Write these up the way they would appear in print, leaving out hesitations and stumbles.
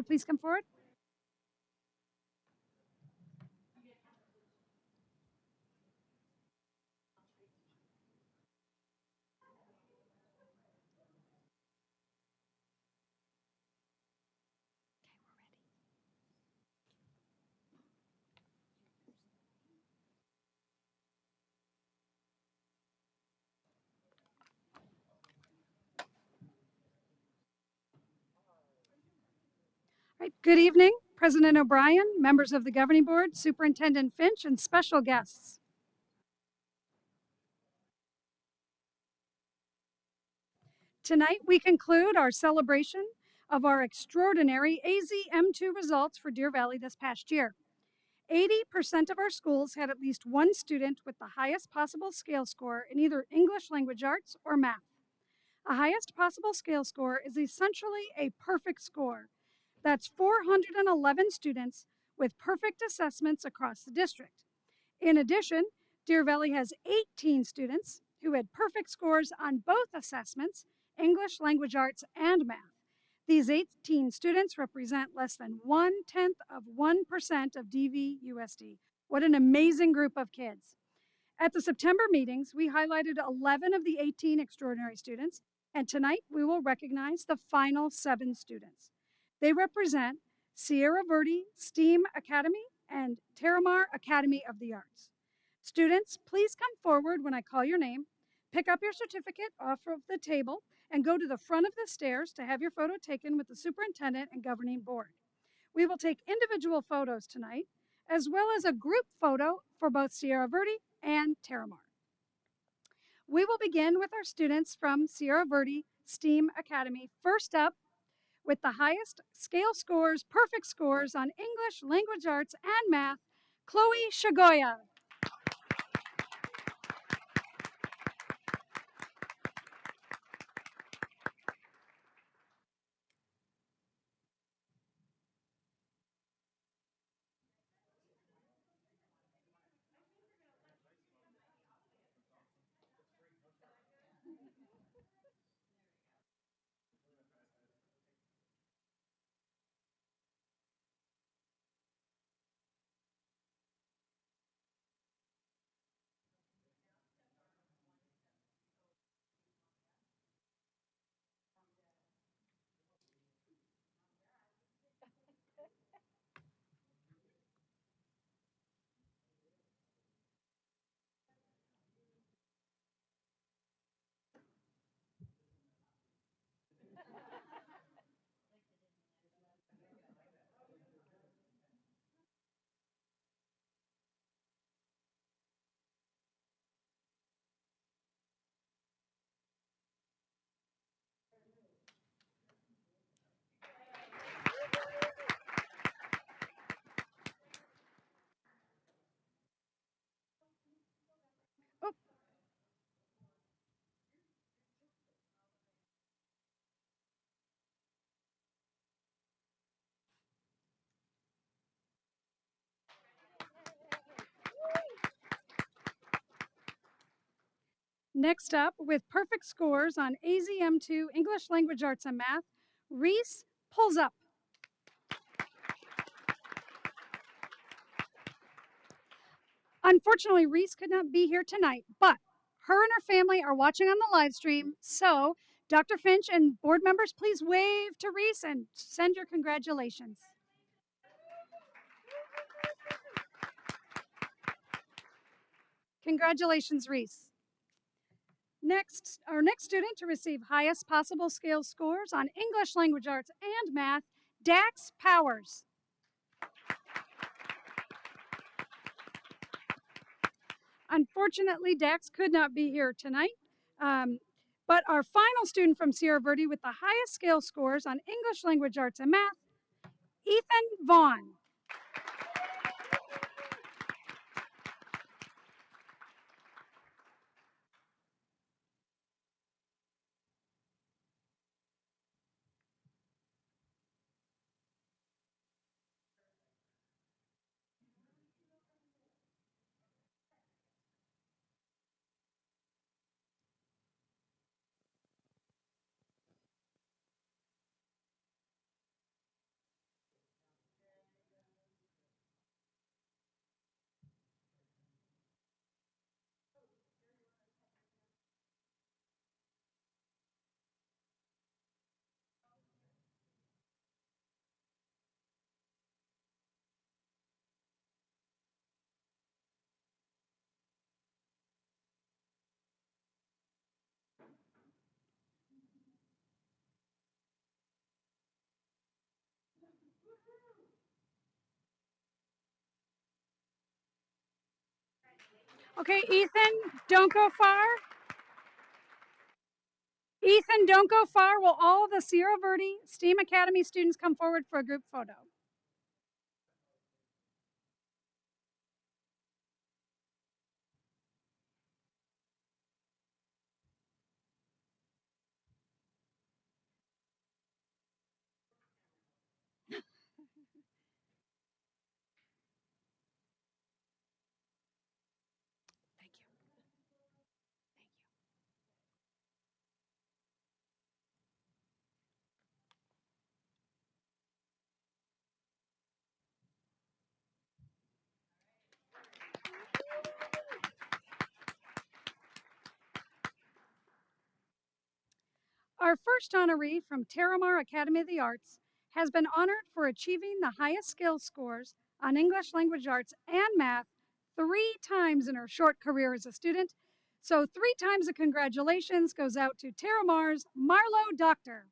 would please come forward. All right, good evening, President O'Brien, members of the Governing Board, Superintendent Finch, and special guests. Tonight, we conclude our celebration of our extraordinary AZM2 results for Deer Valley this past year. 80% of our schools had at least one student with the highest possible scale score in either English language arts or math. A highest possible scale score is essentially a perfect score. That's 411 students with perfect assessments across the district. In addition, Deer Valley has 18 students who had perfect scores on both assessments, English, language arts, and math. These 18 students represent less than 0.1% of DVUSD. What an amazing group of kids. At the September meetings, we highlighted 11 of the 18 extraordinary students, and tonight we will recognize the final 7 students. They represent Sierra Verde STEAM Academy and Terramar Academy of the Arts. Students, please come forward when I call your name, pick up your certificate off of the table, and go to the front of the stairs to have your photo taken with the superintendent and governing board. We will take individual photos tonight, as well as a group photo for both Sierra Verde and Terramar. We will begin with our students from Sierra Verde STEAM Academy. First up, with the highest scale scores, perfect scores on English, language arts, and math, Chloe Shagoya. Oh, next up, with perfect scores on AZM2 English, language arts, and math, Reese pulls up. Unfortunately, Reese could not be here tonight, but her and her family are watching on the live stream. So, Dr. Finch and board members, please wave to Reese and send your congratulations. Congratulations, Reese. Next, our next student to receive highest possible scale scores on English, language arts, and math, Dax Powers. Unfortunately, Dax could not be here tonight. But our final student from Sierra Verde with the highest scale scores on English, language arts, and math, Ethan Vaughn. Okay, Ethan, don't go far. Ethan, don't go far. Will all the Sierra Verde STEAM Academy students come forward for a group photo? Thank you. Our first honoree from Terramar Academy of the Arts has been honored for achieving the highest skill scores on English language arts and math 3 times in her short career as a student. So 3 times of congratulations goes out to Terramar's Marlo Doctor.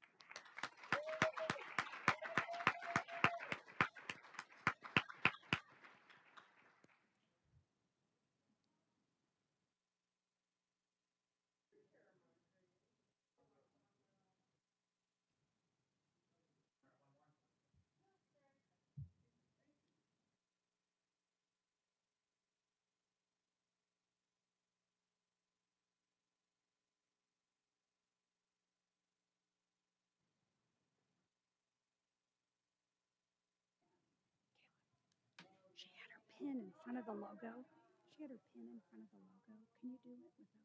She had her pin in front of the logo. She had her pin in front of the logo. Can you do it without that?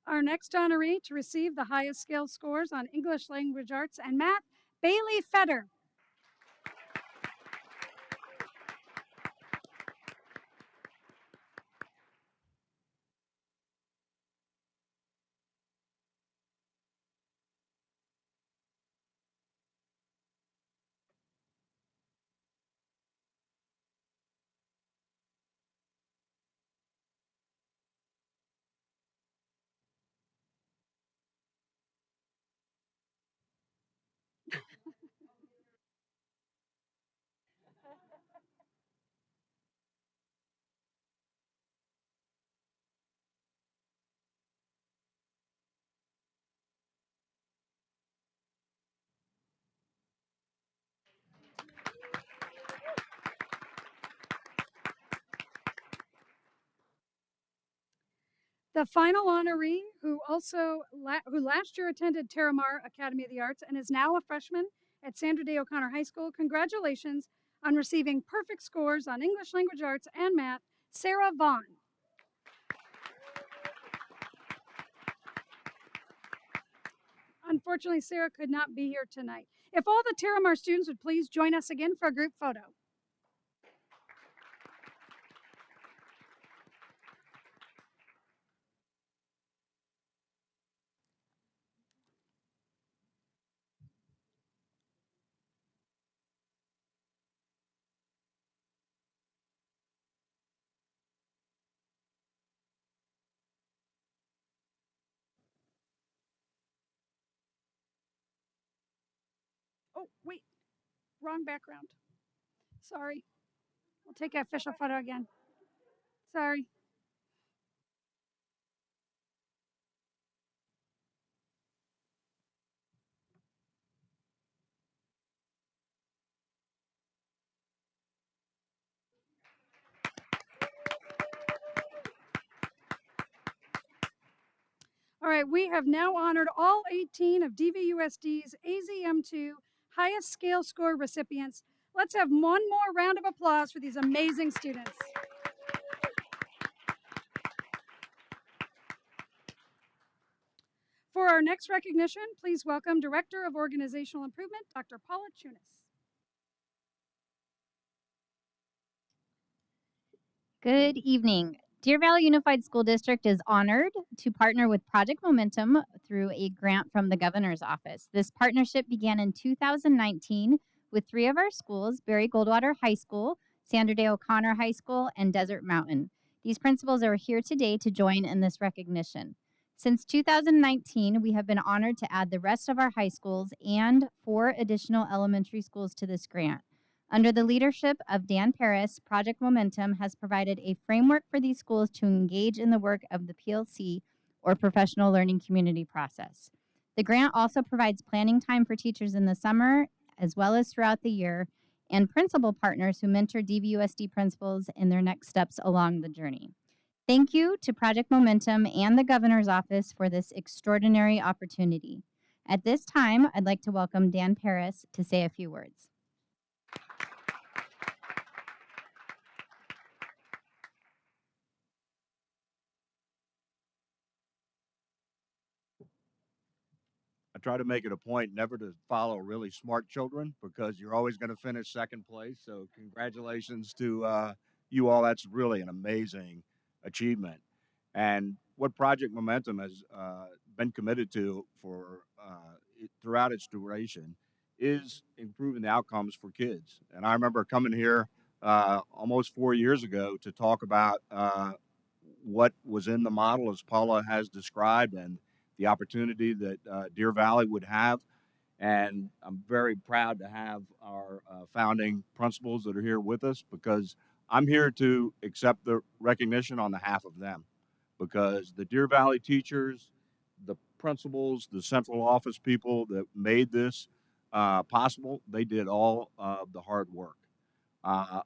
Our next honoree to receive the highest scale scores on English language arts and math, Bailey Fetter. The final honoree, who last year attended Terramar Academy of the Arts and is now a freshman at Sandra Day O'Connor High School, congratulations on receiving perfect scores on English language arts and math, Sarah Vaughn. Unfortunately, Sarah could not be here tonight. If all the Terramar students would please join us again for a group photo. Oh, wait, wrong background. Sorry. We'll take an official photo again. Sorry. All right, we have now honored all 18 of DVUSD's AZM2 highest scale score recipients. Let's have one more round of applause for these amazing students. For our next recognition, please welcome Director of Organizational Improvement, Dr. Paula Chunas. Good evening. Deer Valley Unified School District is honored to partner with Project Momentum through a grant from the governor's office. This partnership began in 2019 with three of our schools, Barry Goldwater High School, Sandra Day O'Connor High School, and Desert Mountain. These principals are here today to join in this recognition. Since 2019, we have been honored to add the rest of our high schools and 4 additional elementary schools to this grant. Under the leadership of Dan Paris, Project Momentum has provided a framework for these schools to engage in the work of the PLC, or Professional Learning Community process. The grant also provides planning time for teachers in the summer as well as throughout the year, and principal partners who mentor DVUSD principals in their next steps along the journey. Thank you to Project Momentum and the Governor's Office for this extraordinary opportunity. At this time, I'd like to welcome Dan Paris to say a few words. I try to make it a point never to follow really smart children because you're always going to finish second place. So congratulations to you all. That's really an amazing achievement. And what Project Momentum has been committed to for throughout its duration is improving the outcomes for kids. And I remember coming here almost 4 years ago to talk about what was in the model as Paula has described and the opportunity that Deer Valley would have. And I'm very proud to have our founding principals that are here with us because I'm here to accept the recognition on behalf of them. Because the Deer Valley teachers, the principals, the central office people that made this possible, they did all of the hard work. Uh,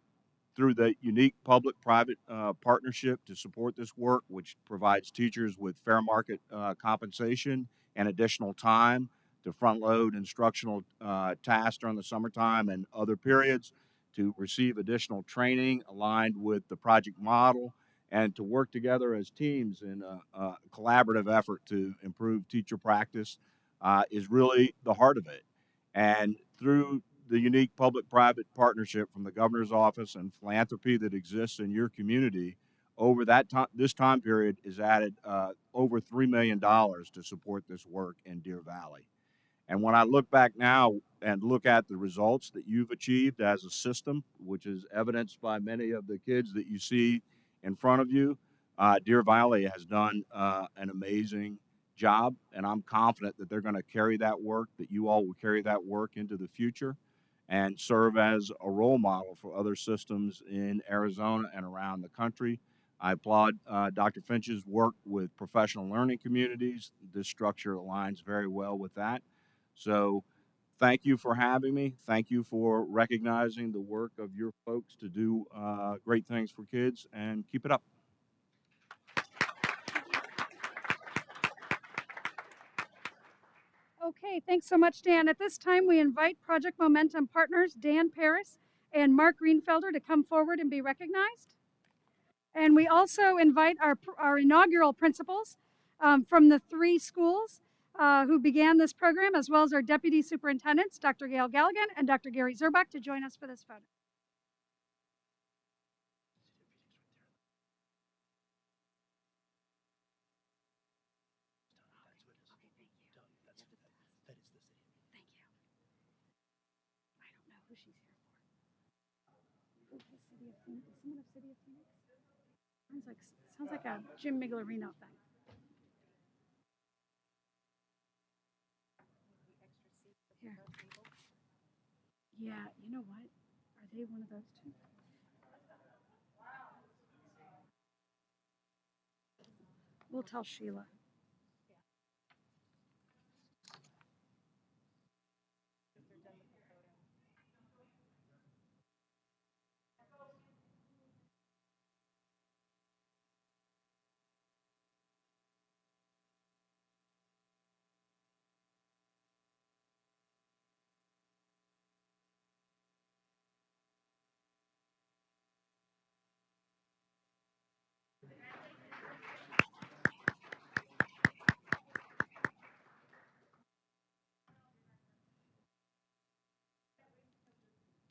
Through the unique public-private partnership to support this work, which provides teachers with fair market compensation and additional time to front-load instructional tasks during the summertime and other periods, to receive additional training aligned with the project model, and to work together as teams in a collaborative effort to improve teacher practice is really the heart of it. And through the unique public-private partnership from the governor's office and philanthropy that exists in your community over that time, this time period is added over $3 million to support this work in Deer Valley. And when I look back now and look at the results that you've achieved as a system, which is evidenced by many of the kids that you see in front of you, Deer Valley has done an amazing job, and I'm confident that they're going to carry that work, that you all will carry that work into the future and serve as a role model for other systems in Arizona and around the country. I applaud Dr. Finch's work with professional learning communities. This structure aligns very well with that. So thank you for having me. Thank you for recognizing the work of your folks to do great things for kids, and keep it up. Okay, thanks so much, Dan. At this time, we invite Project Momentum partners Dan Paris and Mark Greenfelder to come forward and be recognized. And we also invite our inaugural principals from the 3 schools who began this program, as well as our deputy superintendents, Dr. Gail Galligan and Dr. Gary Zerbach, to join us for this photo. Thank you. I don't know who she's here for. City of Phoenix. Is someone of City of Phoenix? Sounds like a Jim Miglerino thing. Here. Yeah, you know what? Are they one of those 2? We'll tell Sheila.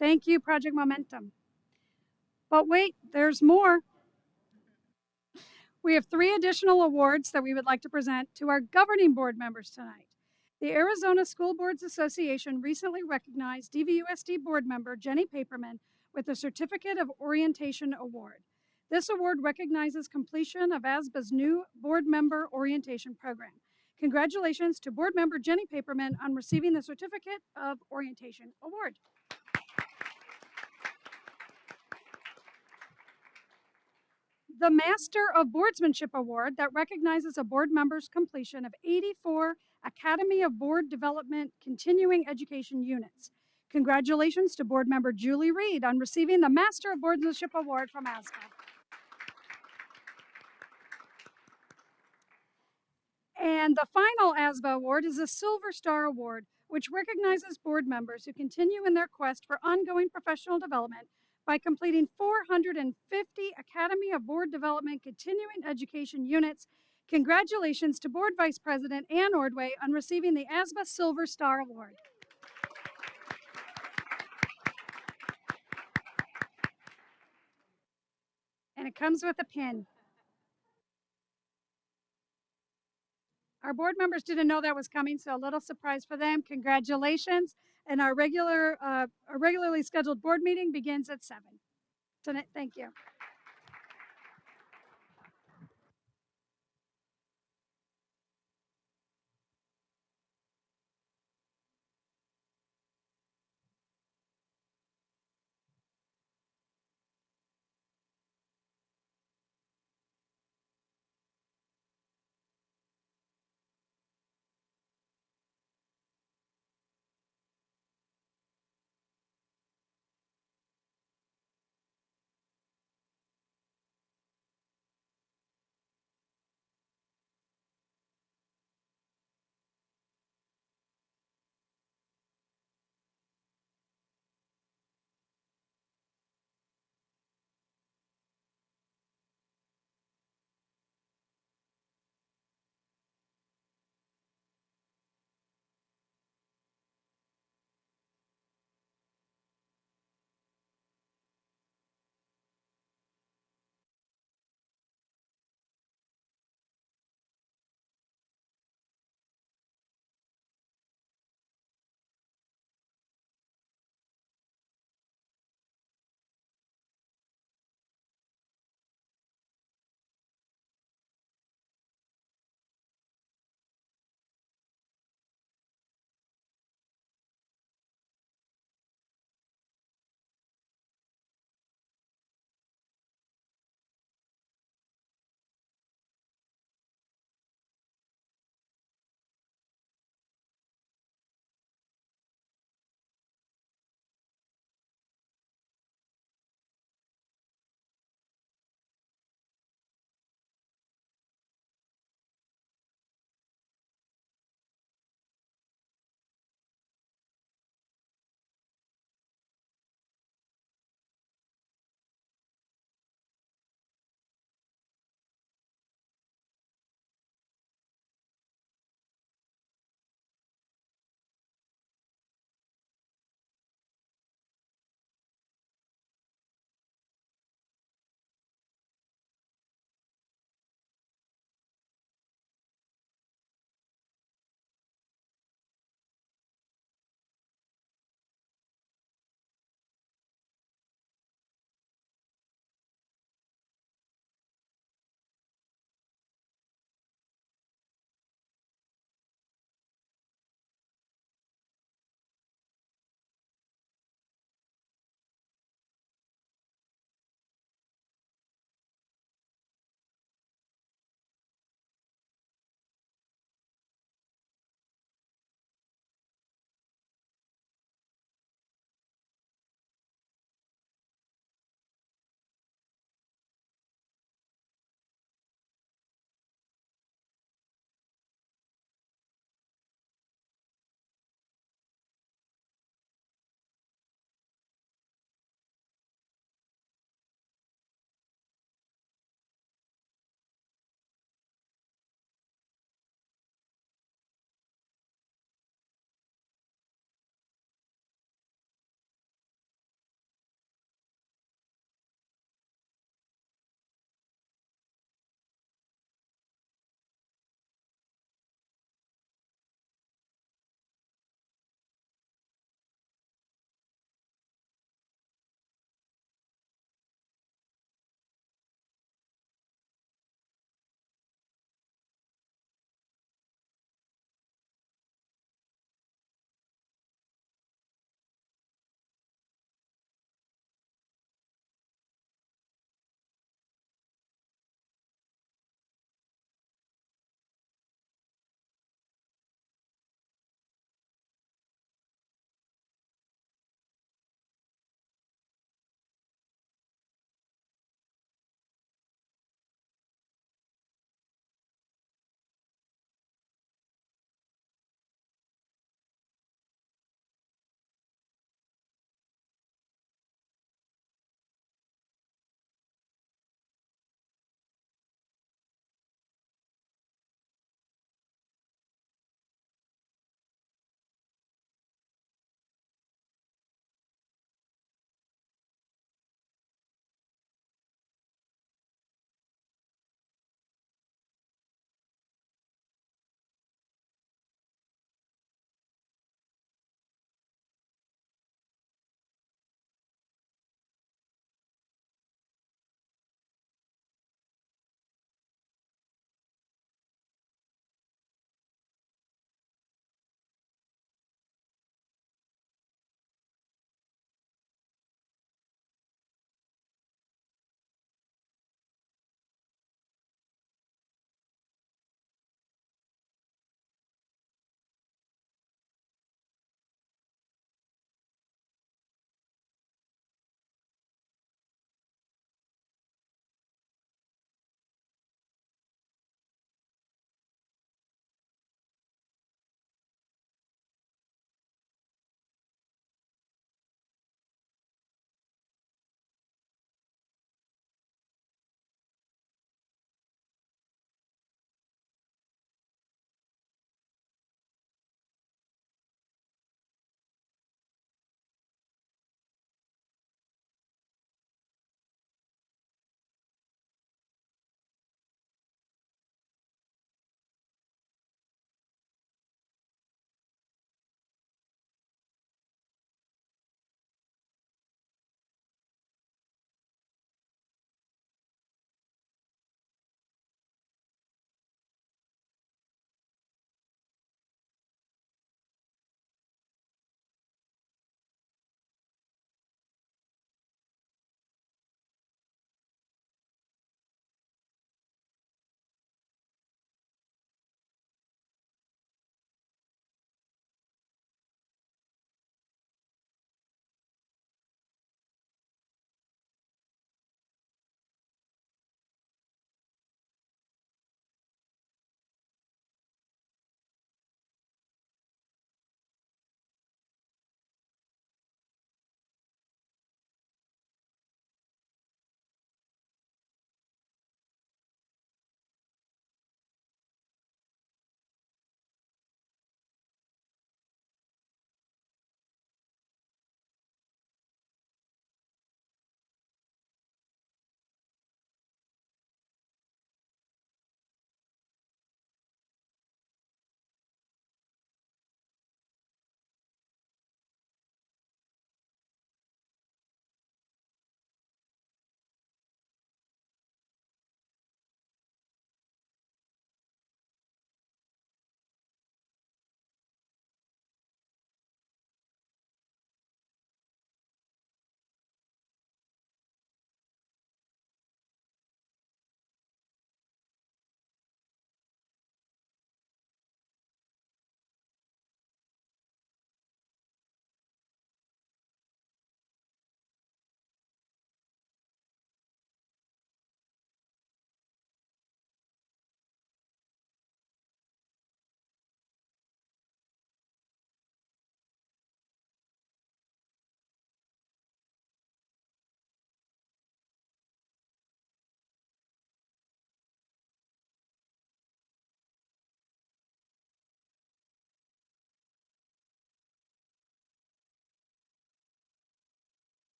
Thank you, Project Momentum. But wait, there's more. We have 3 additional awards that we would like to present to our governing board members tonight. The Arizona School Boards Association recently recognized DVUSD board member Jenny Paperman with the Certificate of Orientation Award. This award recognizes completion of ASBA's new board member orientation program. Congratulations to board member Jenny Paperman on receiving the Certificate of Orientation Award. The Master of Boardsmanship Award that recognizes a board member's completion of 84 Academy of Board Development continuing education units. Congratulations to board member Julie Reed on receiving the Master of Boardsmanship Award from ASBA. And the final ASBA award is the Silver Star Award, which recognizes board members who continue in their quest for ongoing professional development by completing 450 Academy of Board Development continuing education units. Congratulations to Board Vice President Ann Ordway on receiving the ASBA Silver Star Award. And it comes with a pin. Our board members didn't know that was coming, so a little surprise for them. Congratulations. And our regularly scheduled board meeting begins at 7. Thank you.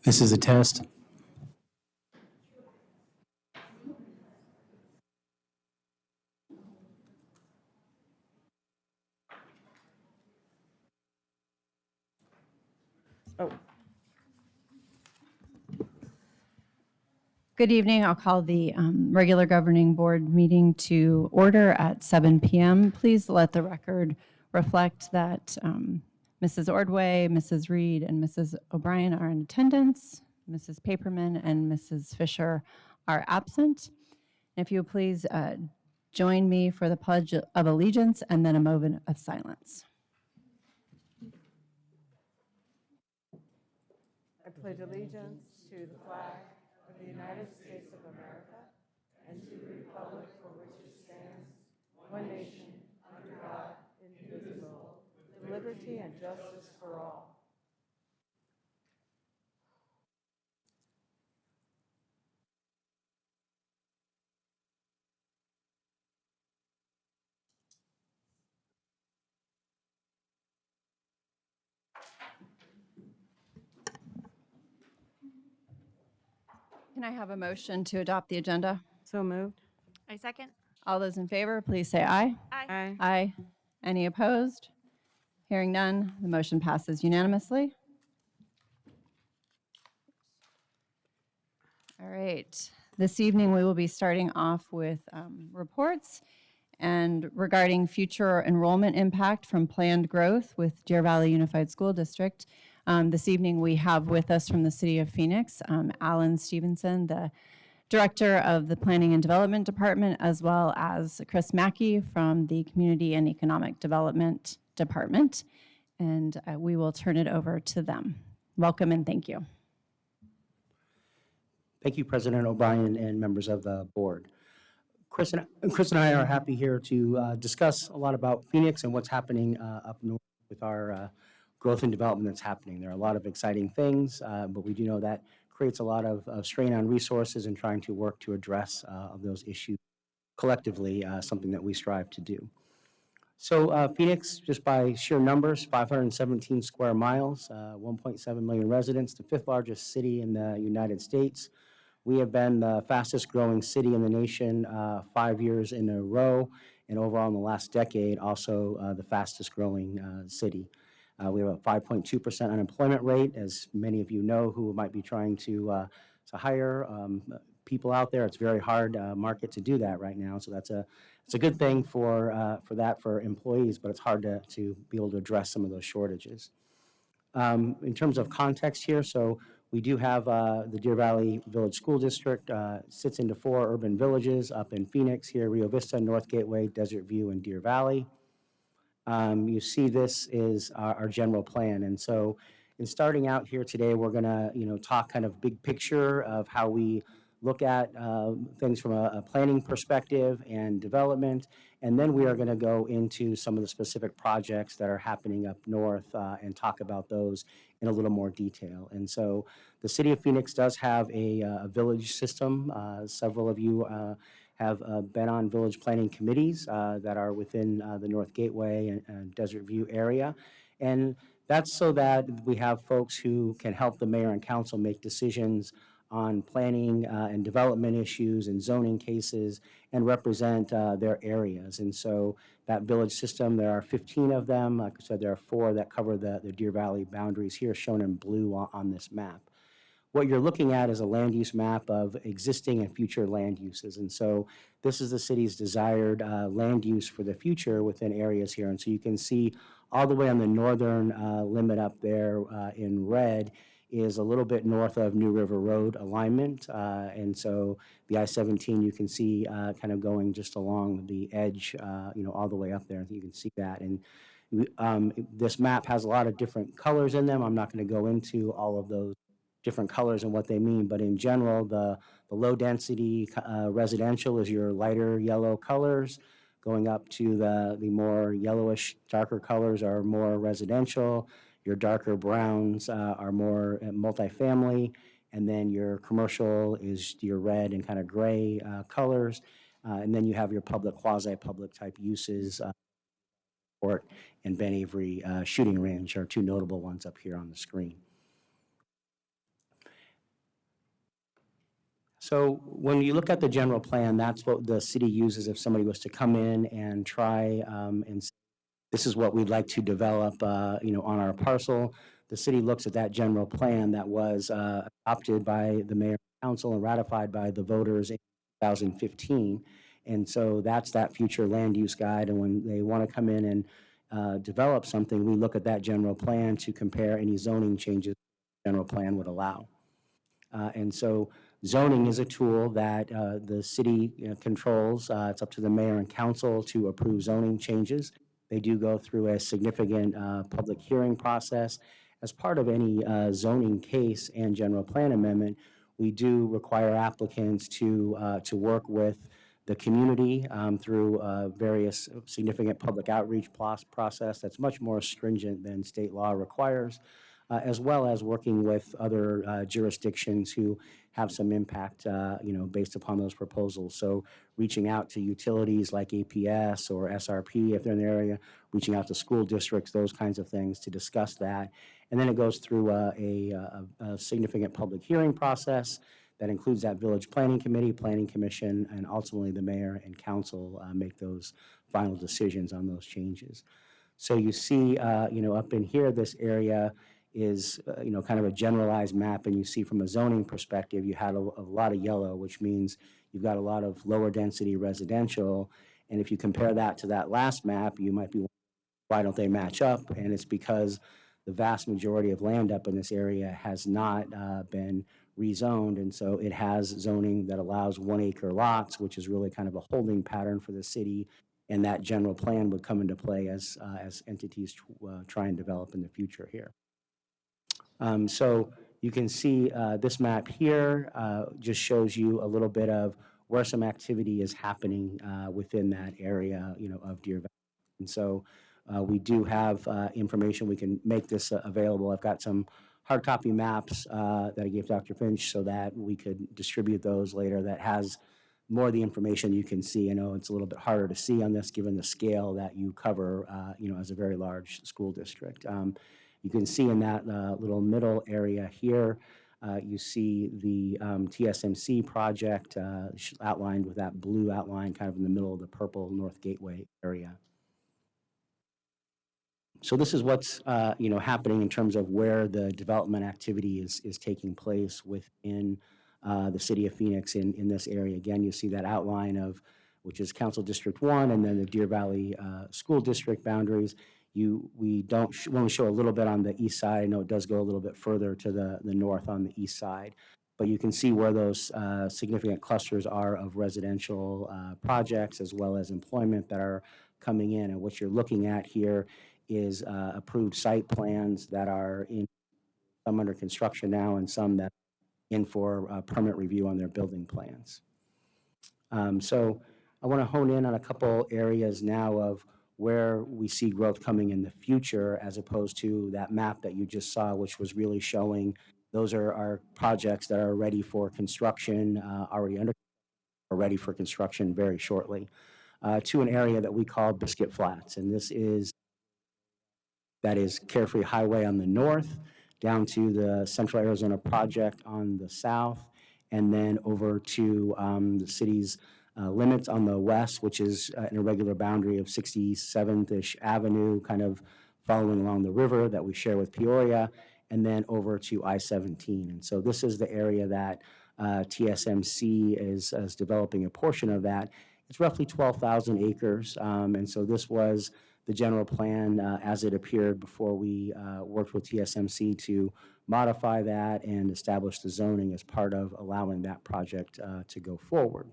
This is a test. Oh. Good evening. I'll call the regular governing board meeting to order at 7 p.m. Please let the record reflect that Mrs. Ordway, Mrs. Reed, and Mrs. O'Brien are in attendance. Mrs. Paperman and Mrs. Fisher are absent. And if you would please join me for the Pledge of Allegiance and then a moment of silence. I pledge allegiance to the flag of the United States of America and to the republic for which it stands, one nation, under God, indivisible, with liberty and justice for all. Can I have a motion to adopt the agenda? So moved. I second. All those in favor, please say aye. Aye. Aye. Any opposed? Hearing none, the motion passes unanimously. All right. This evening, we will be starting off with reports and regarding future enrollment impact from planned growth with Deer Valley Unified School District. This evening, we have with us from the City of Phoenix, Alan Stevenson, the Director of the Planning and Development Department, as well as Chris Mackey from the Community and Economic Development Department. And we will turn it over to them. Welcome and thank you. Thank you, President O'Brien and members of the board. Chris and I are happy here to discuss a lot about Phoenix and what's happening up north with our growth and development that's happening. There are a lot of exciting things, but we do know that creates a lot of strain on resources and trying to work to address those issues collectively, something that we strive to do. So Phoenix, just by sheer numbers, 517 square miles, 1.7 million residents, the fifth largest city in the United States. We have been the fastest growing city in the nation 5 years in a row, and overall in the last decade, also the fastest growing city. We have a 5.2% unemployment rate, as many of you know who might be trying to hire people out there. It's a very hard market to do that right now, so it's a good thing for employees, but it's hard to be able to address some of those shortages. In terms of context here, so we do have the Deer Valley Village School District, sits into 4 urban villages up in Phoenix here, Rio Vista, North Gateway, Desert View, and Deer Valley. You see this is our general plan. And so in starting out here today, we're gonna talk kind of big picture of how we look at things from a planning perspective and development. And then we are gonna go into some of the specific projects that are happening up north and talk about those in a little more detail. And so the city of Phoenix does have a village system. Several of you have been on village planning committees that are within the North Gateway and Desert View area. And that's so that we have folks who can help the mayor and council make decisions on planning and development issues and zoning cases and represent their areas. And so that village system, there are 15 of them. Like I said, there are 4 that cover the Deer Valley boundaries here shown in blue on this map. What you're looking at is a land use map of existing and future land uses. And so this is the city's desired land use for the future within areas here. And so you can see all the way on the northern limit up there in red is a little bit north of New River Road alignment. And so the I-17 you can see kind of going just along the edge, all the way up there. You can see that. And this map has a lot of different colors in them. I'm not going to go into all of those different colors and what they mean, but in general, the low density residential is your lighter yellow colors. Going up to the more yellowish, darker colors are more residential. Your darker browns are more multifamily, and then your commercial is your red and kind of gray colors. And then you have your public, quasi-public type uses. Fort and Ben Avery shooting range are 2 notable ones up here on the screen. So when you look at the general plan, that's what the city uses if somebody was to come in and try and say, this is what we'd like to develop, on our parcel. The city looks at that general plan that was adopted by the mayor and council and ratified by the voters in 2015. And so that's that future land use guide. And when they want to come in and develop something, we look at that general plan to compare any zoning changes the general plan would allow. And so zoning is a tool that the city controls. It's up to the mayor and council to approve zoning changes. They do go through a significant public hearing process. As part of any zoning case and general plan amendment, we do require applicants to work with the community through various significant public outreach process that's much more stringent than state law requires, as well as working with other jurisdictions who have some impact, based upon those proposals. So reaching out to utilities like APS or SRP if they're in the area, reaching out to school districts, those kinds of things to discuss that. And then it goes through a significant public hearing process that includes that village planning committee, planning commission, and ultimately the mayor and council make those final decisions on those changes. So you see, up in here, this area is, kind of a generalized map, and you see from a zoning perspective, you had a lot of yellow, which means you've got a lot of lower density residential. And if you compare that to that last map, you might be, why don't they match up? And it's because the vast majority of land up in this area has not been rezoned, and so it has zoning that allows 1 acre lots, which is really kind of a holding pattern for the city, and that general plan would come into play as entities try and develop in the future here. So you can see this map here just shows you a little bit of where some activity is happening within that area, of Deer Valley. And so we do have information. We can make this available. I've got some hard copy maps that I gave Dr. Finch so that we could distribute those later. That has more of the information you can see. I know it's a little bit harder to see on this given the scale that you cover, as a very large school district. You can see in that little middle area here, you see the TSMC project outlined with that blue outline kind of in the middle of the purple North Gateway area. So this is what's happening in terms of where the development activity is taking place within the city of Phoenix in this area. Again, you see that outline of which is Council District 1 and then the Deer Valley School District boundaries. We don't want to show a little bit on the east side. I know it does go a little bit further to the north on the east side, but you can see where those significant clusters are of residential projects as well as employment that are coming in. And what you're looking at here is approved site plans that are in some under construction now and some that are in for permit review on their building plans. So I want to hone in on a couple areas now of where we see growth coming in the future as opposed to that map that you just saw, which was really showing those are our projects that are ready for construction, already under or ready for construction very shortly, to an area that we call Biscuit Flats. And that is Carefree Highway on the north, down to the Central Arizona Project on the south, and then over to the city's limits on the west, which is an irregular boundary of 67th-ish Avenue, kind of following along the river that we share with Peoria, and then over to I-17. And so this is the area that TSMC is developing a portion of that. It's roughly 12,000 acres, and so this was the general plan as it appeared before we worked with TSMC to modify that and establish the zoning as part of allowing that project to go forward.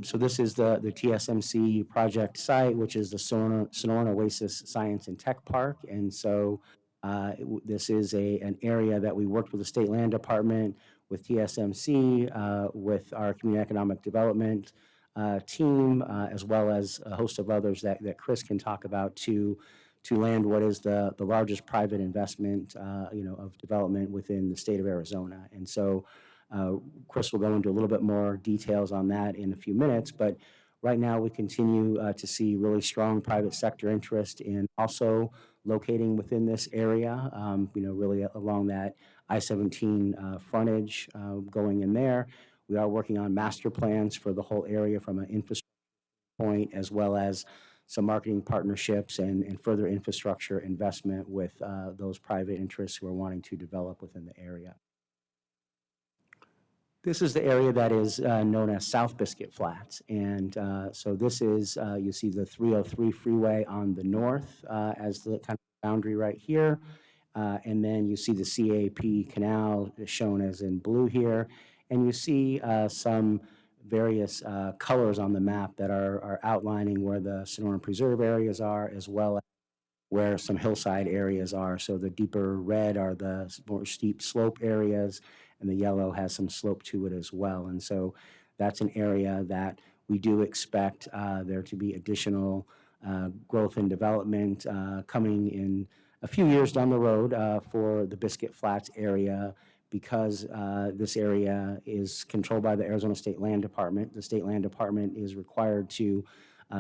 So this is the TSMC project site, which is the Sonoran Oasis Science and Tech Park. And so this is an area that we worked with the State Land Department, with TSMC, with our Community Economic Development team, as well as a host of others that Chris can talk about to land what is the largest private investment, of development within the state of Arizona. And so Chris will go into a little bit more details on that in a few minutes, but right now we continue to see really strong private sector interest in also locating within this area, really along that I-17 frontage going in there. We are working on master plans for the whole area from an infrastructure point, as well as some marketing partnerships and further infrastructure investment with those private interests who are wanting to develop within the area. This is the area that is known as South Biscuit Flats. And so this is, you see the 303 freeway on the north as the kind of boundary right here. And then you see the CAP canal shown as in blue here. And you see some various colors on the map that are outlining where the Sonoran Preserve areas are, as well as where some hillside areas are. So the deeper red are the more steep slope areas, and the yellow has some slope to it as well. And so that's an area that we do expect there to be additional growth and development coming in a few years down the road for the Biscuit Flats area, because this area is controlled by the Arizona State Land Department. The State Land Department is required to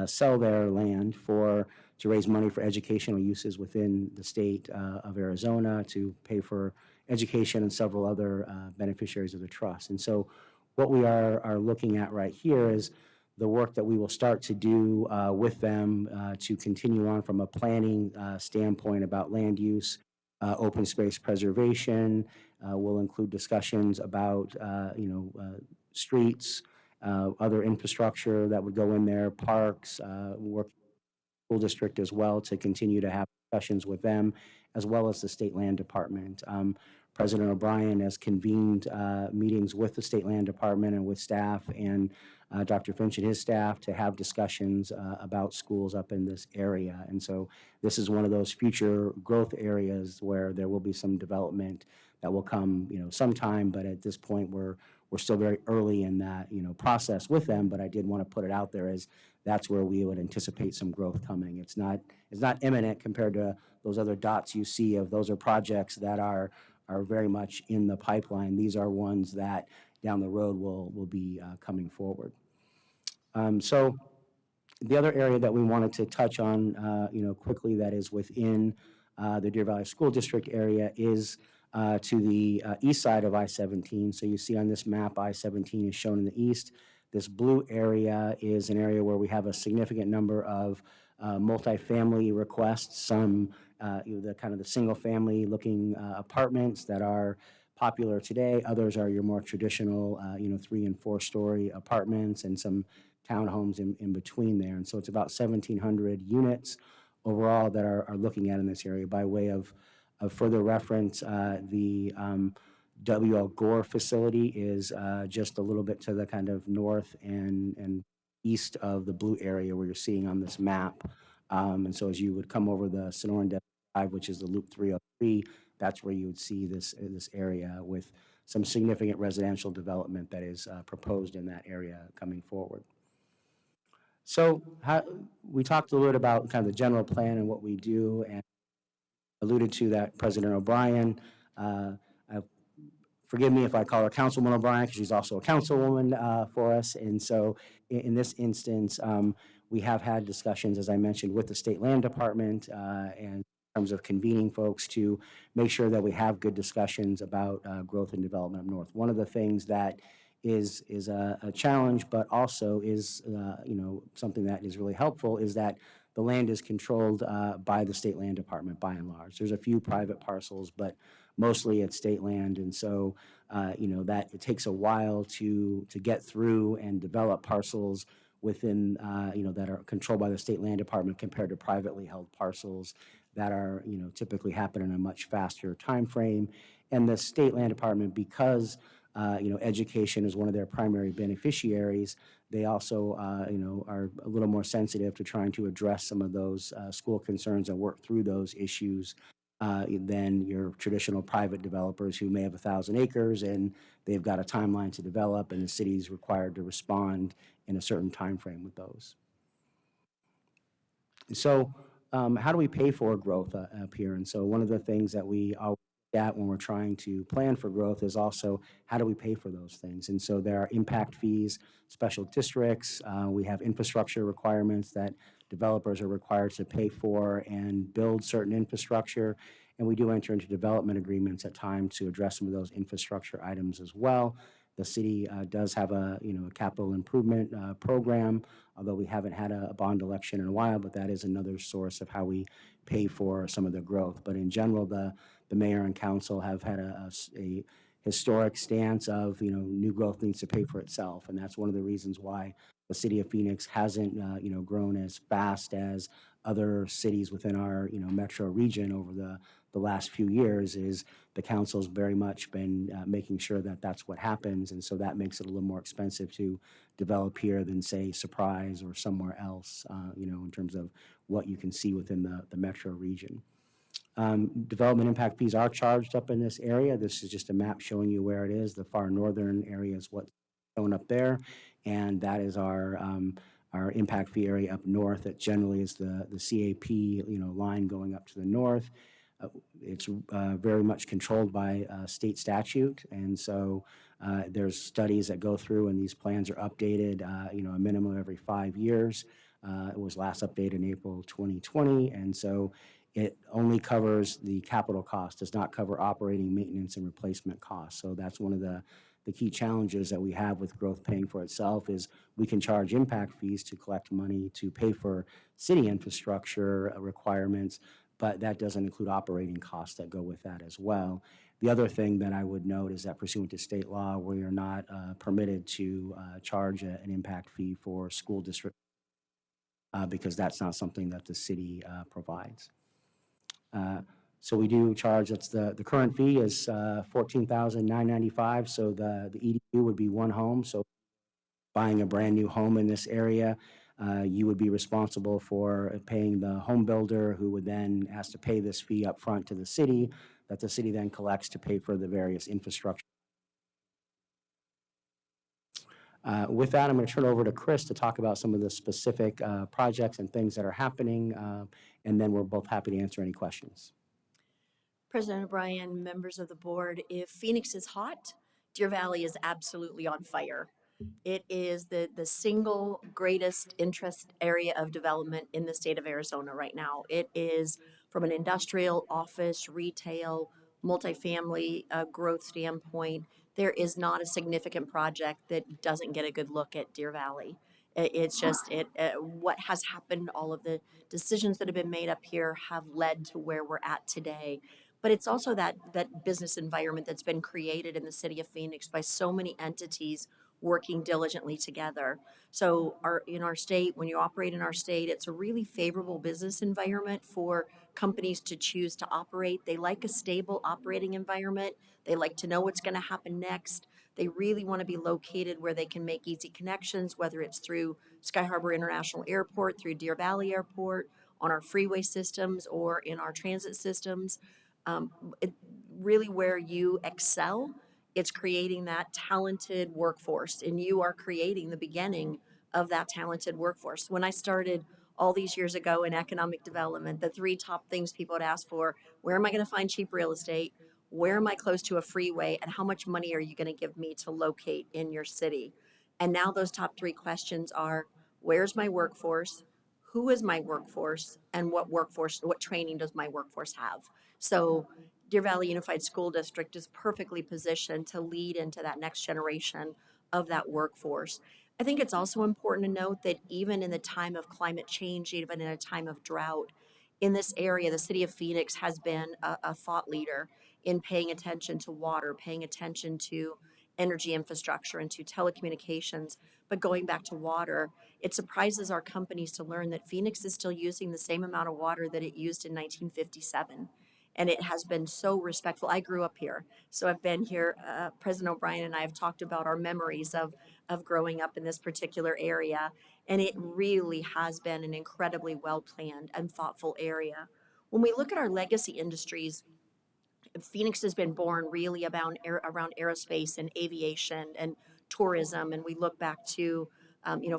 sell their land to raise money for educational uses within the state of Arizona, to pay for education and several other beneficiaries of the trust. And so what we are looking at right here is the work that we will start to do with them to continue on from a planning standpoint about land use, open space preservation. Will include discussions about, streets, other infrastructure that would go in there, parks, work school district as well, to continue to have discussions with them, as well as the State Land Department. President O'Brien has convened meetings with the State Land Department and with staff, and Dr. Finch and his staff, to have discussions about schools up in this area. And so this is one of those future growth areas where there will be some development that will come, sometime, but at this point we're still very early in that, process with them. But I did want to put it out there as that's where we would anticipate some growth coming. It's not imminent compared to those other dots you see of those are projects that are very much in the pipeline. These are ones that down the road will be coming forward. So the other area that we wanted to touch on, quickly, that is within the Deer Valley School District area is to the east side of I-17. So you see on this map, I-17 is shown in the east. This blue area is an area where we have a significant number of multifamily requests, some the kind of the single-family looking apartments that are popular today. Others are your more traditional, 3- and 4-story apartments, and some townhomes in between there. And so it's about 1,700 units overall that are looking at in this area. By way of further reference, the W.L. Gore facility is just a little bit to the kind of north and east of the blue area where you're seeing on this map. And so as you would come over the Sonoran Drive, which is the Loop 303, that's where you would see this area with some significant residential development that is proposed in that area coming forward. So we talked a little bit about kind of the general plan and what we do, and alluded to that President O'Brien. Forgive me if I call her Councilwoman O'Brien, because she's also a councilwoman for us. And so in this instance, we have had discussions, as I mentioned, with the State Land Department and in terms of convening folks to make sure that we have good discussions about growth and development up north. One of the things that is a challenge, but also is something that is really helpful, is that the land is controlled by the State Land Department by and large. There's a few private parcels, but mostly it's state land. And so that it takes a while to get through and develop parcels within that are controlled by the State Land Department compared to privately held parcels that are typically happen in a much faster time frame. And the State Land Department, because education is one of their primary beneficiaries, they also are a little more sensitive to trying to address some of those school concerns and work through those issues than your traditional private developers who may have 1,000 acres and they've got a timeline to develop, and the city's required to respond in a certain time frame with those. So how do we pay for growth up here? And so one of the things that we always look at when we're trying to plan for growth is also how do we pay for those things? And so there are impact fees, special districts. We have infrastructure requirements that developers are required to pay for and build certain infrastructure. And we do enter into development agreements at times to address some of those infrastructure items as well. The city does have a capital improvement program, although we haven't had a bond election in a while, but that is another source of how we pay for some of the growth. But in general, the mayor and council have had a historic stance of, new growth needs to pay for itself. And that's one of the reasons why the city of Phoenix hasn't, grown as fast as other cities within our, metro region over the last few years. Is the council's very much been making sure that that's what happens. And so that makes it a little more expensive to develop here than, say, Surprise or somewhere else, in terms of what you can see within the metro region. Development impact fees are charged up in this area. This is just a map showing you where it is. The far northern area is what's shown up there, and that is our impact fee area up north. That generally is the CAP line going up to the north. It's very much controlled by state statute, and so there's studies that go through, and these plans are updated. A minimum every 5 years. It was last updated in April 2020, and so it only covers the capital cost, does not cover operating, maintenance, and replacement costs. So that's one of the key challenges that we have with growth paying for itself. Is we can charge impact fees to collect money to pay for city infrastructure requirements, but that doesn't include operating costs that go with that as well. The other thing that I would note is that pursuant to state law, we are not permitted to charge an impact fee for school district because that's not something that the city provides. So we do charge, that's the current fee is $14,995. So the EDU would be one home. So buying a brand new home in this area, you would be responsible for paying the home builder, who would then has to pay this fee up front to the city, that the city then collects to pay for the various infrastructure. With that, I'm going to turn it over to Chris to talk about some of the specific projects and things that are happening, and then we're both happy to answer any questions. President O'Brien, members of the board, if Phoenix is hot, Deer Valley is absolutely on fire. It is the single greatest interest area of development in the state of Arizona right now. It is from an industrial, office, retail, multifamily growth standpoint. There is not a significant project that doesn't get a good look at Deer Valley. It's just what has happened, all of the decisions that have been made up here have led to where we're at today. But it's also that business environment that's been created in the city of Phoenix by so many entities working diligently together. So in our state, when you operate in our state, it's a really favorable business environment for companies to choose to operate. They like a stable operating environment. They like to know what's going to happen next. They really want to be located where they can make easy connections, whether it's through Sky Harbor International Airport, through Deer Valley Airport, on our freeway systems, or in our transit systems. Really where you excel, it's creating that talented workforce, and you are creating the beginning of that talented workforce. When I started all these years ago in economic development, the three top things people would ask for: where am I going to find cheap real estate? Where am I close to a freeway? And how much money are you going to give me to locate in your city? And now those top three questions are: where's my workforce? Who is my workforce? And what training does my workforce have? So Deer Valley Unified School District is perfectly positioned to lead into that next generation of that workforce. I think it's also important to note that even in the time of climate change, even in a time of drought, in this area, the city of Phoenix has been a thought leader in paying attention to water, paying attention to energy infrastructure and to telecommunications. But going back to water, it surprises our companies to learn that Phoenix is still using the same amount of water that it used in 1957. And it has been so respectful. I grew up here, so I've been here. President O'Brien and I have talked about our memories of growing up in this particular area, and it really has been an incredibly well-planned and thoughtful area. When we look at our legacy industries, Phoenix has been born really around aerospace and aviation and tourism, and we look back to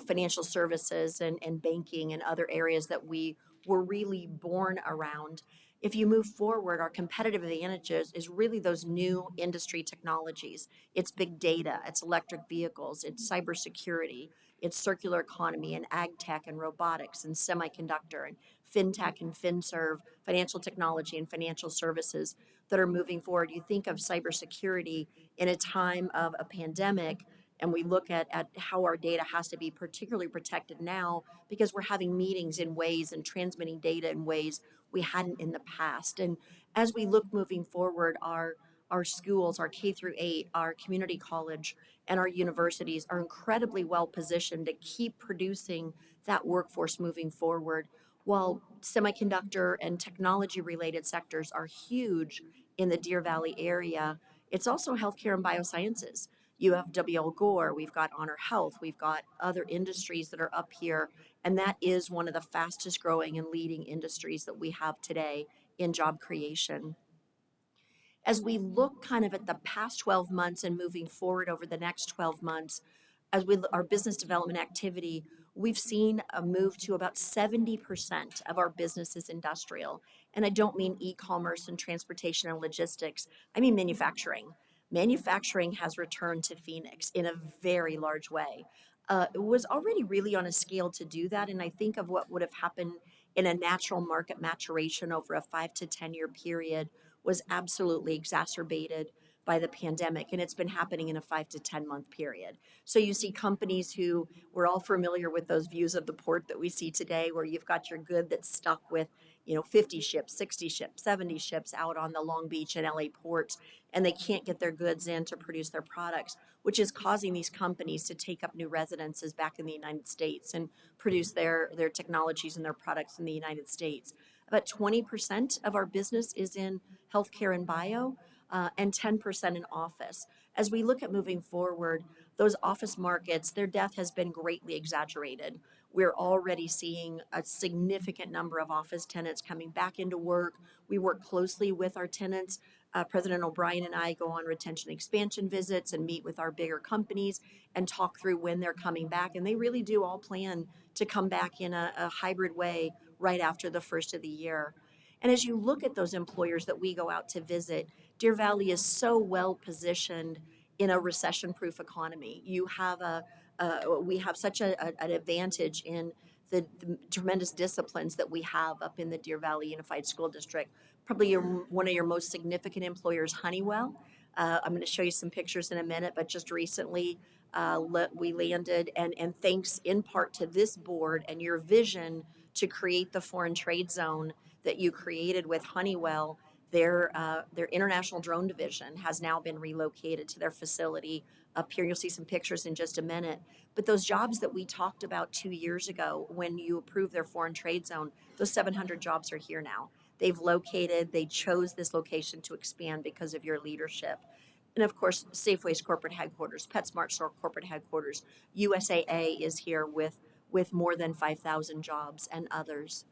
financial services and banking and other areas that we were really born around. If you move forward, our competitive advantages is really those new industry technologies. It's big data, it's electric vehicles, it's cybersecurity, It's circular economy and ag tech and robotics and semiconductor and fintech and finserv, financial technology and financial services that are moving forward. You think of cybersecurity in a time of a pandemic, and we look at how our data has to be particularly protected now because we're having meetings in ways and transmitting data in ways we hadn't in the past. And as we look moving forward, our schools, our K through 8, our community college, and our universities are incredibly well positioned to keep producing that workforce moving forward. While semiconductor and technology related sectors are huge in the Deer Valley area, it's also healthcare and biosciences. You have W.L. Gore, we've got Honor Health, we've got other industries that are up here, and that is one of the fastest growing and leading industries that we have today in job creation. As we look kind of at the past 12 months and moving forward over the next 12 months, as we our business development activity, we've seen a move to about 70% of our business is industrial. And I don't mean e-commerce and transportation and logistics. I mean manufacturing. Manufacturing has returned to Phoenix in a very large way. It was already really on a scale to do that, and I think of what would have happened in a natural market maturation over a 5 to 10 year period was absolutely exacerbated by the pandemic, and it's been happening in a 5 to 10 month period. So you see companies who we're all familiar with those views of the port that we see today, where you've got your good that's stuck with 50 ships, 60 ships, 70 ships out on the Long Beach and LA ports, and they can't get their goods in to produce their products, which is causing these companies to take up new residences back in the United States and produce their technologies and their products in the United States. About 20% of our business is in healthcare and bio, and 10% in office. As we look at moving forward, those office markets, their death has been greatly exaggerated. We're already seeing a significant number of office tenants coming back into work. We work closely with our tenants. President O'Brien and I go on retention expansion visits and meet with our bigger companies and talk through when they're coming back. And they really do all plan to come back in a hybrid way right after the first of the year. And as you look at those employers that we go out to visit, Deer Valley is so well positioned in a recession-proof economy. We have such an advantage in the tremendous disciplines that we have up in the Deer Valley Unified School District. Probably one of your most significant employers, Honeywell. I'm going to show you some pictures in a minute, but just recently we landed, and thanks in part to this board and your vision to create the foreign trade zone that you created with Honeywell, their international drone division has now been relocated to their facility up here. You'll see some pictures in just a minute. But those jobs that we talked about 2 years ago when you approved their foreign trade zone, those 700 jobs are here now. They chose this location to expand because of your leadership. And of course, Safeway's corporate headquarters, PetSmart store corporate headquarters, USAA is here with more than 5,000 jobs and others.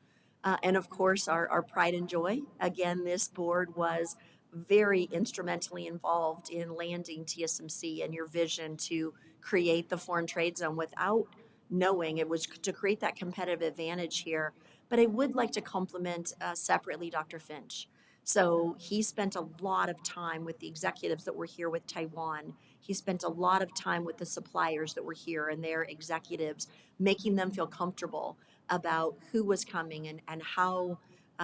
And of course, our pride and joy. Again, this board was very instrumentally involved in landing TSMC and your vision to create the foreign trade zone without knowing it was to create that competitive advantage here. But I would like to compliment separately Dr. Finch. So he spent a lot of time with the executives that were here with Taiwan. He spent a lot of time with the suppliers that were here and their executives, making them feel comfortable about who was coming and how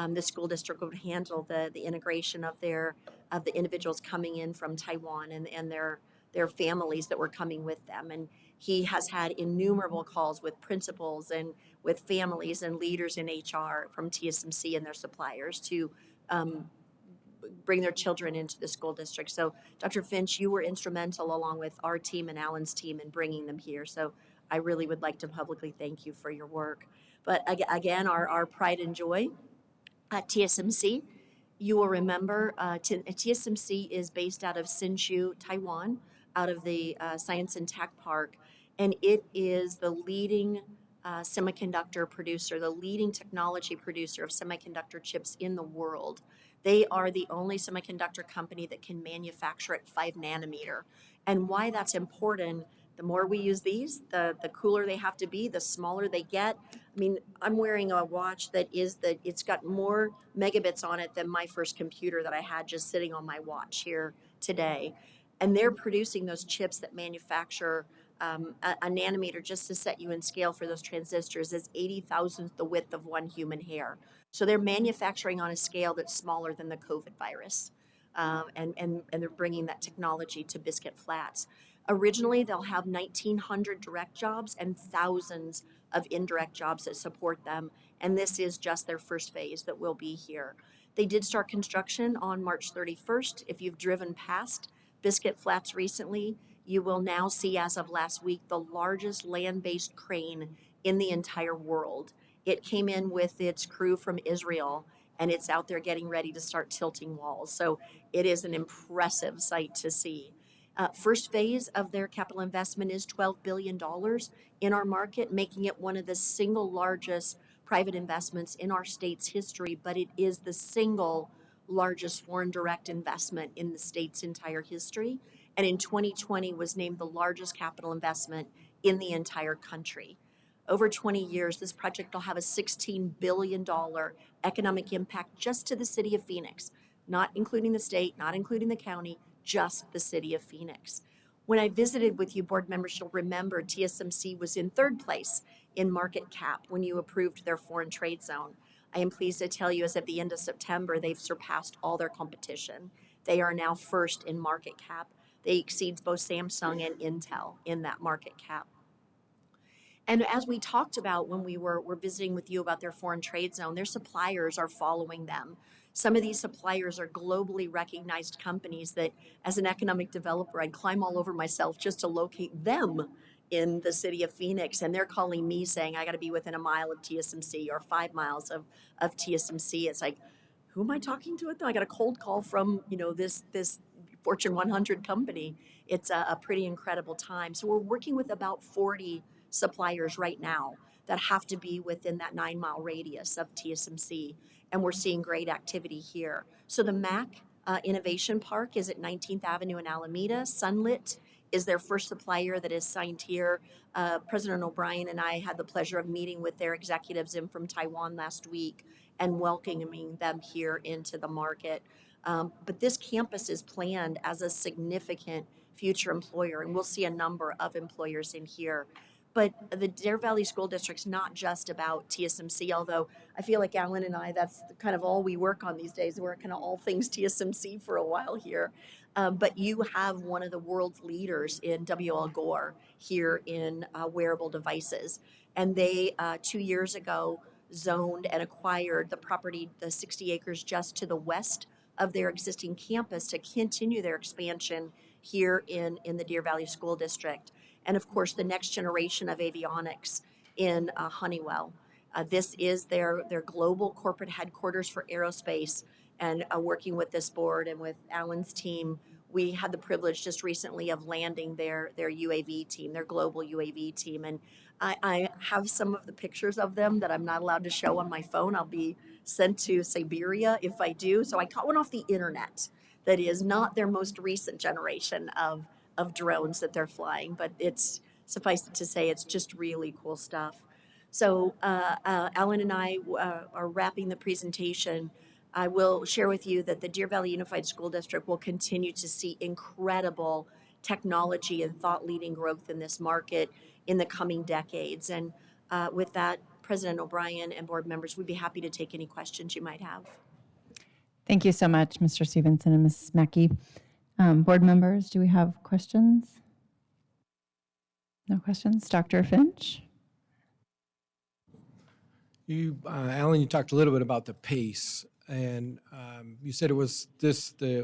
the school district would handle the integration of the individuals coming in from Taiwan and their families that were coming with them. And he has had innumerable calls with principals and with families and leaders in HR from TSMC and their suppliers to bring their children into the school district. So Dr. Finch, you were instrumental along with our team and Alan's team in bringing them here. So I really would like to publicly thank you for your work. But again, our pride and joy at TSMC. You will remember TSMC is based out of Hsinchu, Taiwan, out of the Science and Tech Park, and it is the leading semiconductor producer, the leading technology producer of semiconductor chips in the world. They are the only semiconductor company that can manufacture at 5 nanometer. And why that's important, the more we use these, the cooler they have to be, the smaller they get. I mean, I'm wearing a watch it's got more megabits on it than my first computer that I had just sitting on my watch here today. And they're producing those chips that manufacture A nanometer, just to set you in scale for those transistors, is 80,000th the width of one human hair. So they're manufacturing on a scale that's smaller than the COVID virus. And they're bringing that technology to Biscuit Flats. Originally, they'll have 1,900 direct jobs and thousands of indirect jobs that support them. And this is just their first phase that will be here. They did start construction on March 31st. If you've driven past Biscuit Flats recently, you will now see, as of last week, the largest land-based crane in the entire world. It came in with its crew from Israel, and it's out there getting ready to start tilting walls. So it is an impressive sight to see. First phase of their capital investment is $12 billion in our market, making it one of the single largest private investments in our state's history, but it is the single largest foreign direct investment in the state's entire history. And in 2020 was named the largest capital investment in the entire country. Over 20 years, this project will have a $16 billion economic impact just to the city of Phoenix, not including the state, not including the county, just the city of Phoenix. When I visited with you, board members, you'll remember TSMC was in third place in market cap when you approved their foreign trade zone. I am pleased to tell you, as of the end of September, they've surpassed all their competition. They are now first in market cap. They exceed both Samsung and Intel in that market cap. And as we talked about when we were visiting with you about their foreign trade zone, their suppliers are following them. Some of these suppliers are globally recognized companies that, as an economic developer, I'd climb all over myself just to locate them in the city of Phoenix. And they're calling me saying, I got to be within a mile of TSMC or 5 miles of TSMC. It's like, who am I talking to? I got a cold call from, this Fortune 100 company. It's a pretty incredible time. So we're working with about 40 suppliers right now that have to be within that 9-mile radius of TSMC, and we're seeing great activity here. So the MAC Innovation Park is at 19th Avenue in Alameda. Sunlit is their first supplier that is signed here. President O'Brien and I had the pleasure of meeting with their executives in from Taiwan last week and welcoming them here into the market. But this campus is planned as a significant future employer, and we'll see a number of employers in here. But the Deer Valley School District's not just about TSMC, although I feel like Alan and I, that's kind of all we work on these days. We're kind of all things TSMC for a while here. But you have one of the world's leaders in WL Gore here in wearable devices. And they, 2 years ago, zoned and acquired the property, the 60 acres just to the west of their existing campus to continue their expansion here in the Deer Valley School District. And of course, the next generation of avionics in Honeywell. This is their global corporate headquarters for aerospace. And working with this board and with Alan's team, we had the privilege just recently of landing their UAV team, their global UAV team. And I have some of the pictures of them that I'm not allowed to show on my phone. I'll be sent to Siberia if I do. So I caught one off the internet that is not their most recent generation of drones that they're flying, but it's, suffice it to say, it's just really cool stuff. So Alan and I are wrapping the presentation. I will share with you that the Deer Valley Unified School District will continue to see incredible technology and thought-leading growth in this market in the coming decades. And with that, President O'Brien and board members, we'd be happy to take any questions you might have. Thank you so much, Mr. Stevenson and Mrs. Mackey. Board members, do we have questions? No questions? Dr. Finch? Alan, you talked a little bit about the pace, and you said it was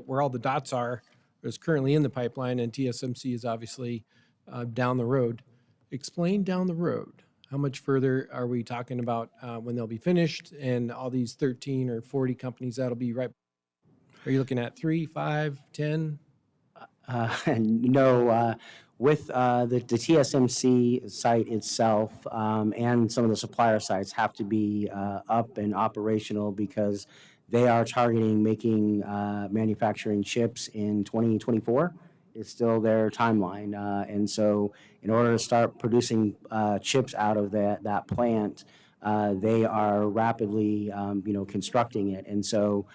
where all the dots are is currently in the pipeline, and TSMC is obviously down the road. Explain down the road. How much further are we talking about when they'll be finished, and all these 13 or 40 companies that'll be right? Are you looking at 3, 5, 10? No, with the TSMC site itself and some of the supplier sites have to be up and operational because they are targeting making manufacturing chips in 2024. It's still their timeline. And so in order to start producing chips out of that plant, they are rapidly, constructing it. And so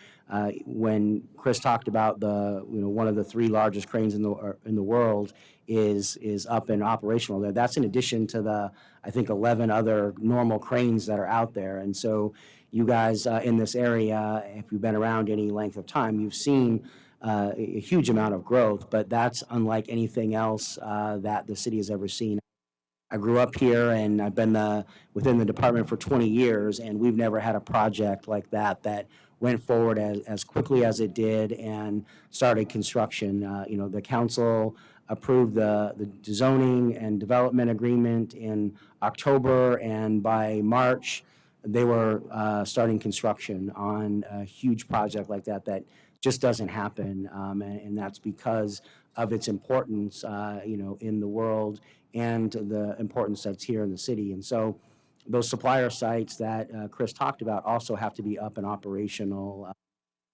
when Chris talked about one of the three largest cranes in the world is up and operational there, that's in addition to the, I think, 11 other normal cranes that are out there. And so you guys in this area, if you've been around any length of time, you've seen a huge amount of growth, but that's unlike anything else that the city has ever seen. I grew up here and I've been within the department for 20 years, and we've never had a project like that went forward as quickly as it did and started construction. The council approved the zoning and development agreement in October, and by March, they were starting construction on a huge project like that just doesn't happen, and that's because of its importance, in the world and the importance that's here in the city. And so those supplier sites that Chris talked about also have to be up and operational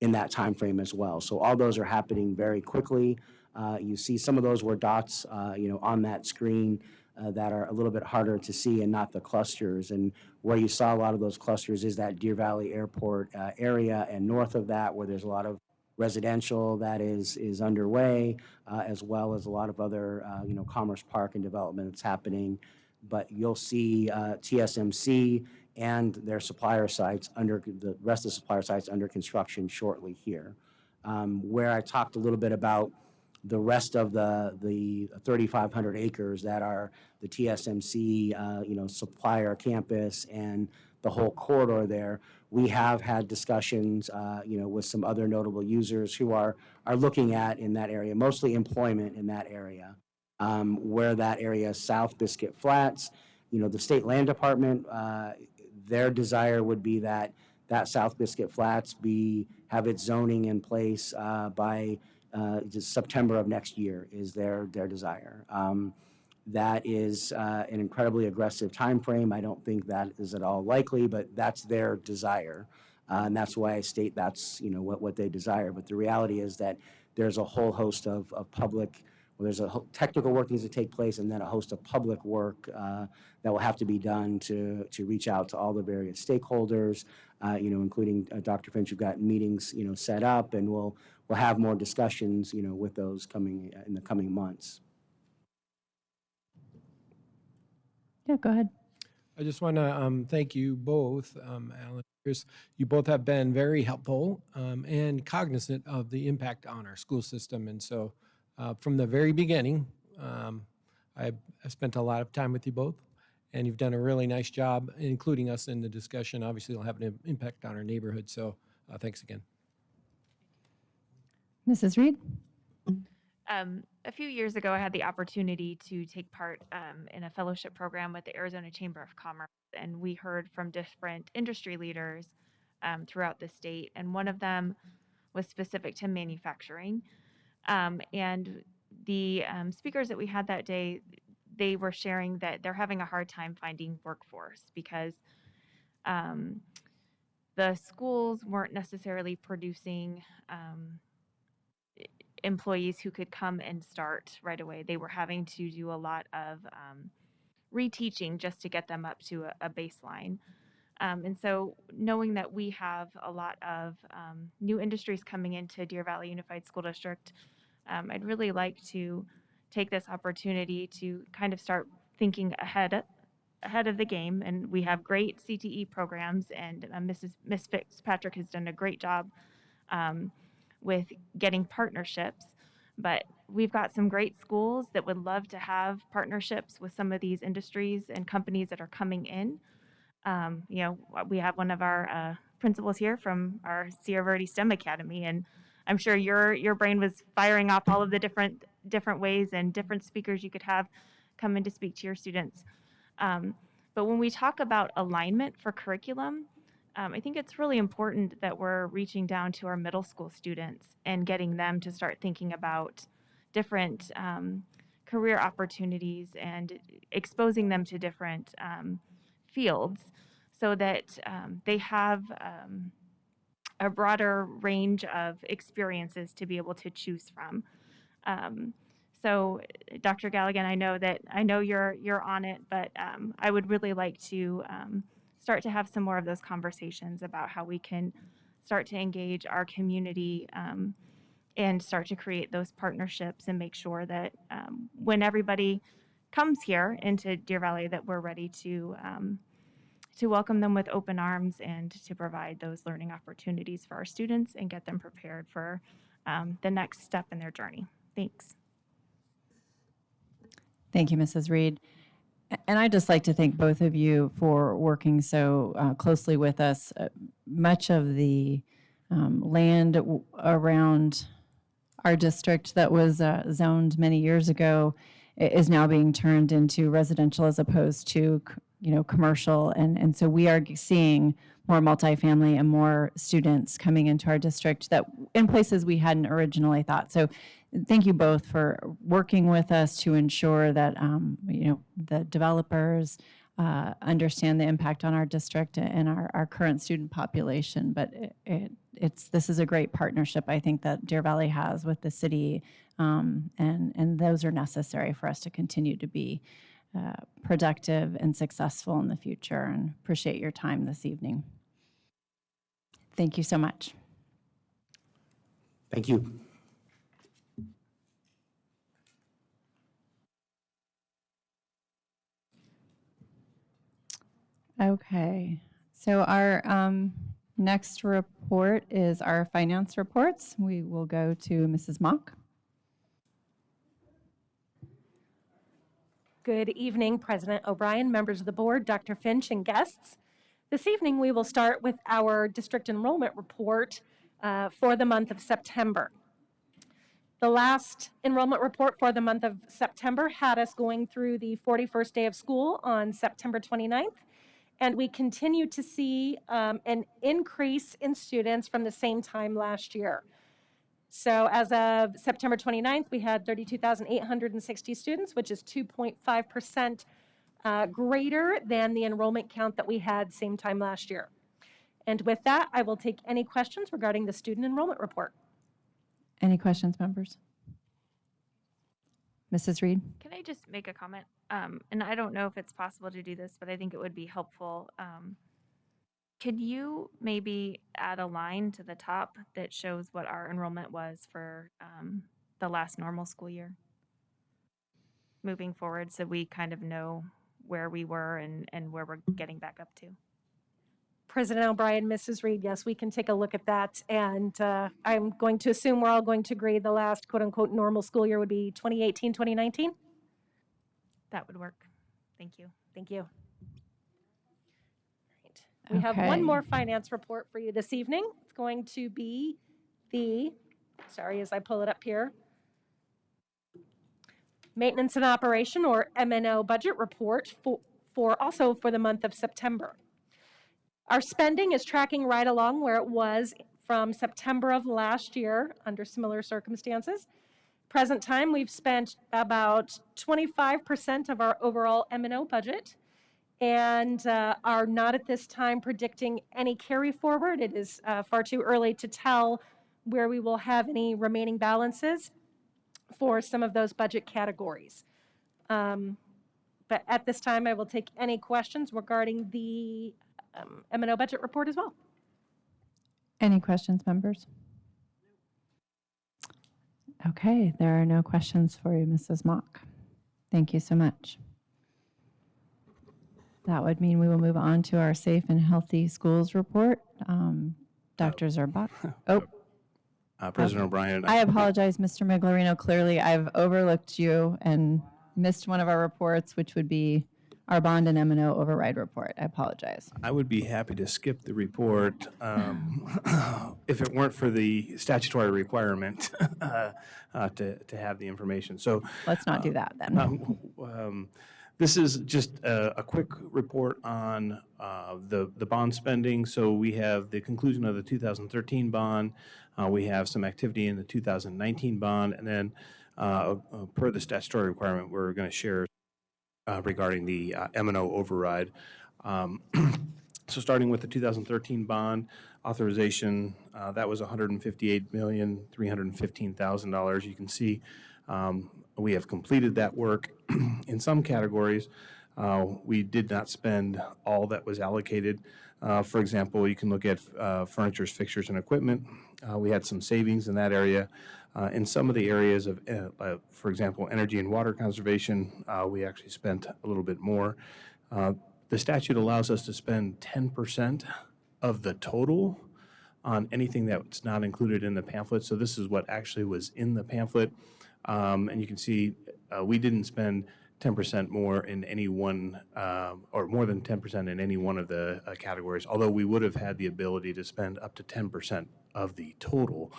in that time frame as well. So all those are happening very quickly. You see some of those were dots, on that screen that are a little bit harder to see and not the clusters. And where you saw a lot of those clusters is that Deer Valley Airport area, and north of that where there's a lot of residential that is underway, as well as a lot of other, Commerce Park and development that's happening. But you'll see TSMC and their supplier sites the rest of the supplier sites under construction shortly here. Where I talked a little bit about the rest of the 3,500 acres that are the TSMC, supplier campus and the whole corridor there, we have had discussions, with some other notable users who are looking at in that area, mostly employment in that area. Where that area is South Biscuit Flats, the state land department, their desire would be that South Biscuit Flats have its zoning in place by just September of next year is their desire. That is an incredibly aggressive time frame. I don't think that is at all likely, but that's their desire. And that's why I state that's, what they desire. But the reality is that there's a whole host of public, there's technical work needs to take place, and then a host of public work that will have to be done to reach out to all the various stakeholders, including Dr. Finch. We've got meetings, set up, and we'll have more discussions, with those coming in the coming months. Yeah, go ahead. I just want to thank you both, Alan and Chris. You both have been very helpful and cognizant of the impact on our school system. And so from the very beginning, I spent a lot of time with you both, and you've done a really nice job including us in the discussion. Obviously, it'll have an impact on our neighborhood. So thanks again. Mrs. Reed? A few years ago, I had the opportunity to take part in a fellowship program with the Arizona Chamber of Commerce, and we heard from different industry leaders throughout the state, and one of them was specific to manufacturing. And the speakers that we had that day, they were sharing that they're having a hard time finding workforce because the schools weren't necessarily producing employees who could come and start right away. They were having to do a lot of reteaching just to get them up to a baseline. And so knowing that we have a lot of new industries coming into Deer Valley Unified School District, I'd really like to take this opportunity to kind of start thinking ahead of the game. And we have great CTE programs, and Miss Fitzpatrick has done a great job with getting partnerships, but we've got some great schools that would love to have partnerships with some of these industries and companies that are coming in. We have one of our principals here from our Sierra Verde STEM Academy, and I'm sure your brain was firing off all of the different ways and different speakers you could have come in to speak to your students. But when we talk about alignment for curriculum, I think it's really important that we're reaching down to our middle school students and getting them to start thinking about different career opportunities and exposing them to different fields so that they have a broader range of experiences to be able to choose from. So, Dr. Galligan, I know you're on it, but I would really like to start to have some more of those conversations about how we can start to engage our community and start to create those partnerships and make sure that when everybody comes here into Deer Valley, that we're ready to welcome them with open arms and to provide those learning opportunities for our students and get them prepared for the next step in their journey. Thanks. Thank you, Mrs. Reed. And I'd just like to thank both of you for working so closely with us. Much of the land around our district that was zoned many years ago is now being turned into residential as opposed to commercial, and so we are seeing more multifamily and more students coming into our district that in places we hadn't originally thought. So thank you both for working with us to ensure that the developers understand the impact on our district and our current student population. But this is a great partnership, I think, that Deer Valley has with the city, and those are necessary for us to continue to be productive and successful in the future, and appreciate your time this evening. Thank you so much. Thank you. Okay, so our next report is our finance reports. We will go to Mrs. Mock. Good evening, President O'Brien, members of the board, Dr. Finch, and guests. This evening, we will start with our district enrollment report for the month of September. The last enrollment report for the month of September had us going through the 41st day of school on September 29th, and we continue to see an increase in students from the same time last year. So as of September 29th, we had 32,860 students, which is 2.5% greater than the enrollment count that we had same time last year. And with that, I will take any questions regarding the student enrollment report. Any questions, members? Mrs. Reed? Can I just make a comment? And I don't know if it's possible to do this, but I think it would be helpful. Could you maybe add a line to the top that shows what our enrollment was for the last normal school year moving forward, so we kind of know where we were and where we're getting back up to? President O'Brien, Mrs. Reed, yes, we can take a look at that. And I'm going to assume we're all going to agree the last quote unquote normal school year would be 2018, 2019? That would work. Thank you. Thank you. We have one Okay. more finance report for you this evening. It's going to be as I pull it up here, Maintenance and Operation, or M&O budget report for the month of September. Our spending is tracking right along where it was from September of last year under similar circumstances. Present time, we've spent about 25% of our overall M&O budget, and are not at this time predicting any carry forward. It is far too early to tell where we will have any remaining balances for some of those budget categories. But at this time, I will take any questions regarding the M&O budget report as well. Any questions, members? Okay, there are no questions for you, Mrs. Mock. Thank you so much. That would mean we will move on to our Safe and Healthy Schools report. Dr. Zurbach. Oh, President O'Brien. I apologize, Mr. Miglerino. Clearly, I've overlooked you and missed one of our reports, which would be our bond and M&O override report. I apologize. I would be happy to skip the report if it weren't for the statutory requirement to have the information. So Let's not do that then. this is just a quick report on the bond spending. So we have the conclusion of the 2013 bond. We have some activity in the 2019 bond. And then per the statutory requirement, we're going to share regarding the M&O override. So starting with the 2013 bond authorization, that was $158,315,000. You can see we have completed that work in some categories. We did not spend all that was allocated. For example, you can look at furniture, fixtures, and equipment. We had some savings in that area. In some of the areas of, for example, energy and water conservation, we actually spent a little bit more. The statute allows us to spend 10% of the total on anything that's not included in the pamphlet. So this is what actually was in the pamphlet. And you can see we didn't spend 10% more in any one, or more than 10% in any one of the categories, although we would have had the ability to spend up to 10% of the total.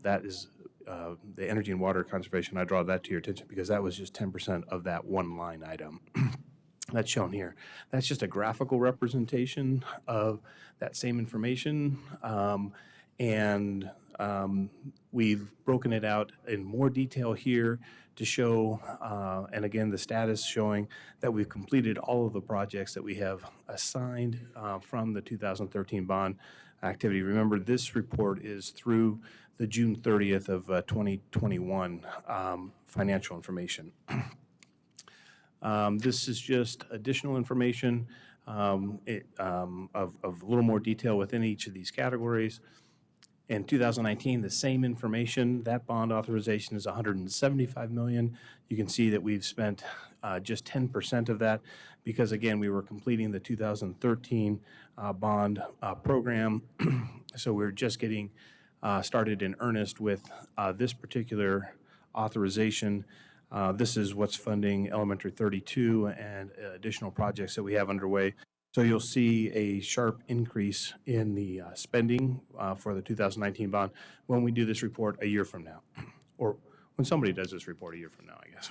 That is the energy and water conservation. I draw that to your attention because that was just 10% of that one line item. That's shown here. That's just a graphical representation of that same information. And we've broken it out in more detail here to show, and again, the status showing that we've completed all of the projects that we have assigned from the 2013 bond activity. Remember, this report is through the June 30th of 2021 financial information. This is just additional information of a little more detail within each of these categories. In 2019, the same information, that bond authorization is $175 million. You can see that we've spent just 10% of that because, again, we were completing the 2013 bond program. So we're just getting started in earnest with this particular authorization. This is what's funding Elementary 32 and additional projects that we have underway. So you'll see a sharp increase in the spending for the 2019 bond when we do this report a year from now, or when somebody does this report a year from now, I guess.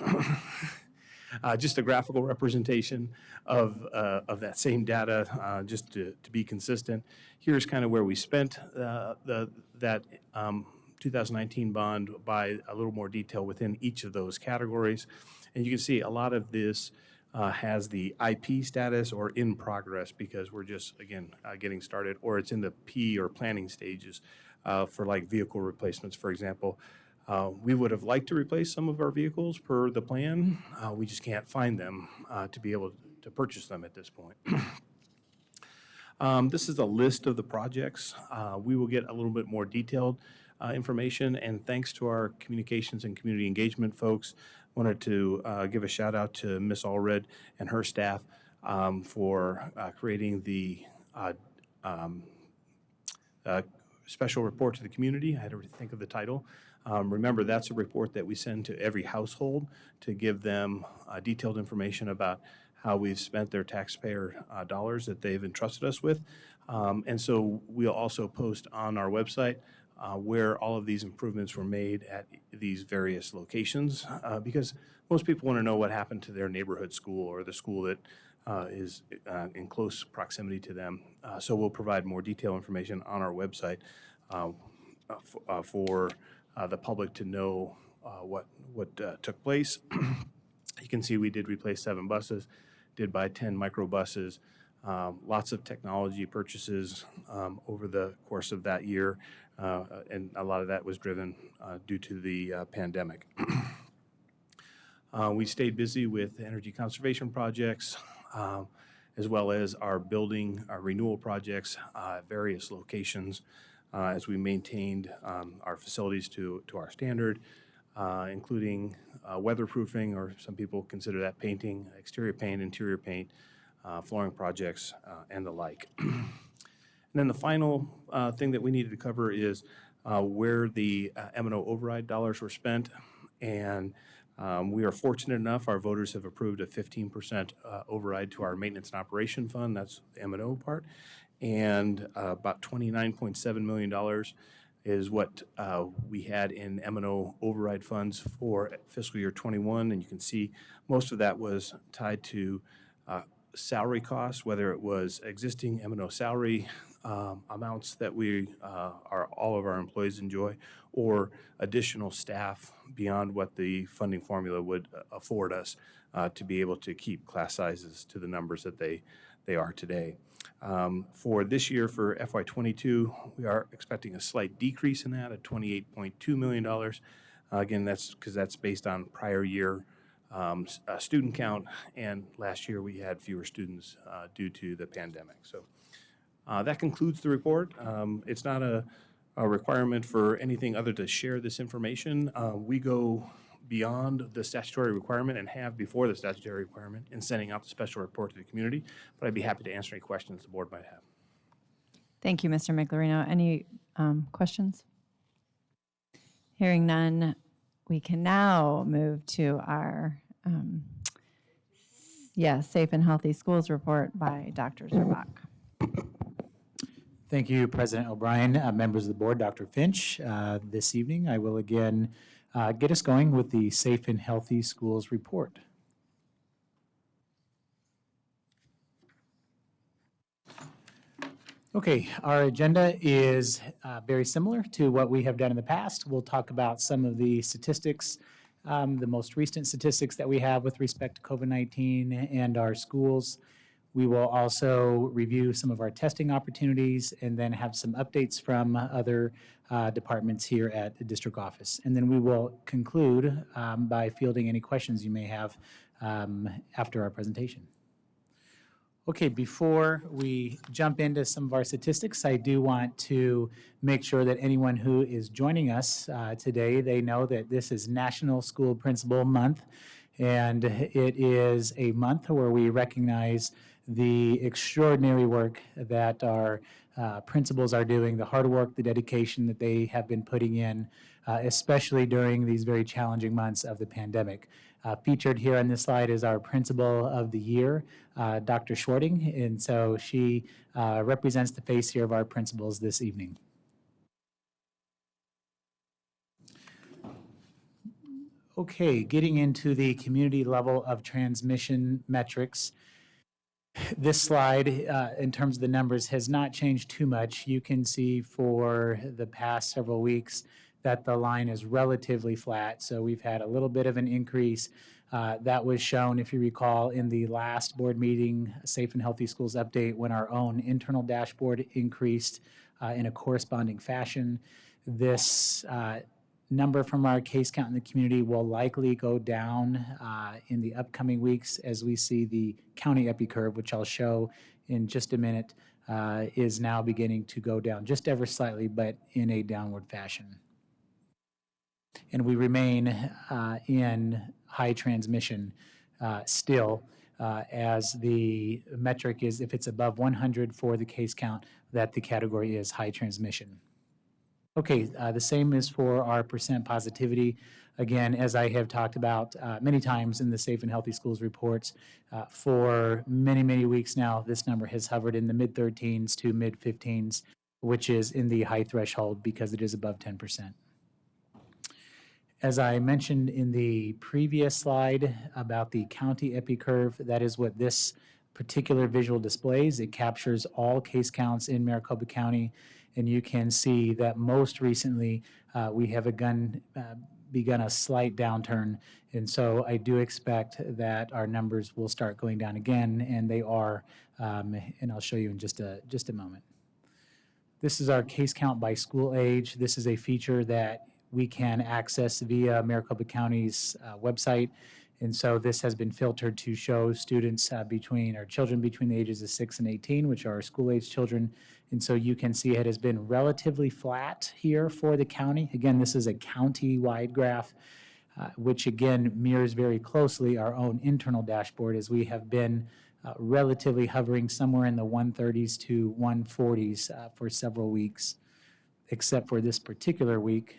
Just a graphical representation of that same data, just to be consistent. Here's kind of where we spent that 2019 bond by a little more detail within each of those categories. And you can see a lot of this has the IP status or in progress because we're just, again, getting started, or it's in the P or planning stages for like vehicle replacements, for example. We would have liked to replace some of our vehicles per the plan. We just can't find them to be able to purchase them at this point. This is a list of the projects. We will get a little bit more detailed information, and thanks to our communications and community engagement folks, wanted to give a shout out to Ms. Allred and her staff for creating the special report to the community. I had to think of the title. Remember, that's a report that we send to every household to give them detailed information about how we've spent their taxpayer dollars that they've entrusted us with. And so we'll also post on our website where all of these improvements were made at these various locations, because most people want to know what happened to their neighborhood school or the school that is in close proximity to them. So we'll provide more detailed information on our website for the public to know what took place. You can see we did replace 7 buses, did buy 10 microbuses, lots of technology purchases over the course of that year, and a lot of that was driven due to the pandemic. We stayed busy with energy conservation projects, as well as our building, our renewal projects at various locations as we maintained our facilities to our standard, including weatherproofing, or some people consider that painting, exterior paint, interior paint, flooring projects, and the like. And then the final thing that we needed to cover is where the M&O override dollars were spent. And we are fortunate enough, our voters have approved a 15% override to our maintenance and operation fund. That's the M&O part. And about $29.7 million is what we had in M&O override funds for fiscal year 21. And you can see most of that was tied to salary costs, whether it was existing M&O salary amounts that all of our employees enjoy, or additional staff beyond what the funding formula would afford us to be able to keep class sizes to the numbers that they are today. For this year, for FY22, we are expecting a slight decrease in that at $28.2 million. Again, that's because that's based on prior year student count, and last year we had fewer students due to the pandemic. So that concludes the report. It's not a requirement for anything other to share this information. We go beyond the statutory requirement and have before the statutory requirement in sending out the special report to the community, but I'd be happy to answer any questions the board might have. Thank you, Mr. Miclerino. Any questions? Hearing none, we can now move to our Safe and Healthy Schools report by Dr. Zerbach. Thank you, President O'Brien, members of the board, Dr. Finch. This evening, I will again get us going with the Safe and Healthy Schools report. Okay, our agenda is very similar to what we have done in the past. We'll talk about some of the statistics, the most recent statistics that we have with respect to COVID-19 and our schools. We will also review some of our testing opportunities and then have some updates from other departments here at the district office. And then we will conclude by fielding any questions you may have after our presentation. Okay, before we jump into some of our statistics, I do want to make sure that anyone who is joining us today, they know that this is National School Principal Month, and it is a month where we recognize the extraordinary work that our principals are doing, the hard work, the dedication that they have been putting in, especially during these very challenging months of the pandemic. Featured here on this slide is our Principal of the Year, Dr. Schwarting, and so she represents the face here of our principals this evening. Okay, getting into the community level of transmission metrics. This slide, in terms of the numbers, has not changed too much. You can see for the past several weeks that the line is relatively flat. So we've had a little bit of an increase. That was shown, if you recall, in the last board meeting, Safe and Healthy Schools update, when our own internal dashboard increased in a corresponding fashion. This number from our case count in the community will likely go down in the upcoming weeks as we see the county epi curve, which I'll show in just a minute, is now beginning to go down just ever slightly, but in a downward fashion. And we remain in high transmission still, as the metric is, if it's above 100 for the case count, that the category is high transmission. Okay, the same is for our percent positivity. Again, as I have talked about many times in the Safe and Healthy Schools reports, for many, many weeks now, this number has hovered in the mid-13s to mid-15s, which is in the high threshold because it is above 10%. As I mentioned in the previous slide about the county epi curve, that is what this particular visual displays. It captures all case counts in Maricopa County, and you can see that most recently we have begun a slight downturn, and so I do expect that our numbers will start going down again, and they are, and I'll show you in just a moment. This is our case count by school age. This is a feature that we can access via Maricopa County's website. And so this has been filtered to show students children between the ages of 6 and 18, which are our school age children. And so you can see it has been relatively flat here for the county. Again, this is a county-wide graph, which again mirrors very closely our own internal dashboard, as we have been relatively hovering somewhere in the 130s to 140s for several weeks, except for this particular week.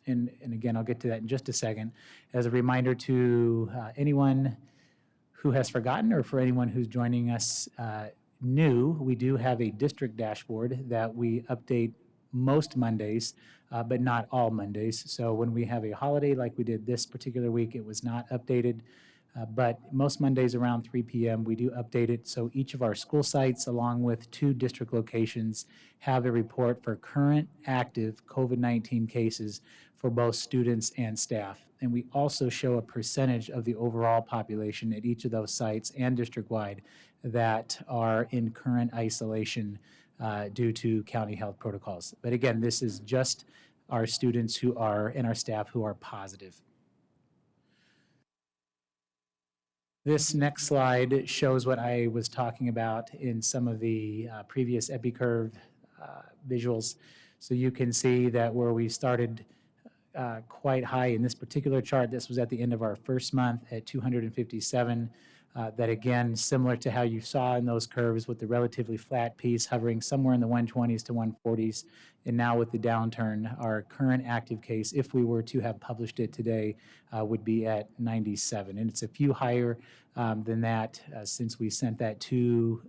And again, I'll get to that in just a second. As a reminder to anyone who has forgotten, or for anyone who's joining us new, we do have a district dashboard that we update most Mondays, but not all Mondays. So when we have a holiday like we did this particular week, it was not updated. But most Mondays around 3 p.m. we do update it. So each of our school sites, along with 2 district locations, have a report for current active COVID-19 cases for both students and staff. And we also show a percentage of the overall population at each of those sites and district-wide that are in current isolation due to county health protocols. But again, this is just our students who are, and our staff who are positive. This next slide shows what I was talking about in some of the previous EpiCurve visuals. So you can see that where we started quite high in this particular chart, this was at the end of our first month at 257. That again, similar to how you saw in those curves with the relatively flat piece hovering somewhere in the 120s to 140s. And now with the downturn, our current active case, if we were to have published it today, would be at 97. And it's a few higher than that since we sent that to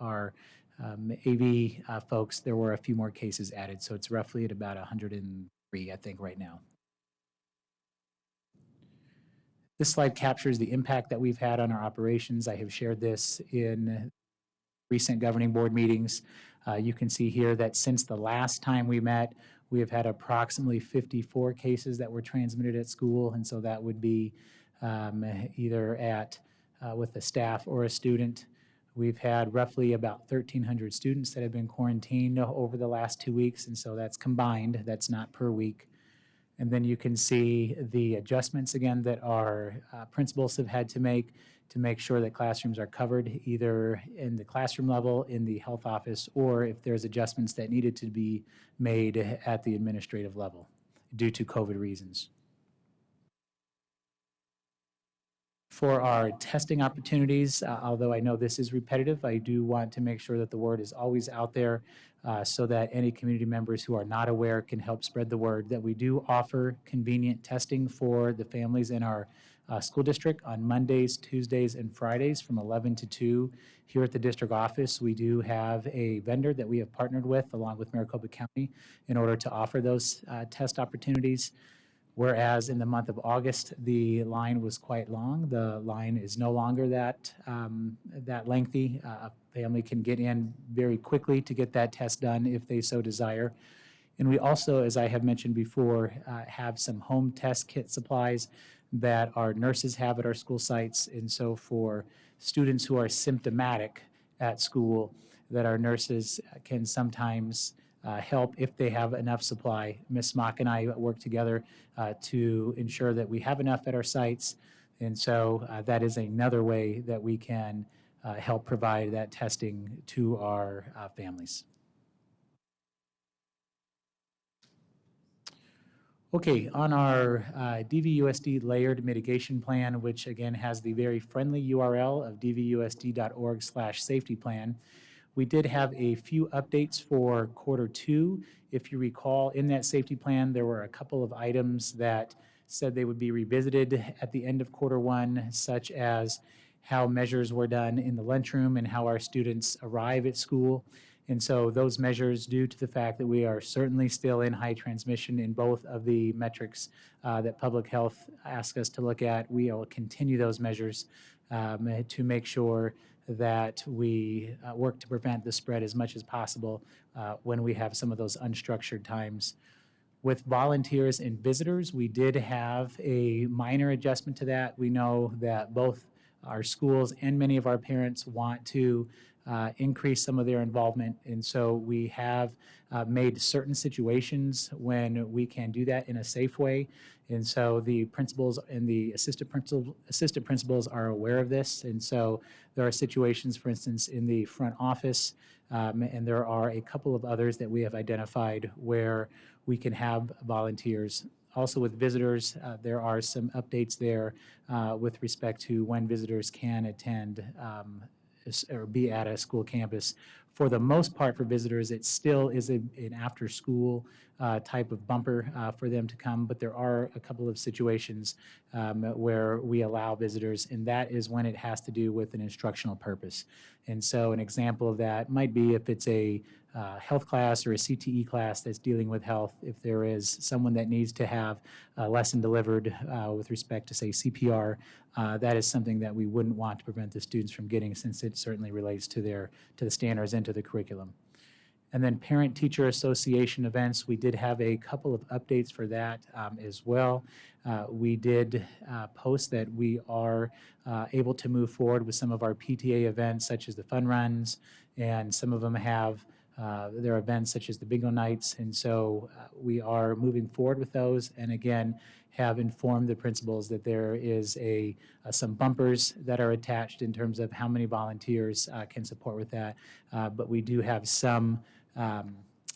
our AV folks. There were a few more cases added. So it's roughly at about 103, I think, right now. This slide captures the impact that we've had on our operations. I have shared this in recent governing board meetings. You can see here that since the last time we met, we have had approximately 54 cases that were transmitted at school, and so that would be either at with a staff or a student. We've had roughly about 1,300 students that have been quarantined over the last 2 weeks, and so that's combined, that's not per week. And then you can see the adjustments again that our principals have had to make sure that classrooms are covered either in the classroom level, in the health office, or if there's adjustments that needed to be made at the administrative level due to COVID reasons. For our testing opportunities, although I know this is repetitive, I do want to make sure that the word is always out there so that any community members who are not aware can help spread the word that we do offer convenient testing for the families in our school district on Mondays, Tuesdays, and Fridays from 11 to 2. Here at the district office, we do have a vendor that we have partnered with along with Maricopa County in order to offer those test opportunities. Whereas in the month of August, the line was quite long. The line is no longer that lengthy. A family can get in very quickly to get that test done if they so desire. And we also, as I have mentioned before, have some home test kit supplies that our nurses have at our school sites. And so for students who are symptomatic at school, that our nurses can sometimes help if they have enough supply. Ms. Mock and I work together to ensure that we have enough at our sites. And so that is another way that we can help provide that testing to our families. Okay, on our DVUSD layered mitigation plan, which again has the very friendly URL of dvusd.org/safety plan, we did have a few updates for Q2. If you recall, in that safety plan, there were a couple of items that said they would be revisited at the end of Q1, such as how measures were done in the lunchroom and how our students arrive at school. And so those measures, due to the fact that we are certainly still in high transmission in both of the metrics that public health asks us to look at, we will continue those measures to make sure that we work to prevent the spread as much as possible when we have some of those unstructured times. With volunteers and visitors, we did have a minor adjustment to that. We know that both our schools and many of our parents want to increase some of their involvement. And so we have made certain situations when we can do that in a safe way. And so the principals and the assistant principals are aware of this. And so there are situations, for instance, in the front office, and there are a couple of others that we have identified where we can have volunteers. Also with visitors, there are some updates there with respect to when visitors can attend or be at a school campus. For the most part, for visitors, it still is an after-school type of bumper for them to come, but there are a couple of situations where we allow visitors, and that is when it has to do with an instructional purpose. And so an example of that might be if it's a health class or a CTE class that's dealing with health, if there is someone that needs to have a lesson delivered with respect to, say, CPR, that is something that we wouldn't want to prevent the students from getting, since it certainly relates to the standards and to the curriculum. And then parent-teacher association events, we did have a couple of updates for that as well. We did post that we are able to move forward with some of our PTA events, such as the fun runs, and some of them have There are events such as the bingo nights, and so we are moving forward with those. And again, have informed the principals that there is some bumpers that are attached in terms of how many volunteers can support with that. But we do have some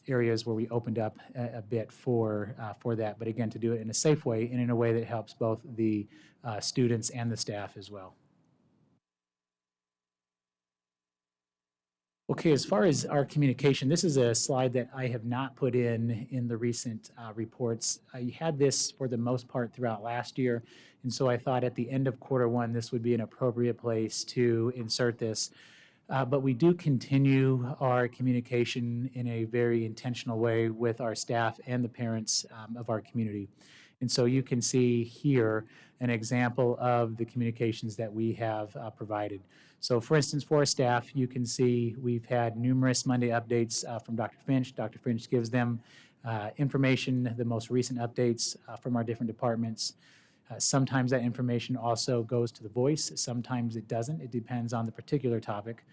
areas where we opened up a bit for that. But again, to do it in a safe way and in a way that helps both the students and the staff as well. Okay, as far as our communication, this is a slide that I have not put in the recent reports. I had this for the most part throughout last year, and so I thought at the end of Q1, this would be an appropriate place to insert this. But we do continue our communication in a very intentional way with our staff and the parents of our community. And so you can see here an example of the communications that we have provided. So for instance, for our staff, you can see we've had numerous Monday updates from Dr. Finch. Dr. Finch gives them information, the most recent updates from our different departments. Sometimes that information also goes to the voice. Sometimes it doesn't. It depends on the particular topic.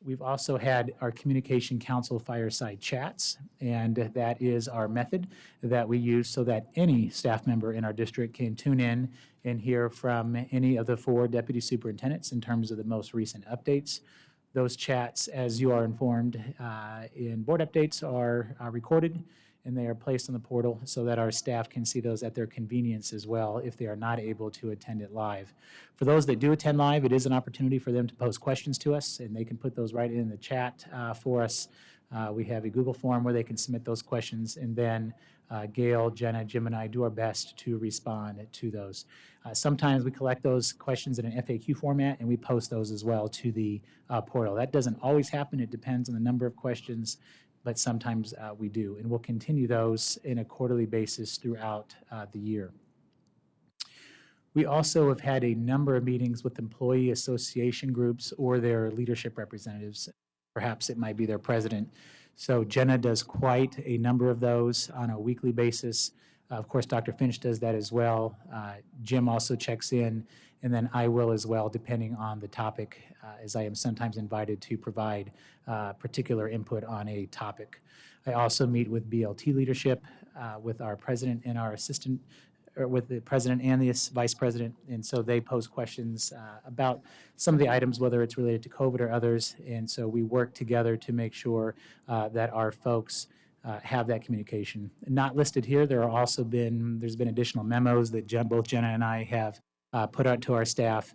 We've also had our Communication Council fireside chats, and that is our method that we use so that any staff member in our district can tune in and hear from any of the 4 deputy superintendents in terms of the most recent updates. Those chats, as you are informed in board updates, are recorded, and they are placed on the portal so that our staff can see those at their convenience as well if they are not able to attend it live. For those that do attend live, it is an opportunity for them to pose questions to us, and they can put those right in the chat for us. We have a Google form where they can submit those questions, and then Gail, Jenna, Jim, and I do our best to respond to those. Sometimes we collect those questions in an FAQ format, and we post those as well to the portal. That doesn't always happen. It depends on the number of questions, but sometimes we do, and we'll continue those in a quarterly basis throughout the year. We also have had a number of meetings with employee association groups or their leadership representatives. Perhaps it might be their president. So Jenna does quite a number of those on a weekly basis. Of course, Dr. Finch does that as well. Jim also checks in, and then I will as well, depending on the topic, as I am sometimes invited to provide particular input on a topic. I also meet with BLT leadership, with our president and our assistant, or with the president and the vice president, and so they pose questions about some of the items, whether it's related to COVID or others, and so we work together to make sure that our folks have that communication. Not listed here, there's been additional memos that both Jenna and I have put out to our staff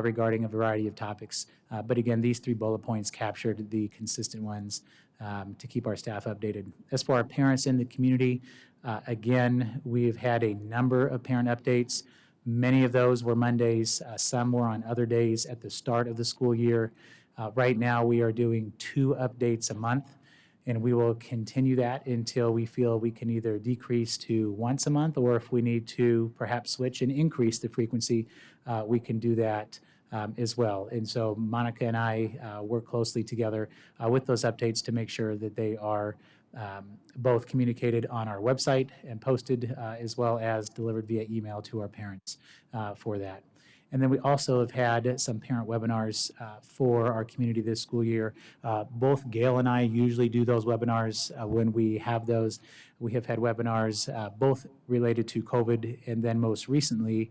regarding a variety of topics. But again, these 3 bullet points captured the consistent ones to keep our staff updated. As for our parents in the community, again, we've had a number of parent updates. Many of those were Mondays. Some were on other days at the start of the school year. Right now, we are doing 2 updates a month, and we will continue that until we feel we can either decrease to once a month, or if we need to perhaps switch and increase the frequency, we can do that as well. And so Monica and I work closely together with those updates to make sure that they are both communicated on our website and posted, as well as delivered via email to our parents for that. And then we also have had some parent webinars for our community this school year. Both Gail and I usually do those webinars when we have those. We have had webinars both related to COVID, and then most recently,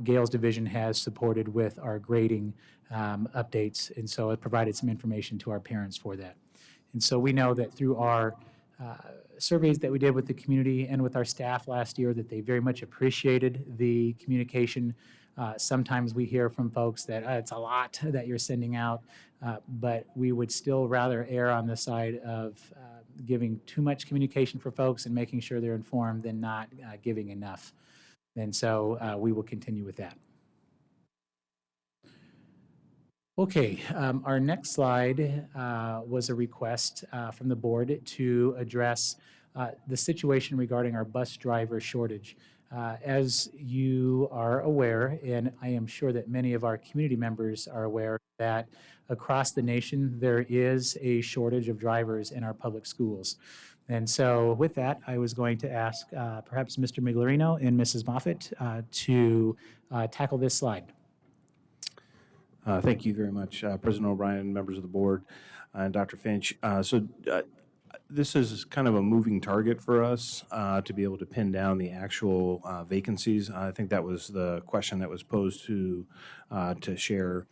Gail's division has supported with our grading updates, and so it provided some information to our parents for that. And so we know that through our surveys that we did with the community and with our staff last year, that they very much appreciated the communication. Sometimes we hear from folks that it's a lot that you're sending out, but we would still rather err on the side of giving too much communication for folks and making sure they're informed than not giving enough. And so we will continue with that. Okay, our next slide was a request from the board to address the situation regarding our bus driver shortage. As you are aware, and I am sure that many of our community members are aware, that across the nation there is a shortage of drivers in our public schools. And so with that, I was going to ask perhaps Mr. Miglerino and Mrs. Moffett to tackle this slide. Thank you very much, President O'Brien, members of the board, and Dr. Finch. This is kind of a moving target for us to be able to pin down the actual vacancies. I think that was the question that was posed to share.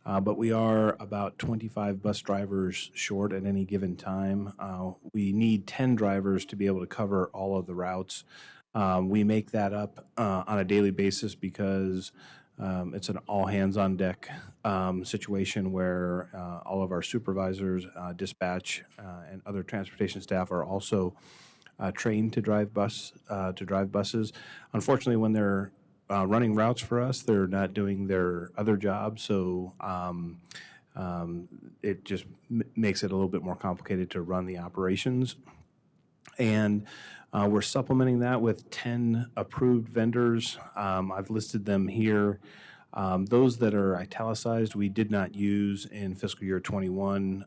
But we are about 25 bus drivers short at any given time. We need 10 drivers to be able to cover all of the routes. We make that up on a daily basis because it's an all hands on deck situation where all of our supervisors, dispatch, and other transportation staff are also trained to drive buses. Unfortunately, when they're running routes for us, they're not doing their other jobs, so it just makes it a little bit more complicated to run the operations. And we're supplementing that with 10 approved vendors. I've listed them here. Those that are italicized, we did not use in fiscal year 21.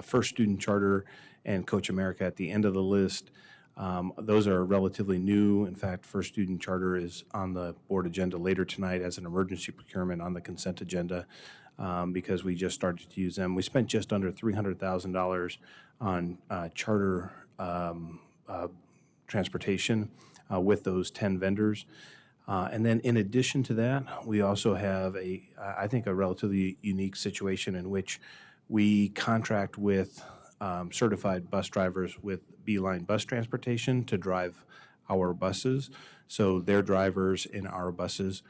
First Student Charter and Coach America at the end of the list. Those are relatively new. In fact, First Student Charter is on the board agenda later tonight as an emergency procurement on the consent agenda because we just started to use them. We spent just under $300,000 on charter transportation with those 10 vendors. And then in addition to that, we also have I think a relatively unique situation in which we contract with certified bus drivers with Beeline Bus Transportation to drive our buses. So they're drivers in our buses,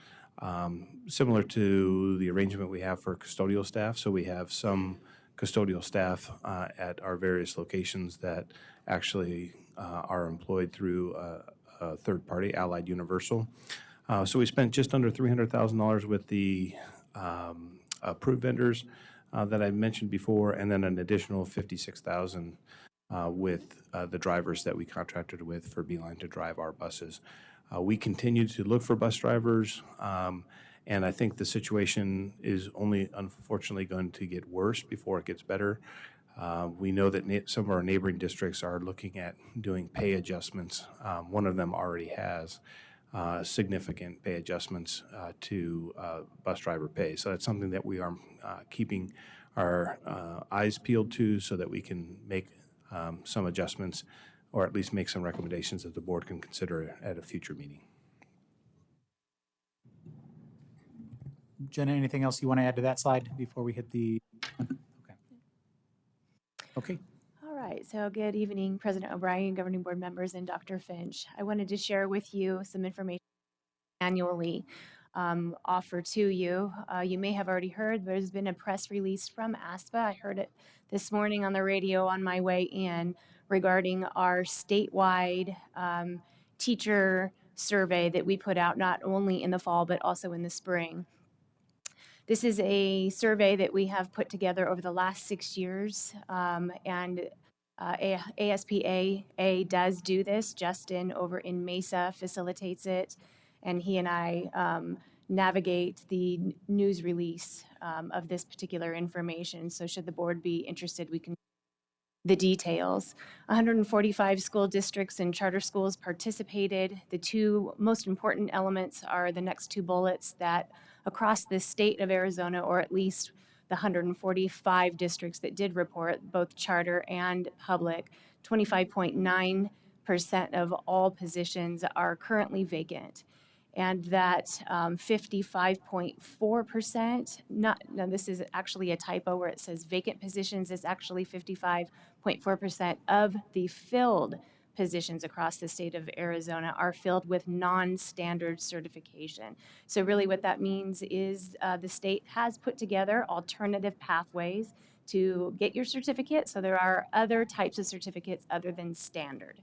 similar to the arrangement we have for custodial staff. So we have some custodial staff at our various locations that actually are employed through a third party, Allied Universal. So we spent just under $300,000 with the approved vendors that I mentioned before, and then an additional $56,000 with the drivers that we contracted with for Beeline to drive our buses. We continue to look for bus drivers, and I think the situation is only unfortunately going to get worse before it gets better. We know that some of our neighboring districts are looking at doing pay adjustments. One of them already has significant pay adjustments to bus driver pay. So that's something that we are keeping our eyes peeled to so that we can make some adjustments or at least make some recommendations that the board can consider at a future meeting. Jenna, anything else you want to add to that slide before we hit the? Okay. All right, so good evening, President O'Brien, governing board members, and Dr. Finch. I wanted to share with you some information annually offer to you. You may have already heard, there's been a press release from ASPA. I heard it this morning on the radio on my way in regarding our statewide teacher survey that we put out not only in the fall but also in the spring. This is a survey that we have put together over the last 6 years, and ASPA does do this. Justin over in Mesa facilitates it, and he and I navigate the news release of this particular information. So should the board be interested, we can the details. 145 school districts and charter schools participated. The two most important elements are the next two bullets, that across the state of Arizona, or at least the 145 districts that did report, both charter and public, 25.9% of all positions are currently vacant. And that 55.4%, now this is actually a typo where it says vacant positions, it's actually 55.4% of the filled positions across the state of Arizona are filled with non-standard certification. So really what that means is the state has put together alternative pathways to get your certificate. So there are other types of certificates other than standard.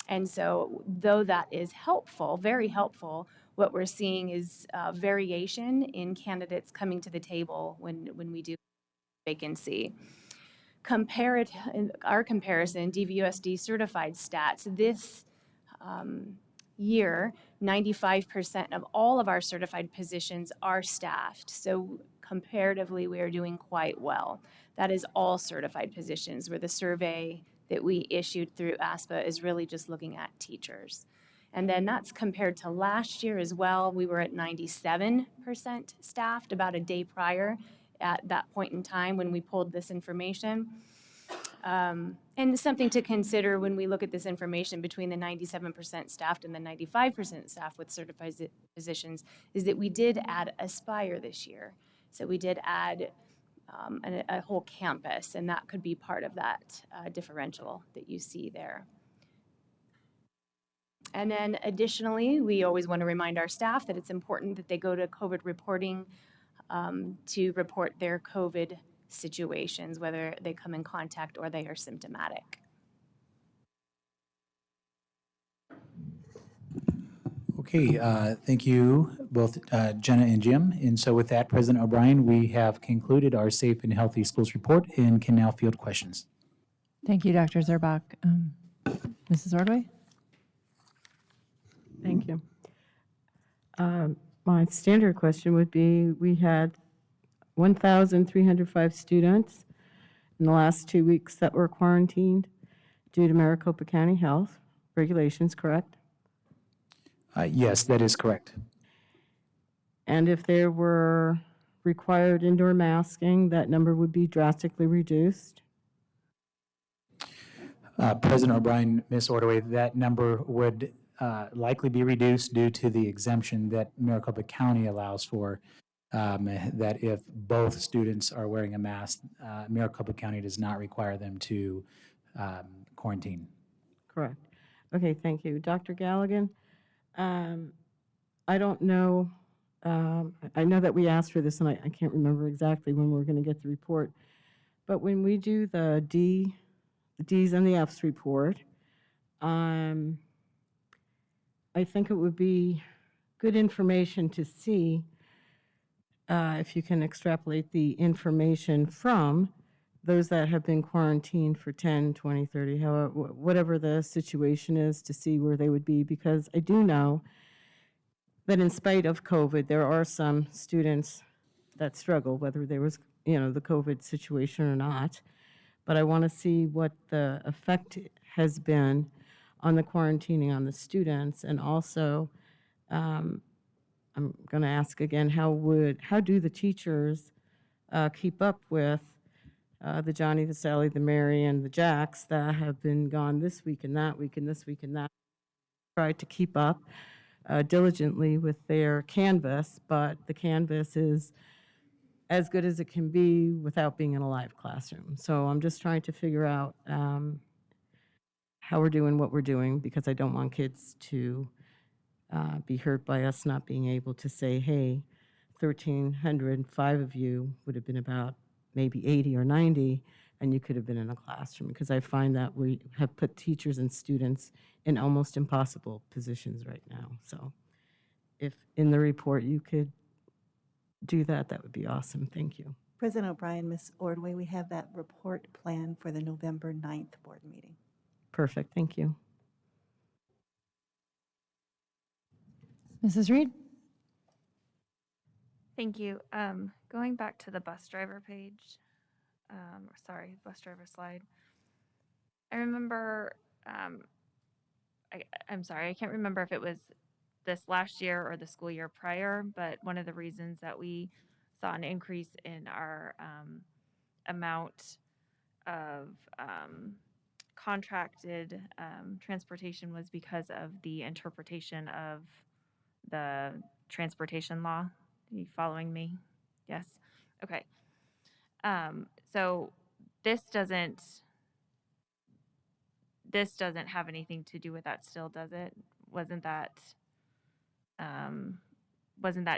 And so though that is helpful, very helpful, what we're seeing is variation in candidates coming to the table when we do vacancy. Our comparison, DVUSD certified stats, this year, 95% of all of our certified positions are staffed. So comparatively, we are doing quite well. That is all certified positions, where the survey that we issued through ASPA is really just looking at teachers. And then that's compared to last year as well. We were at 97% staffed about a day prior at that point in time when we pulled this information. And something to consider when we look at this information between the 97% staffed and the 95% staffed with certified physicians is that we did add Aspire this year. So we did add a whole campus, and that could be part of that differential that you see there. And then additionally, we always want to remind our staff that it's important that they go to COVID reporting to report their COVID situations, whether they come in contact or they are symptomatic. Okay, thank you both Jenna and Jim. And so with that, President O'Brien, we have concluded our Safe and Healthy Schools report and can now field questions. Thank you, Dr. Zerbach. Mrs. Ordway? Thank you. My standard question would be, we had 1,305 students in the last 2 weeks that were quarantined due to Maricopa County Health regulations, correct? Yes, that is correct. And if there were required indoor masking, that number would be drastically reduced? President O'Brien, Ms. Ordway, that number would likely be reduced due to the exemption that Maricopa County allows for, that if both students are wearing a mask, Maricopa County does not require them to quarantine. Correct. Okay, thank you. Dr. Galligan, I don't know, I know that we asked for this, and I can't remember exactly when we're going to get the report, but when we do the D's and the F's report, I think it would be good information to see if you can extrapolate the information from those that have been quarantined for 10, 20, 30, however, whatever the situation is, to see where they would be, because I do know that in spite of COVID, there are some students that struggle, whether there was, the COVID situation or not. But I want to see what the effect has been on the quarantining on the students, and also I'm going to ask again, how do the teachers keep up with the Johnny, the Sally, the Mary, and the Jacks that have been gone this week and that week and this week and that? Try to keep up diligently with their Canvas, but the Canvas is as good as it can be without being in a live classroom. So I'm just trying to figure out how we're doing what we're doing, because I don't want kids to be hurt by us not being able to say, hey, 1,305 of you would have been about maybe 80 or 90, and you could have been in a classroom, because I find that we have put teachers and students in almost impossible positions right now. So if in the report you could do that, that would be awesome. Thank you. President O'Brien, Ms. Ordway, we have that report planned for the November 9th board meeting. Perfect. Thank you. Mrs. Reed? Thank you. Going back to the bus driver page, bus driver slide. I remember, I'm sorry, I can't remember if it was this last year or the school year prior, but one of the reasons that we saw an increase in our amount of contracted transportation was because of the interpretation of the transportation law. Are you following me? Yes? Okay. So this doesn't have anything to do with that still, does it? Wasn't that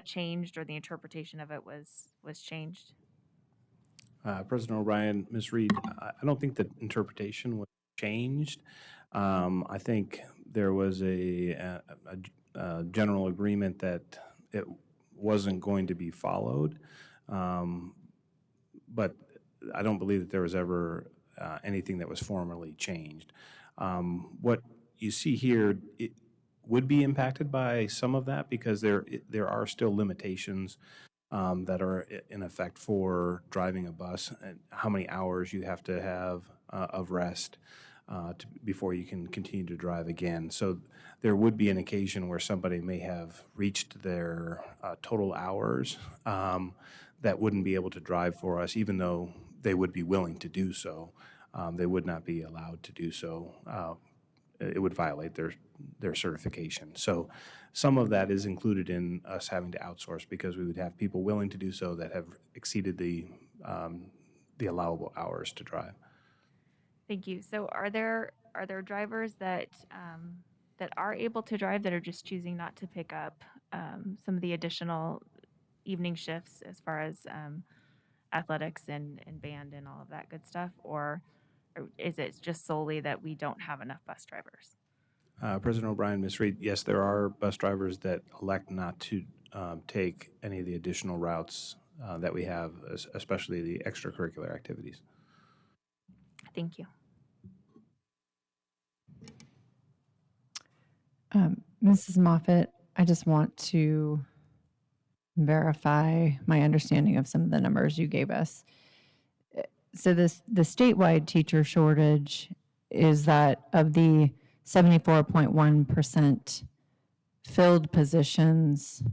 changed, or the interpretation of it was changed? President O'Brien, Ms. Reed, I don't think the interpretation was changed. I think there was a general agreement that it wasn't going to be followed, but I don't believe that there was ever anything that was formally changed. What you see here, it would be impacted by some of that, because there are still limitations that are in effect for driving a bus, and how many hours you have to have of rest before you can continue to drive again. So there would be an occasion where somebody may have reached their total hours that wouldn't be able to drive for us, even though they would be willing to do so. They would not be allowed to do so. It would violate their certification. So some of that is included in us having to outsource because we would have people willing to do so that have exceeded the allowable hours to drive. Thank you. So are there drivers that that are able to drive that are just choosing not to pick up some of the additional evening shifts as far as athletics and band and all of that good stuff, or is it just solely that we don't have enough bus drivers? President O'Brien, Ms. Reed, yes, there are bus drivers that elect not to take any of the additional routes that we have, especially the extracurricular activities. Thank you. Mrs. Moffett, I just want to verify my understanding of some of the numbers you gave us. So the statewide teacher shortage is that of the 74.1% filled positions,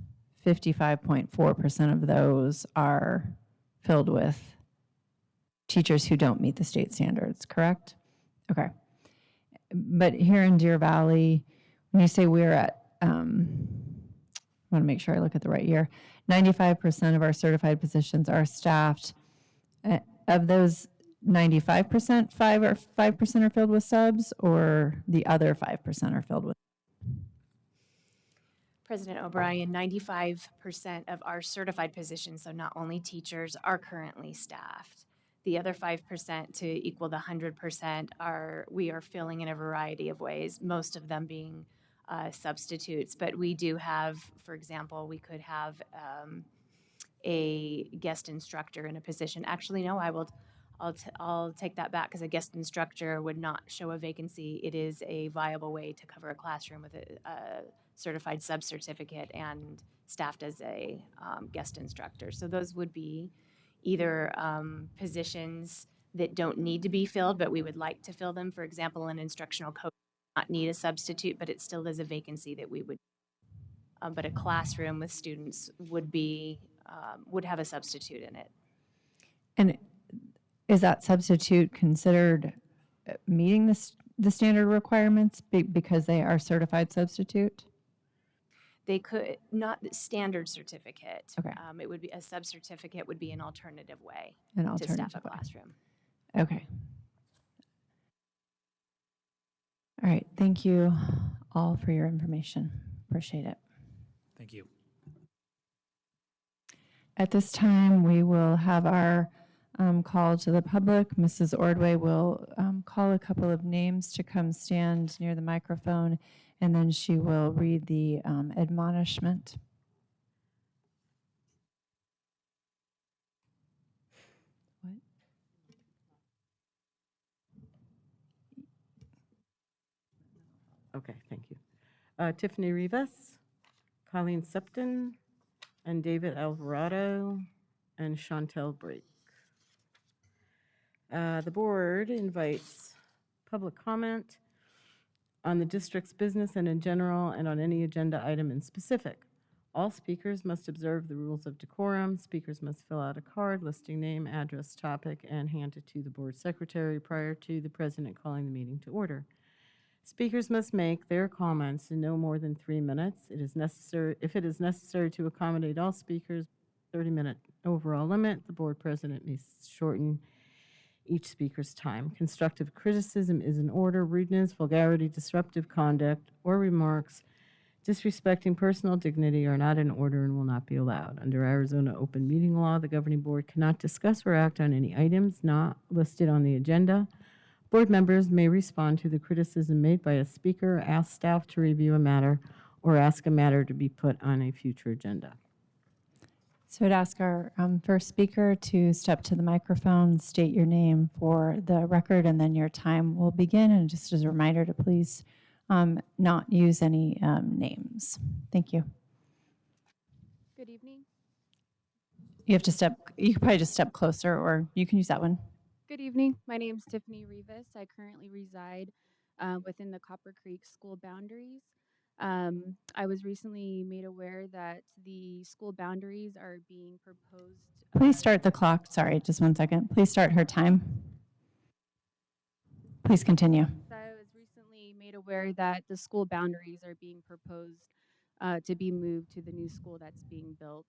55.4% of those are filled with teachers who don't meet the state standards, correct? Okay. But here in Deer Valley, when you say we're at, I want to make sure I look at the right year, 95% of our certified positions are staffed. Of those 95%, 5% are filled with subs, or the other 5% are filled with? President O'Brien, 95% of our certified positions, so not only teachers, are currently staffed. The other 5% to equal the 100% we are filling in a variety of ways, most of them being substitutes. But we do have, for example, we could have a guest instructor in a position. Actually, no, I'll take that back, because a guest instructor would not show a vacancy. It is a viable way to cover a classroom with a certified sub-certificate and staffed as a guest instructor. So those would be either positions that don't need to be filled, but we would like to fill them. For example, an instructional coach does not need a substitute, but it still is a vacancy that we would. But a classroom with students would have a substitute in it. And is that substitute considered meeting the standard requirements because they are certified substitute? They could, not the standard certificate. Okay. It would be, a sub-certificate would be an alternative way An to alternative staff a way. classroom. Okay. All right. Thank you all for your information. Appreciate it. Thank you. At this time, we will have our call to the public. Mrs. Ordway will call a couple of names to come stand near the microphone, and then she will read the admonishment. What? Okay, thank you. Tiffany Rivas, Colleen Supton, and David Alvarado, and Chantel Brake. The board invites public comment on the district's business and in general, and on any agenda item in specific. All speakers must observe the rules of decorum. Speakers must fill out a card listing name, address, topic, and hand it to the board secretary prior to the president calling the meeting to order. Speakers must make their comments in no more than 3 minutes. If it is necessary to accommodate all speakers, 30-minute overall limit, the board president may shorten each speaker's time. Constructive criticism is in order. Rudeness, vulgarity, disruptive conduct, or remarks disrespecting personal dignity are not in order and will not be allowed. Under Arizona open meeting law, the governing board cannot discuss or act on any items not listed on the agenda. Board members may respond to the criticism made by a speaker, ask staff to review a matter, or ask a matter to be put on a future agenda. So I'd ask our first speaker to step to the microphone, state your name for the record, and then your time will begin. And just as a reminder to please not use any names. Thank you. Good evening. You could probably just step closer, or you can use that one. Good evening. My name is Tiffany Rivas. I currently reside within the Copper Creek school boundaries. I was recently made aware that the school boundaries are being proposed. Please start the clock. Sorry, just 1 second. Please start her time. Please continue. I was recently made aware that the school boundaries are being proposed to be moved to the new school that's being built.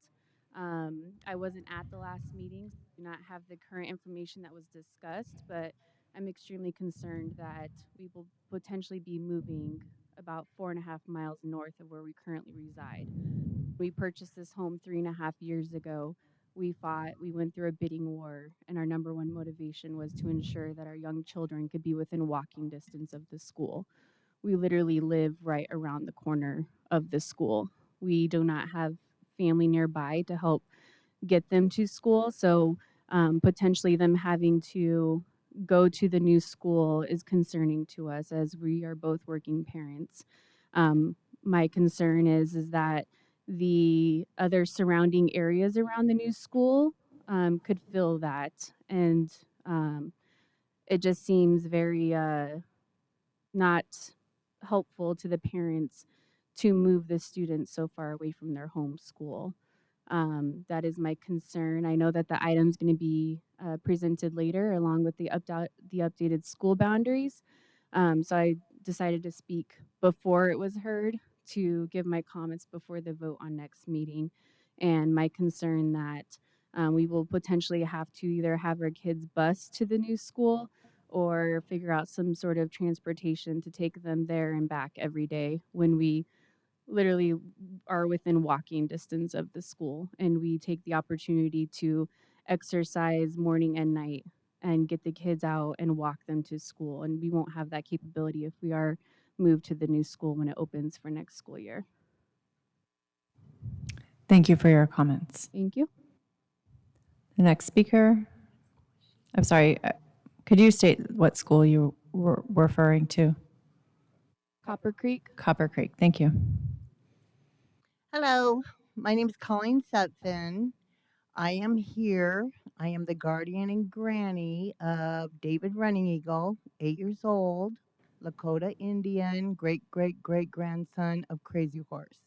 I wasn't at the last meeting, so I do not have the current information that was discussed, but I'm extremely concerned that we will potentially be moving about 4.5 miles north of where we currently reside. We purchased this home 3.5 years ago. We fought, we went through a bidding war, and our number one motivation was to ensure that our young children could be within walking distance of the school. We literally live right around the corner of the school. We do not have family nearby to help get them to school. So potentially them having to go to the new school is concerning to us as we are both working parents. My concern is that the other surrounding areas around the new school could fill that, and it just seems very not helpful to the parents to move the students so far away from their home school. That is my concern. I know that the item's going to be presented later along with the updated school boundaries. So I decided to speak before it was heard to give my comments before the vote on next meeting. And my concern that we will potentially have to either have our kids bus to the new school or figure out some sort of transportation to take them there and back every day when we literally are within walking distance of the school, and we take the opportunity to exercise morning and night and get the kids out and walk them to school, and we won't have that capability if we are moved to the new school when it opens for next school year. Thank you for your comments. Thank you. The next speaker, I'm sorry, could you state what school you were referring to? Copper Creek. Copper Creek, thank you. Hello, my name is Colleen Sutphin. I am here. I am the guardian and granny of David Running Eagle, 8 years old, Lakota Indian, great-great-great-grandson of Crazy Horse.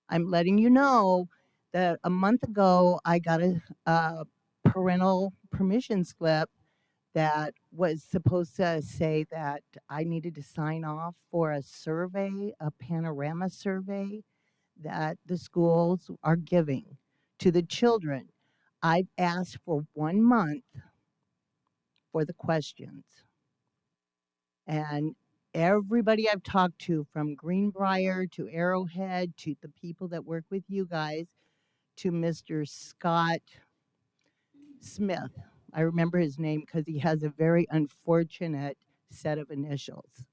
I'm letting you know that a month ago I got a parental permission slip that was supposed to say that I needed to sign off for a survey, a panorama survey that the schools are giving to the children. I've asked for 1 month for the questions. And everybody I've talked to, from Greenbrier to Arrowhead to the people that work with you guys, to Mr. Scott Smith. I remember his name because he has a very unfortunate set of initials.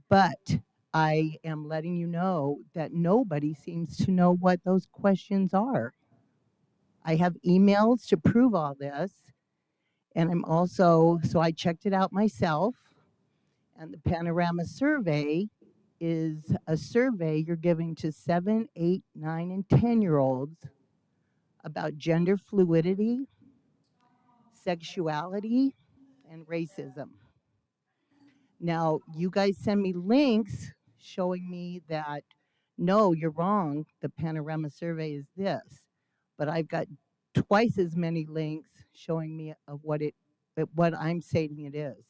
But I am letting you know that nobody seems to know what those questions are. I have emails to prove all this. And I'm also, so I checked it out myself. And the Panorama Survey is a survey you're giving to 7, 8, 9, and 10-year-olds about gender fluidity, sexuality, and racism. Now, you guys send me links showing me that, no, you're wrong, the Panorama Survey is this. But I've got twice as many links showing me of what I'm saying it is.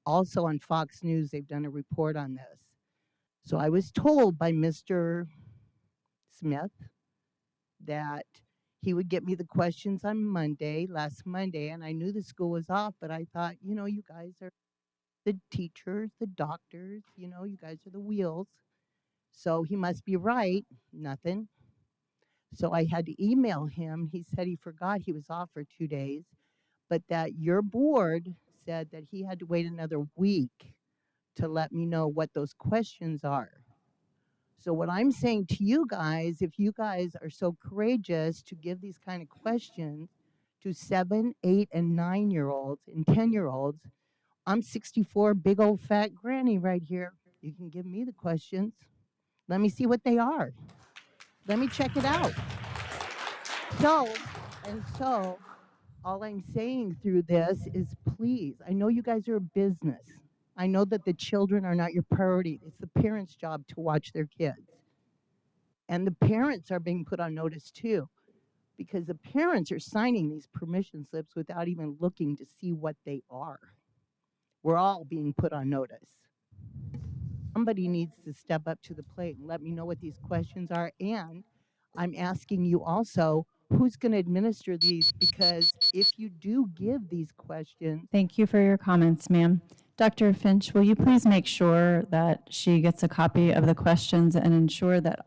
Also on Fox News, they've done a report on this. So I was told by Mr. Smith that he would get me the questions on Monday, last Monday, and I knew the school was off, but I thought, you know, you guys are the teachers, the doctors, you know, you guys are the wheels. So he must be right, nothing. So I had to email him. He said he forgot he was off for 2 days, but that your board said that he had to wait another week to let me know what those questions are. So what I'm saying to you guys, if you guys are so courageous to give these kind of questions to 7, 8, and 9-year-olds and 10-year-olds, I'm 64, big old fat granny right here. You can give me the questions. Let me see what they are. Let me check it out. So, all I'm saying through this is please, I know you guys are a business. I know that the children are not your priority. It's the parents' job to watch their kids. And the parents are being put on notice too, because the parents are signing these permission slips without even looking to see what they are. We're all being put on notice. Somebody needs to step up to the plate and let me know what these questions are. And I'm asking you also, who's going to administer these? Because if you do give these questions. Thank you for your comments, ma'am. Dr. Finch, will you please make sure that she gets a copy of the questions and ensure that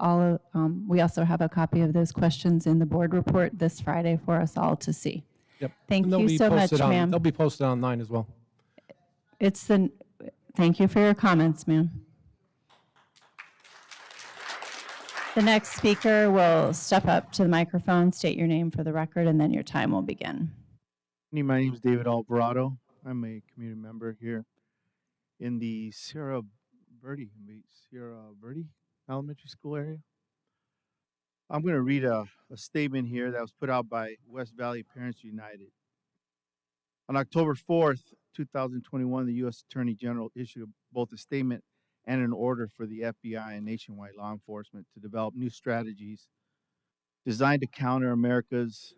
we also have a copy of those questions in the board report this Friday for us all to see. Yep. Thank And they'll you be so much, posted ma'am. They'll be posted online as well. Thank you for your comments, ma'am. The next speaker will step up to the microphone, state your name for the record, and then your time will begin. My name is David Alvarado. I'm a community member here in the Sierra Verde Elementary School area. I'm going to read a statement here that was put out by West Valley Parents United. On October 4th, 2021, the U.S. Attorney General issued both a statement and an order for the FBI and nationwide law enforcement to develop new strategies designed to counter America's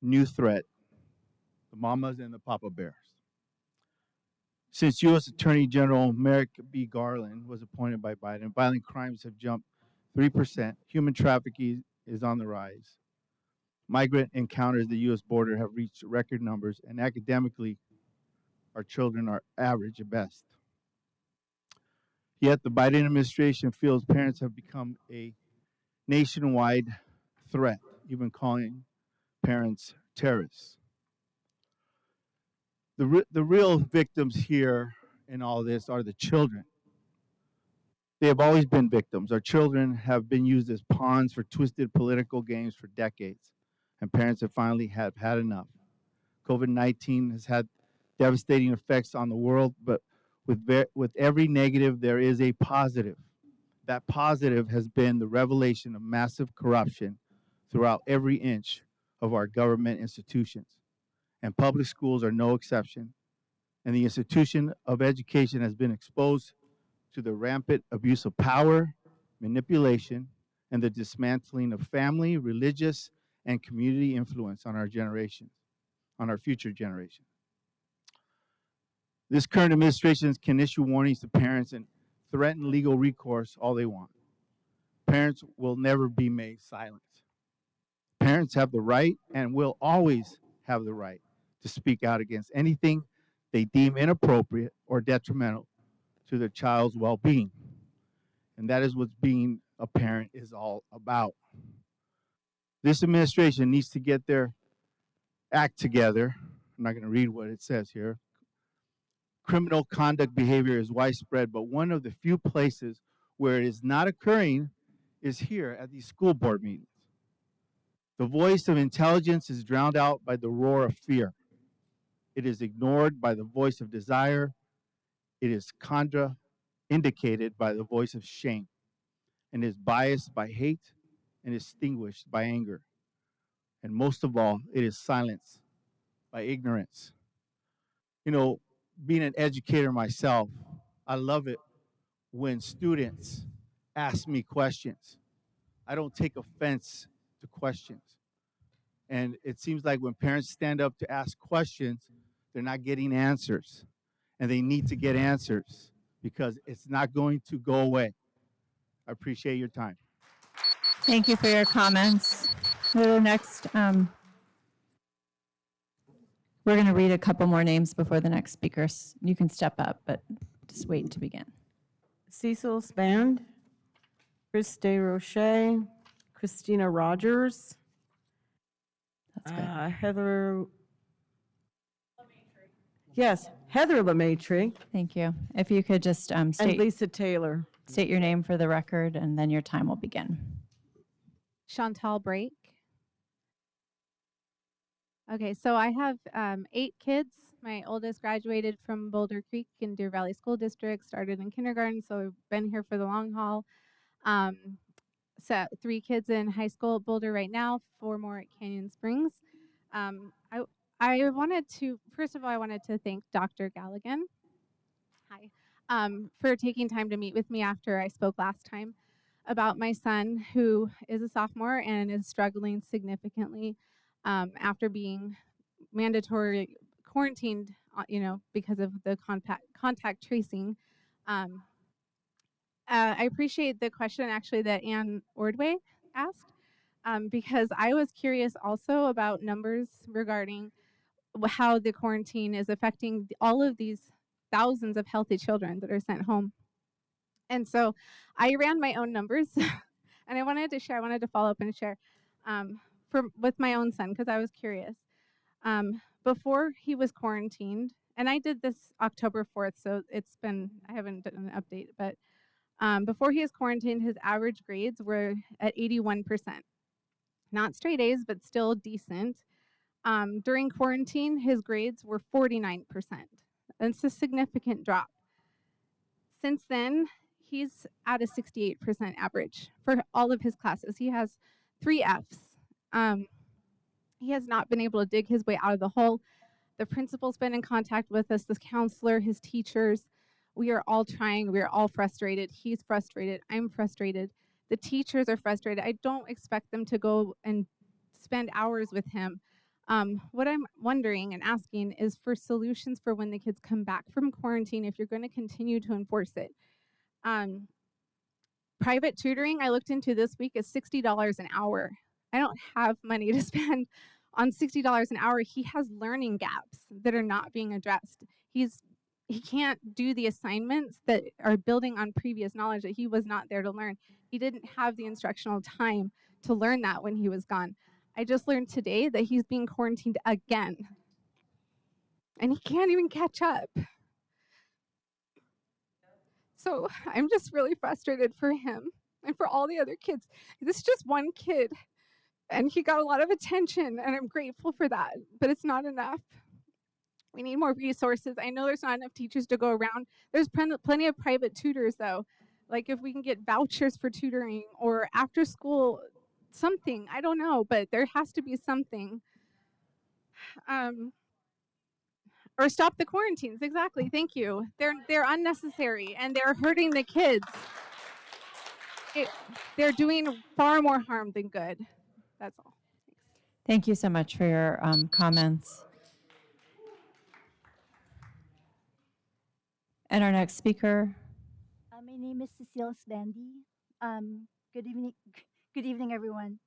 new threat, the mamas and the papa bears. Since U.S. Attorney General Merrick B. Garland was appointed by Biden, violent crimes have jumped 3%. Human trafficking is on the rise. Migrant encounters at the U.S. border have reached record numbers, and academically, our children are average at best. Yet the Biden administration feels parents have become a nationwide threat, even calling parents terrorists. The real victims here in all this are the children. They have always been victims. Our children have been used as pawns for twisted political games for decades, and parents have finally had enough. COVID-19 has had devastating effects on the world, but with every negative, there is a positive. That positive has been the revelation of massive corruption throughout every inch of our government institutions, and public schools are no exception. And the institution of education has been exposed to the rampant abuse of power, manipulation, and the dismantling of family, religious, and community influence on our generation, on our future generation. This current administration can issue warnings to parents and threaten legal recourse all they want. Parents will never be made silent. Parents have the right and will always have the right to speak out against anything they deem inappropriate or detrimental to their child's well-being. And that is what being a parent is all about. This administration needs to get their act together. I'm not going to read what it says here. Criminal conduct behavior is widespread, but one of the few places where it is not occurring is here at these school board meetings. The voice of intelligence is drowned out by the roar of fear. It is ignored by the voice of desire. It is contraindicated by the voice of shame, and is biased by hate and extinguished by anger. And most of all, it is silenced by ignorance. You know, being an educator myself, I love it when students ask me questions. I don't take offense to questions. And it seems like when parents stand up to ask questions, they're not getting answers. And they need to get answers because it's not going to go away. I appreciate your time. Thank you for your comments. The next, we're going to read a couple more names before the next speakers. You can step up, but just wait to begin. Cecil Spand, Chris DeRoche, Christina Rogers, Heather. Yes, Heather LeMaitre. Thank you. If you could just and Lisa Taylor. state your name for the record, and then your time will begin. Chantal Brake. Okay, so I have 8 kids. My oldest graduated from Boulder Creek in Deer Valley School District, started in kindergarten, so I've been here for the long haul. So 3 kids in high school at Boulder right now, 4 more at Canyon Springs. I wanted to, first of all, I wanted to thank Dr. Galligan hi, for taking time to meet with me after I spoke last time about my son who is a sophomore and is struggling significantly after being mandatory quarantined, because of the contact tracing. Um, I appreciate the question actually that Ann Ordway asked, because I was curious also about numbers regarding how the quarantine is affecting all of these thousands of healthy children that are sent home. And so I ran my own numbers and I wanted to follow up and share with my own son because I was curious. Before he was quarantined, and I did this October 4th, so I haven't done an update, but before he was quarantined, his average grades were at 81%. Not straight A's, but still decent. During quarantine, his grades were 49%. That's a significant drop. Since then, he's at a 68% average for all of his classes. He has 3 Fs. He has not been able to dig his way out of the hole. The principal's been in contact with us, the counselor, his teachers. We are all trying. We are all frustrated. He's frustrated. I'm frustrated. The teachers are frustrated. I don't expect them to go and spend hours with him. What I'm wondering and asking is for solutions for when the kids come back from quarantine, if you're going to continue to enforce it. Private tutoring I looked into this week is $60 an hour. I don't have money to spend on $60 an hour. He has learning gaps that are not being addressed. He can't do the assignments that are building on previous knowledge that he was not there to learn. He didn't have the instructional time to learn that when he was gone. I just learned today that he's being quarantined again. And he can't even catch up. So I'm just really frustrated for him and for all the other kids. This is just one kid, and he got a lot of attention, and I'm grateful for that, but it's not enough. We need more resources. I know there's not enough teachers to go around. There's plenty of private tutors, though. Like if we can get vouchers for tutoring or after school something, I don't know, but there has to be something. Or stop the quarantines. Exactly. Thank you. They're unnecessary and they're hurting the kids. They're doing far more harm than good. That's all. Thank you so much for your comments. And our next speaker. My name is Cecile Sbandy. Good evening, good evening, everyone.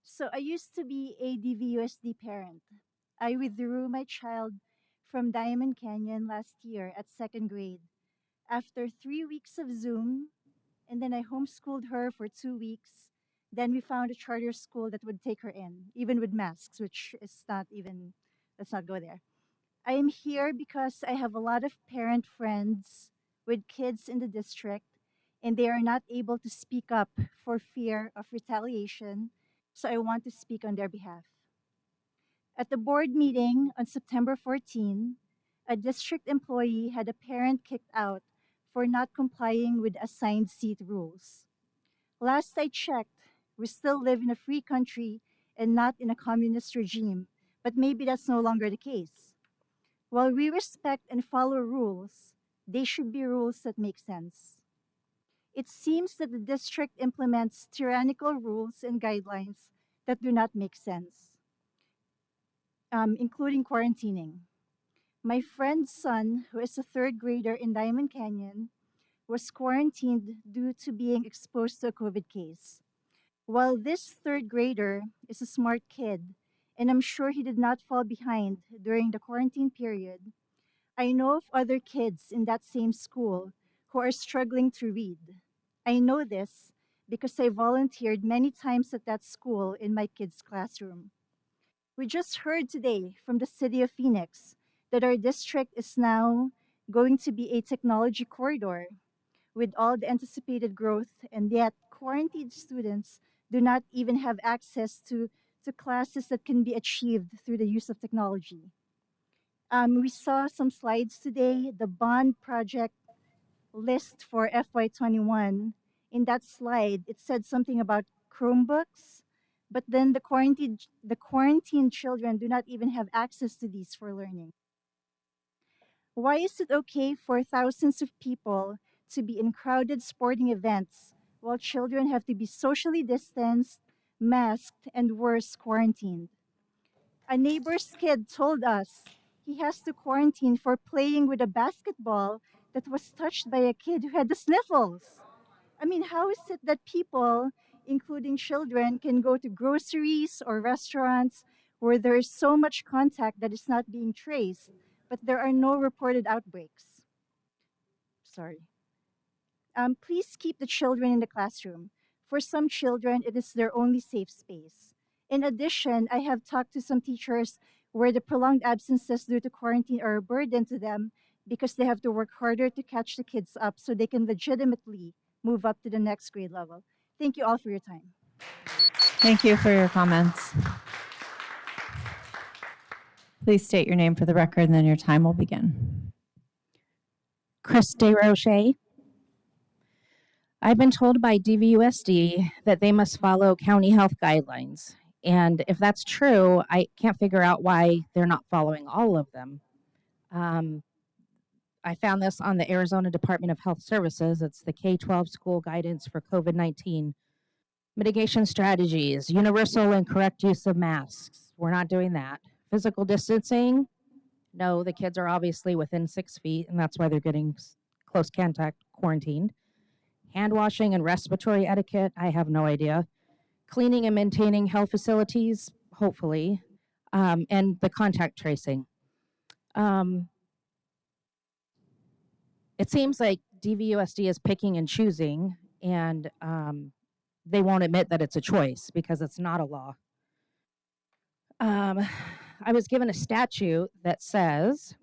So I used to be a DVUSD parent. I withdrew my child from Diamond Canyon last year at second grade. After 3 weeks of Zoom, and then I homeschooled her for 2 weeks. Then we found a charter school that would take her in, even with masks, which is not even, let's not go there. I am here because I have a lot of parent friends with kids in the district, and they are not able to speak up for fear of retaliation, so I want to speak on their behalf. At the board meeting on September 14, a district employee had a parent kicked out for not complying with assigned seat rules. Last I checked, we still live in a free country and not in a communist regime, but maybe that's no longer the case. While we respect and follow rules, they should be rules that make sense. It seems that the district implements tyrannical rules and guidelines that do not make sense, including quarantining. My friend's son, who is a third grader in Diamond Canyon, was quarantined due to being exposed to a COVID case. While this third grader is a smart kid, and I'm sure he did not fall behind during the quarantine period, I know of other kids in that same school who are struggling to read. I know this because I volunteered many times at that school in my kids' classroom. We just heard today from the city of Phoenix that our district is now going to be a technology corridor with all the anticipated growth, and yet quarantined students do not even have access to classes that can be achieved through the use of technology. We saw some slides today, the bond project list for FY21. In that slide, it said something about Chromebooks, but then the quarantine children do not even have access to these for learning. Why is it okay for thousands of people to be in crowded sporting events while children have to be socially distanced, masked, and worse, quarantined? A neighbor's kid told us he has to quarantine for playing with a basketball that was touched by a kid who had the sniffles. I mean, how is it that people, including children, can go to groceries or restaurants where there is so much contact that is not being traced, but there are no reported outbreaks? Sorry. Please keep the children in the classroom. For some children, it is their only safe space. In addition, I have talked to some teachers where the prolonged absences due to quarantine are a burden to them because they have to work harder to catch the kids up so they can legitimately move up to the next grade level. Thank you all for your time. Thank you for your comments. Please state your name for the record and then your time will begin. Chris DeRoche. I've been told by DVUSD that they must follow county health guidelines. And if that's true, I can't figure out why they're not following all of them. I found this on the Arizona Department of Health Services. It's the K-12 school guidance for COVID-19. Mitigation strategies, universal and correct use of masks. We're not doing that. Physical distancing. No, the kids are obviously within 6 feet, and that's why they're getting close contact quarantined. Hand washing and respiratory etiquette, I have no idea. Cleaning and maintaining health facilities, hopefully, and the contact tracing. It seems like DVUSD is picking and choosing, and they won't admit that it's a choice because it's not a law. I was given a statute that says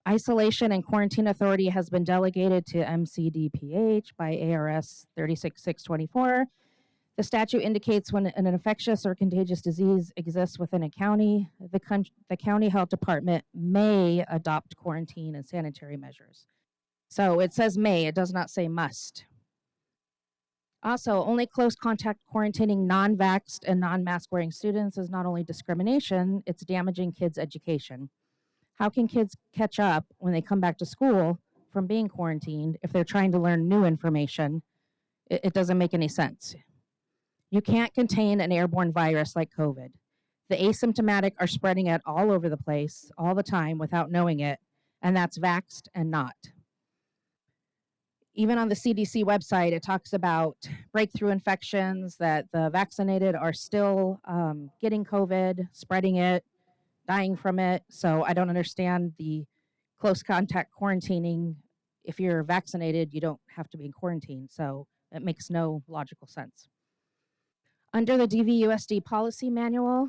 isolation and quarantine authority has been delegated to MCDPH by ARS 36624. The statute indicates when an infectious or contagious disease exists within a county, the county health department may adopt quarantine and sanitary measures. So it says may, it does not say must. Also, only close contact quarantining non-vaxxed and non-mask wearing students is not only discrimination, it's damaging kids' education. How can kids catch up when they come back to school from being quarantined if they're trying to learn new information? It doesn't make any sense. You can't contain an airborne virus like COVID. The asymptomatic are spreading it all over the place, all the time, without knowing it, and that's vaxxed and not. Even on the CDC website, it talks about breakthrough infections, that the vaccinated are still getting COVID, spreading it, dying from it. So I don't understand the close contact quarantining. If you're vaccinated, you don't have to be in quarantine. So it makes no logical sense. Under the DVUSD policy manual,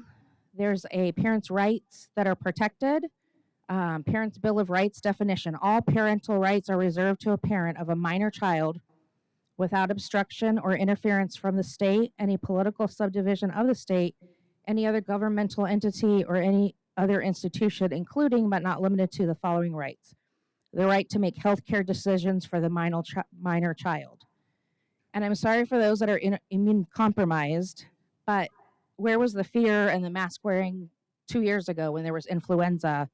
there's a parent's rights that are protected. Parents' Bill of Rights definition. All parental rights are reserved to a parent of a minor child without obstruction or interference from the state, any political subdivision of the state, any other governmental entity, or any other institution, including but not limited to the following rights. The right to make healthcare decisions for the minor child. And I'm sorry for those that are immune compromised, but where was the fear and the mask wearing 2 years ago when there was influenza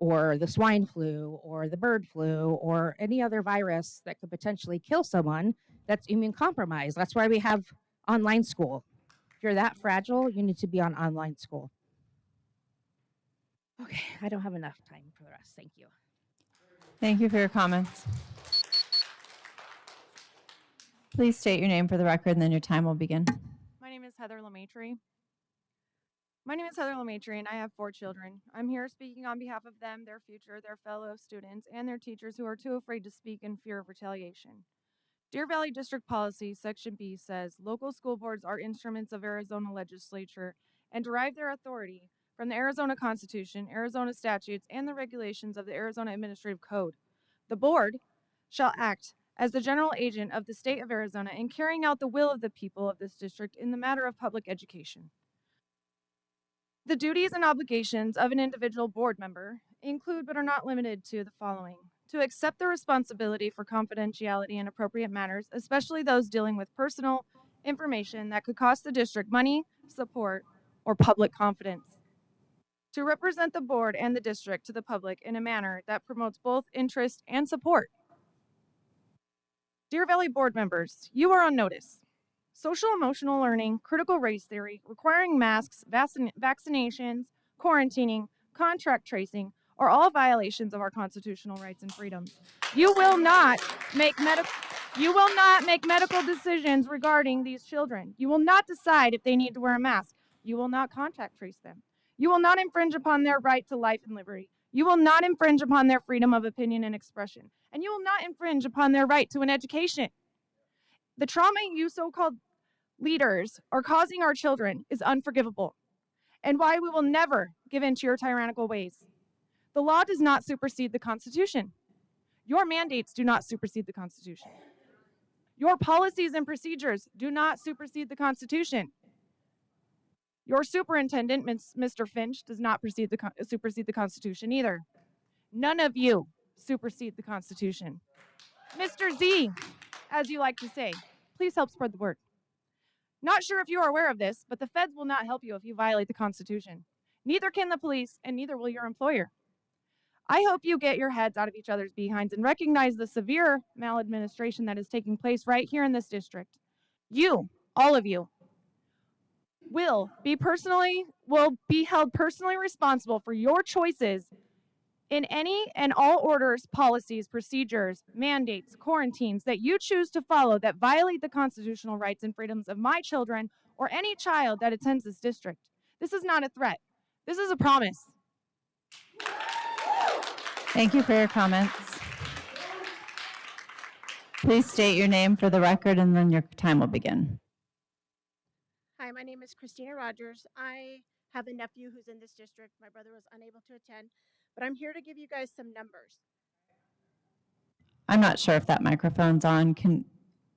or the swine flu or the bird flu or any other virus that could potentially kill someone that's immune compromised? That's why we have online school. If you're that fragile, you need to be on online school. Okay, I don't have enough time for the rest. Thank you. Thank you for your comments. Please state your name for the record and then your time will begin. My name is Heather Lemaitre. And I have 4 children. I'm here speaking on behalf of them, their future, their fellow students, and their teachers who are too afraid to speak in fear of retaliation. Deer Valley District Policy, Section B, says local school boards are instruments of Arizona legislature and derive their authority from the Arizona Constitution, Arizona statutes, and the regulations of the Arizona Administrative Code. The board shall act as the general agent of the state of Arizona in carrying out the will of the people of this district in the matter of public education. The duties and obligations of an individual board member include but are not limited to the following: to accept the responsibility for confidentiality in appropriate matters, especially those dealing with personal information that could cost the district money, support, or public confidence. to represent the board and the district to the public in a manner that promotes both interest and support. Deer Valley board members, you are on notice. Social emotional learning, critical race theory, requiring masks, vaccinations, quarantining, contract tracing are all violations of our constitutional rights and freedoms. You will not make medical decisions regarding these children. You will not decide if they need to wear a mask. You will not contact trace them. You will not infringe upon their right to life and liberty. You will not infringe upon their freedom of opinion and expression. And you will not infringe upon their right to an education. The trauma you so-called leaders are causing our children is unforgivable, and why we will never give in to your tyrannical ways. The law does not supersede the Constitution. Your mandates do not supersede the Constitution. Your policies and procedures do not supersede the Constitution. Your superintendent, Mr. Finch, does not supersede the Constitution either. None of you supersede the Constitution. Mr. Z, as you like to say, please help spread the word. Not sure if you are aware of this, but the feds will not help you if you violate the Constitution. Neither can the police, and neither will your employer. I hope you get your heads out of each other's behinds and recognize the severe maladministration that is taking place right here in this district. You, all of you, will be held personally responsible for your choices in any and all orders, policies, procedures, mandates, quarantines that you choose to follow that violate the constitutional rights and freedoms of my children or any child that attends this district. This is not a threat. This is a promise. Thank you for your comments. Please state your name for the record and then your time will begin. Hi, my name is Christina Rogers. I have a nephew who's in this district. My brother was unable to attend, but I'm here to give you guys some numbers. I'm not sure if that microphone's on.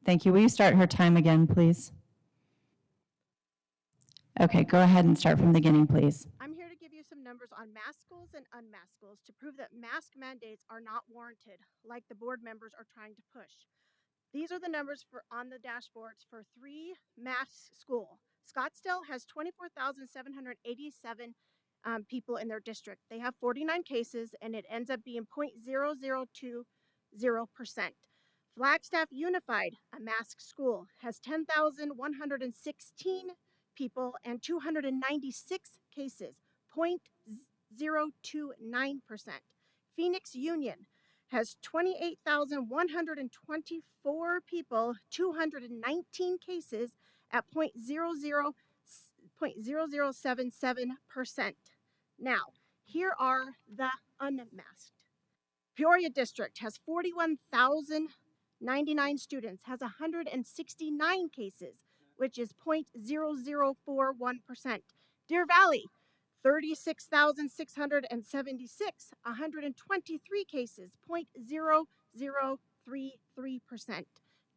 Thank you. Will you start her time again, please? Okay, go ahead and start from the beginning, please. I'm here to give you some numbers on masked schools and unmasked schools to prove that mask mandates are not warranted, like the board members are trying to push. These are the numbers on the dashboards for 3 masked schools. Scottsdale has 24,787 people in their district. They have 49 cases, and it ends up being 0.0020%. Flagstaff Unified, a masked school, has 10,116 people and 296 cases, 0.029%. Phoenix Union has 28,124 people, 219 cases at 0.0077%. Now, here are the unmasked. Peoria District has 41,099 students, has 169 cases, which is 0.0041%. Deer Valley, 36,676, 123 cases, 0.0033%.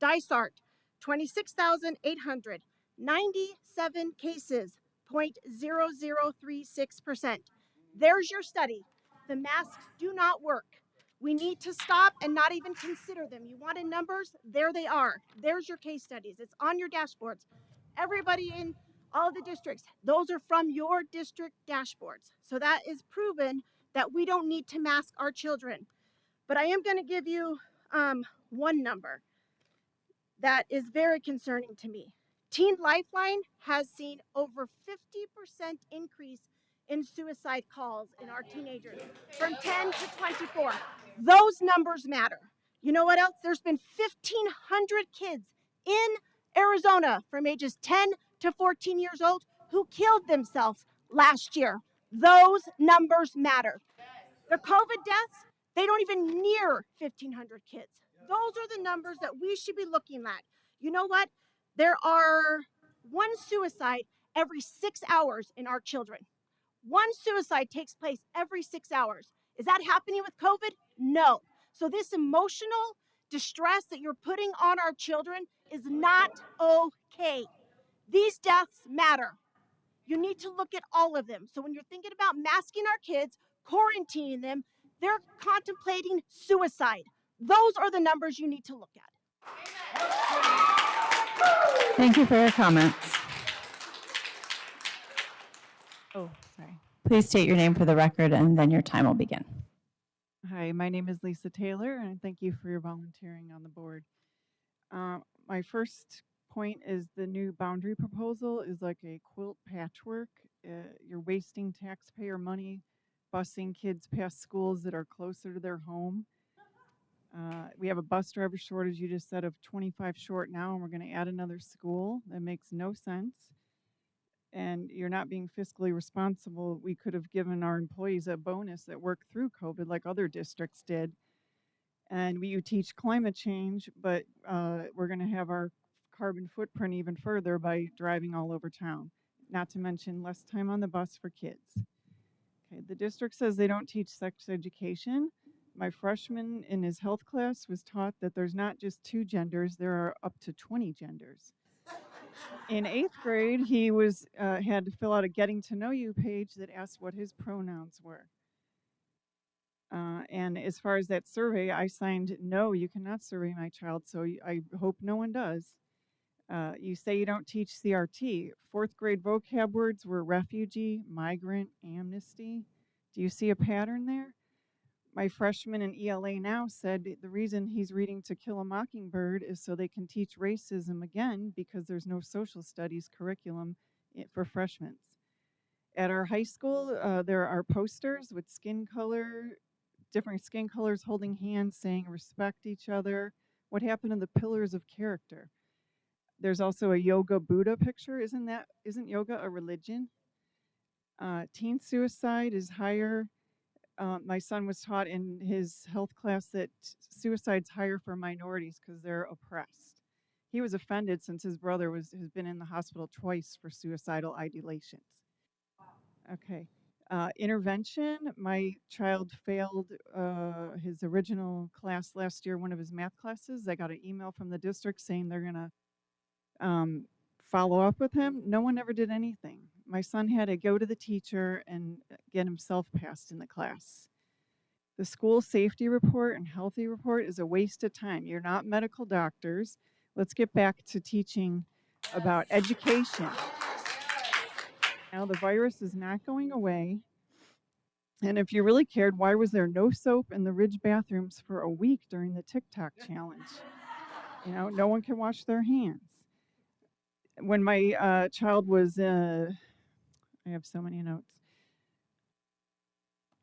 Dysart, 26,800, 97 cases, 0.0036%. There's your study. The masks do not work. We need to stop and not even consider them. You wanted numbers? There they are. There's your case studies. It's on your dashboards. Everybody in all of the districts, those are from your district dashboards. So that is proven that we don't need to mask our children. But I am going to give you one number that is very concerning to me. Teen Lifeline has seen over 50% increase in suicide calls in our teenagers from 10 to 24. Those numbers matter. You know what else? There's been 1,500 kids in Arizona from ages 10 to 14 years old who killed themselves last year. Those numbers matter. The COVID deaths, they don't even near 1,500 kids. Those are the numbers that we should be looking at. You know what? There are one suicide every 6 hours in our children. One suicide takes place every 6 hours. Is that happening with COVID? No. So this emotional distress that you're putting on our children is not okay. These deaths matter. You need to look at all of them. So when you're thinking about masking our kids, quarantining them, they're contemplating suicide. Those are the numbers you need to look at. Thank you for your comments. Oh, sorry. Please state your name for the record, and then your time will begin. Hi, my name is Lisa Taylor, and thank you for your volunteering on the board. My first point is the new boundary proposal is like a quilt patchwork. You're wasting taxpayer money busing kids past schools that are closer to their home. We have a bus driver shortage, you just said, of 25 short now, and we're going to add another school. That makes no sense. And you're not being fiscally responsible. We could have given our employees a bonus that worked through COVID like other districts did. And you teach climate change, but we're going to have our carbon footprint even further by driving all over town. Not to mention less time on the bus for kids. Okay, the district says they don't teach sex education. My freshman in his health class was taught that there's not just 2 genders, there are up to 20 genders. In 8th grade, he was had to fill out a getting to know you page that asked what his pronouns were. And as far as that survey, I signed no, you cannot survey my child, so I hope no one does. You say you don't teach CRT. 4th grade vocab words were refugee, migrant, amnesty. Do you see a pattern there? My freshman in ELA now said the reason he's reading To Kill a Mockingbird is so they can teach racism again because there's no social studies curriculum for freshmen. At our high school, there are posters with different skin colors holding hands saying respect each other. What happened to the pillars of character? There's also a yoga Buddha picture. Isn't yoga a religion? Teen suicide is higher. My son was taught in his health class that suicide's higher for minorities because they're oppressed. He was offended since his brother has been in the hospital twice for suicidal ideations. Okay. Intervention, my child failed his original class last year, one of his math classes. I got an email from the district saying they're going to follow up with him. No one ever did anything. My son had to go to the teacher and get himself passed in the class. The school safety report and healthy report is a waste of time. You're not medical doctors. Let's get back to teaching about education. Now the virus is not going away. And if you really cared, why was there no soap in the Ridge bathrooms for a week during the TikTok challenge? You know, no one can wash their hands. When my child was, I have so many notes.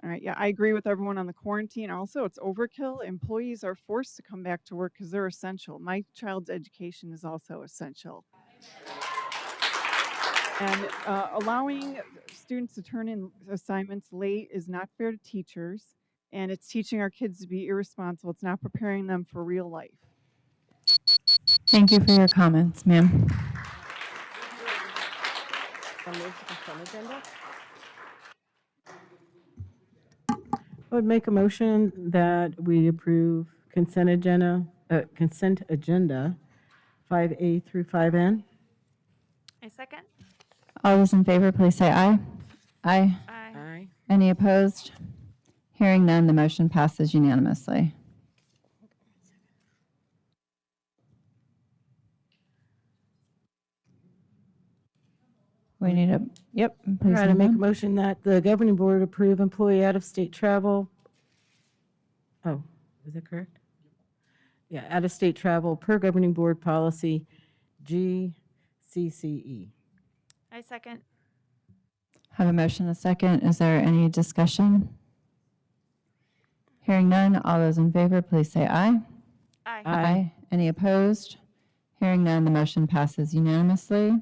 All right, yeah, I agree with everyone on the quarantine. Also, it's overkill. Employees are forced to come back to work because they're essential. My child's education is also essential. And allowing students to turn in assignments late is not fair to teachers, and it's teaching our kids to be irresponsible. It's not preparing them for real life. Thank you for your comments, ma'am. I would make a motion that we approve consent agenda 5A through 5N. I second. All those in favor, please say aye. Aye. Aye. Any opposed? Hearing none, the motion passes unanimously. We need a, yep, All please right, I move make a on. motion that the governing board approve employee out-of-state travel. Oh, is that correct? Yeah, out-of-state travel per governing board policy GCCE. I second. Have a motion, a second. Is there any discussion? Hearing none, all those in favor, please say aye. Aye. Aye. Any opposed? Hearing none, the motion passes unanimously.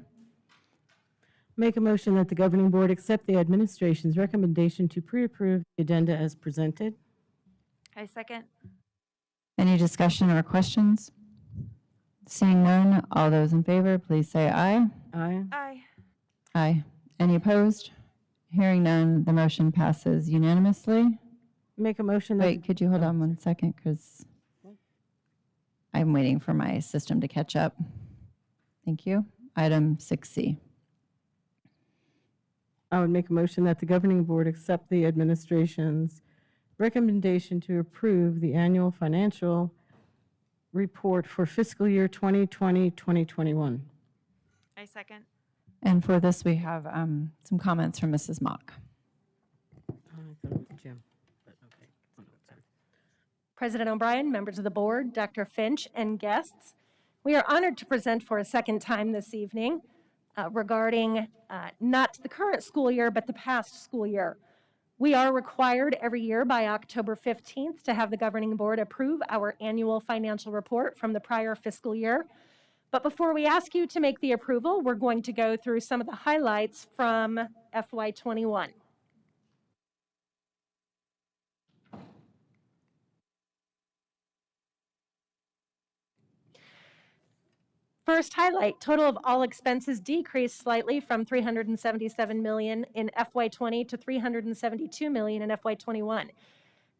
Make a motion that the governing board accept the administration's recommendation to pre-approve the agenda as presented. I second. Any discussion or questions? Seeing none, all those in favor, please say aye. Aye. Aye. Aye. Any opposed? Hearing none, the motion passes unanimously. Make a motion that. Wait, could you hold on one second, because I'm waiting for my system to catch up. Thank you. Item 6C. I would make a motion that the governing board accept the administration's recommendation to approve the annual financial report for fiscal year 2020-2021. I second. And for this, we have some comments from Mrs. Mock. I thought it was Jim, but okay. Oh, no, sorry. President O'Brien, members of the board, Dr. Finch, and guests, we are honored to present for a second time this evening regarding not the current school year, but the past school year. We are required every year by October 15th to have the governing board approve our annual financial report from the prior fiscal year. But before we ask you to make the approval, we're going to go through some of the highlights from FY21. First highlight, total of all expenses decreased slightly from $377 million in FY20 to $372 million in FY21.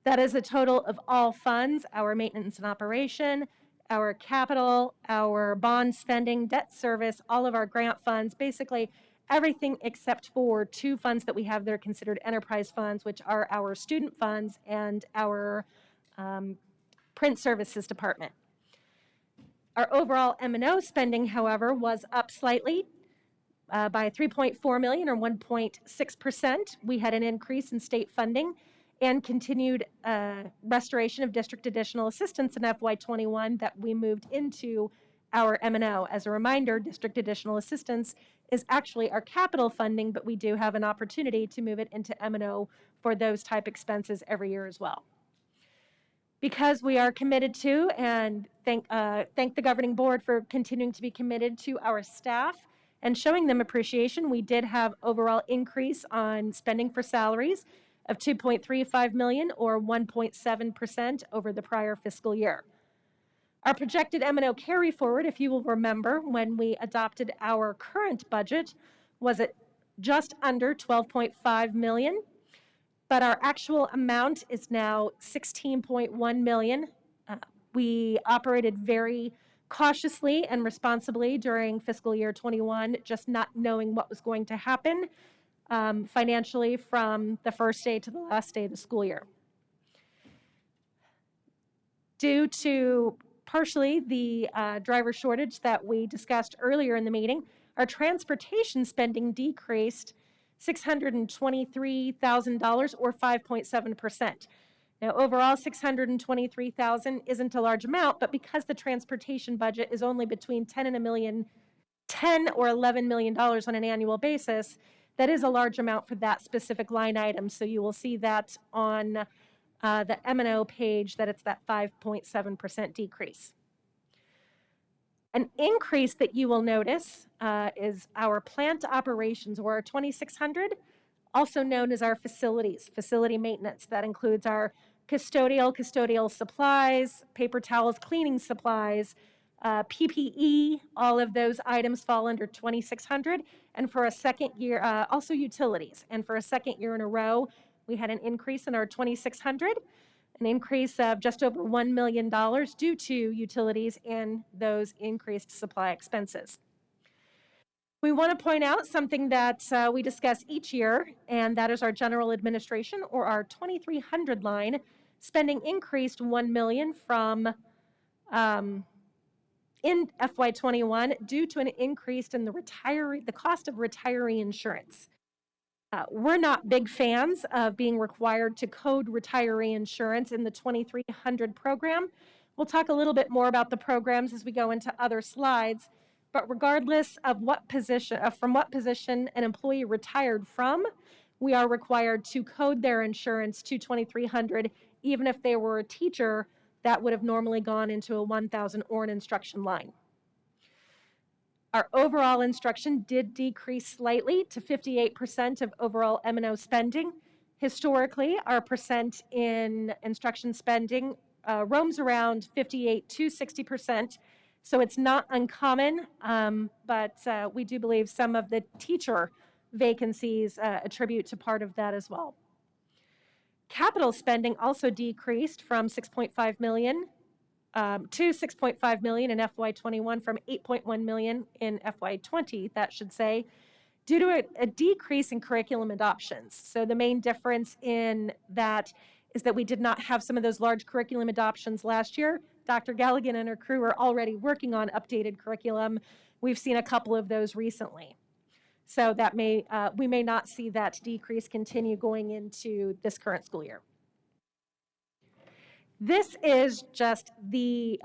That is a total of all funds, our maintenance and operation, our capital, our bond spending, debt service, all of our grant funds, basically everything except for two funds that we have that are considered enterprise funds, which are our student funds and our print services department. Our overall M&O spending, however, was up slightly by $3.4 million or 1.6%. We had an increase in state funding and continued restoration of district additional assistance in FY21 that we moved into our M&O. As a reminder, district additional assistance is actually our capital funding, but we do have an opportunity to move it into M&O for those type expenses every year as well. Because we are committed to, and thank the governing board for continuing to be committed to our staff and showing them appreciation, we did have overall increase on spending for salaries of $2.35 million or 1.7% over the prior fiscal year. Our projected M&O carry forward, if you will remember, when we adopted our current budget, was at just under $12.5 million. But our actual amount is now $16.1 million. We operated very cautiously and responsibly during fiscal year 21, just not knowing what was going to happen financially from the first day to the last day of the school year. Due to partially the driver shortage that we discussed earlier in the meeting, our transportation spending decreased $623,000 or 5.7%. Now, overall, $623,000 isn't a large amount, but because the transportation budget is only between $10 or $11 million on an annual basis, that is a large amount for that specific line item. So you will see that on the M&O page that it's that 5.7% decrease. An increase that you will notice is our plant operations, or our 2600, also known as our facility maintenance. That includes our custodial supplies, paper towels, cleaning supplies, PPE, all of those items fall under 2600. And for a second year, also utilities. And for a second year in a row, we had an increase in our 2600. An increase of just over $1 million due to utilities and those increased supply expenses. We want to point out something that we discuss each year, and that is our general administration, or our 2300 line. Spending increased $1 million from in FY21 due to an increase in the cost of retiree insurance. We're not big fans of being required to code retiree insurance in the 2300 program. We'll talk a little bit more about the programs as we go into other slides, but regardless of from what position an employee retired from, we are required to code their insurance to 2300, even if they were a teacher that would have normally gone into a 1000 or an instruction line. Our overall instruction did decrease slightly to 58% of overall M&O spending. Historically, our percent in instruction spending roams around 58 to 60%, so it's not uncommon, but we do believe some of the teacher vacancies attribute to part of that as well. Capital spending also decreased from $6.5 million to $6.5 million in FY21 from $8.1 million in FY20, that should say, due to a decrease in curriculum adoptions. So the main difference in that is that we did not have some of those large curriculum adoptions last year. Dr. Galligan and her crew are already working on updated curriculum. We've seen a couple of those recently. So that may, we may not see that decrease continue going into this current school year. This is just the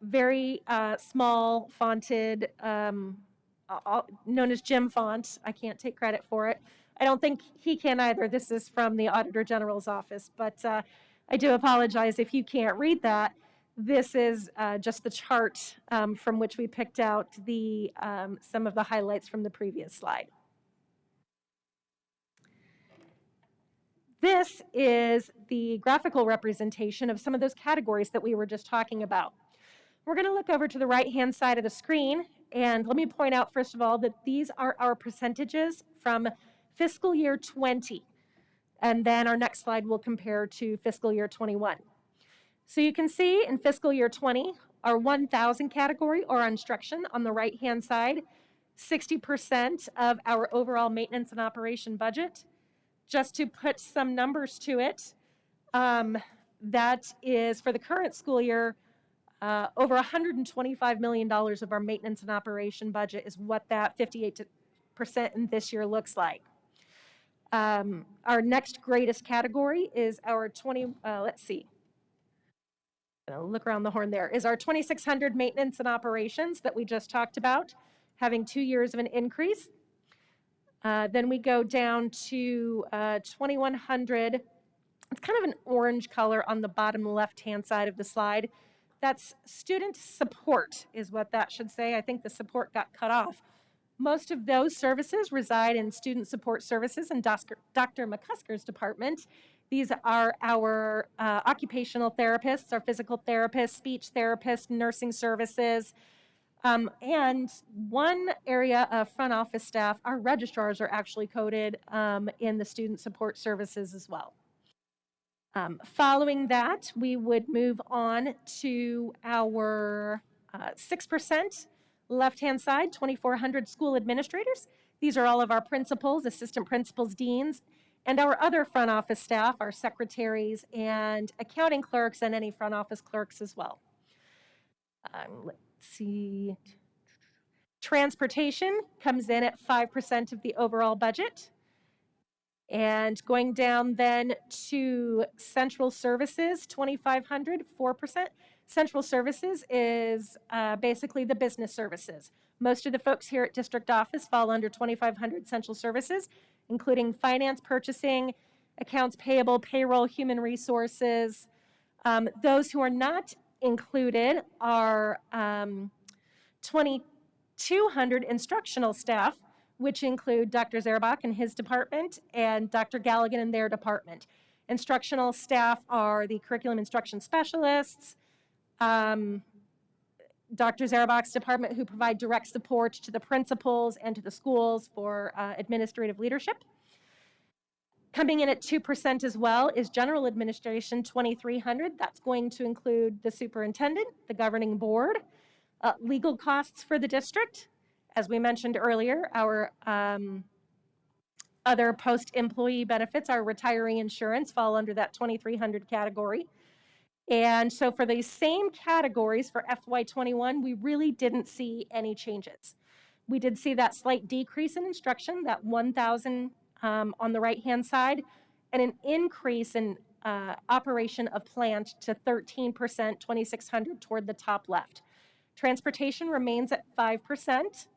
very small fonted, known as Jim font. I can't take credit for it. I don't think he can either. This is from the Auditor General's office, but I do apologize if you can't read that. This is just the chart from which we picked out the some of the highlights from the previous slide. This is the graphical representation of some of those categories that we were just talking about. We're going to look over to the right-hand side of the screen, and let me point out, first of all, that these are our percentages from fiscal year 20, and then our next slide will compare to fiscal year 21. So you can see in fiscal year 20, our 1,000 category, or instruction, on the right-hand side, 60% of our overall maintenance and operation budget. Just to put some numbers to it, that is, for the current school year, over $125 million of our maintenance and operation budget is what that 58% in this year looks like. Our next greatest category is our let's see. I'll look around the horn there, is our 2,600 maintenance and operations that we just talked about, having 2 years of an increase. Then we go down to 2,100. It's kind of an orange color on the bottom left-hand side of the slide. That's student support is what that should say. I think the support got cut off. Most of those services reside in student support services and Dr. McCusker's department. These are our occupational therapists, our physical therapists, speech therapists, nursing services. And one area of front office staff, our registrars are actually coded in the student support services as well. Following that, we would move on to our 6% left-hand side, 2,400 school administrators. These are all of our principals, assistant principals, deans, and our other front office staff, our secretaries and accounting clerks, and any front office clerks as well. Let's see. Transportation comes in at 5% of the overall budget. And going down then to central services, 2,500, 4%. Central services is basically the business services. Most of the folks here at district office fall under 2,500 central services, including finance, purchasing, accounts payable, payroll, human resources. Those who are not included are 2,200 instructional staff, which include Dr. Zerbach and his department and Dr. Galligan and their department. Instructional staff are the curriculum instruction specialists, Dr. Zerbach's department, who provide direct support to the principals and to the schools for administrative leadership. Coming in at 2% as well is general administration, 2,300. That's going to include the superintendent, the governing board, legal costs for the district. As we mentioned earlier, our other post-employee benefits, our retiree insurance, fall under that 2,300 category. And so for these same categories for FY21, we really didn't see any changes. We did see that slight decrease in instruction, that 1,000 on the right-hand side, and an increase in operation of plant to 13%, 2,600 toward the top left. Transportation remains at 5%.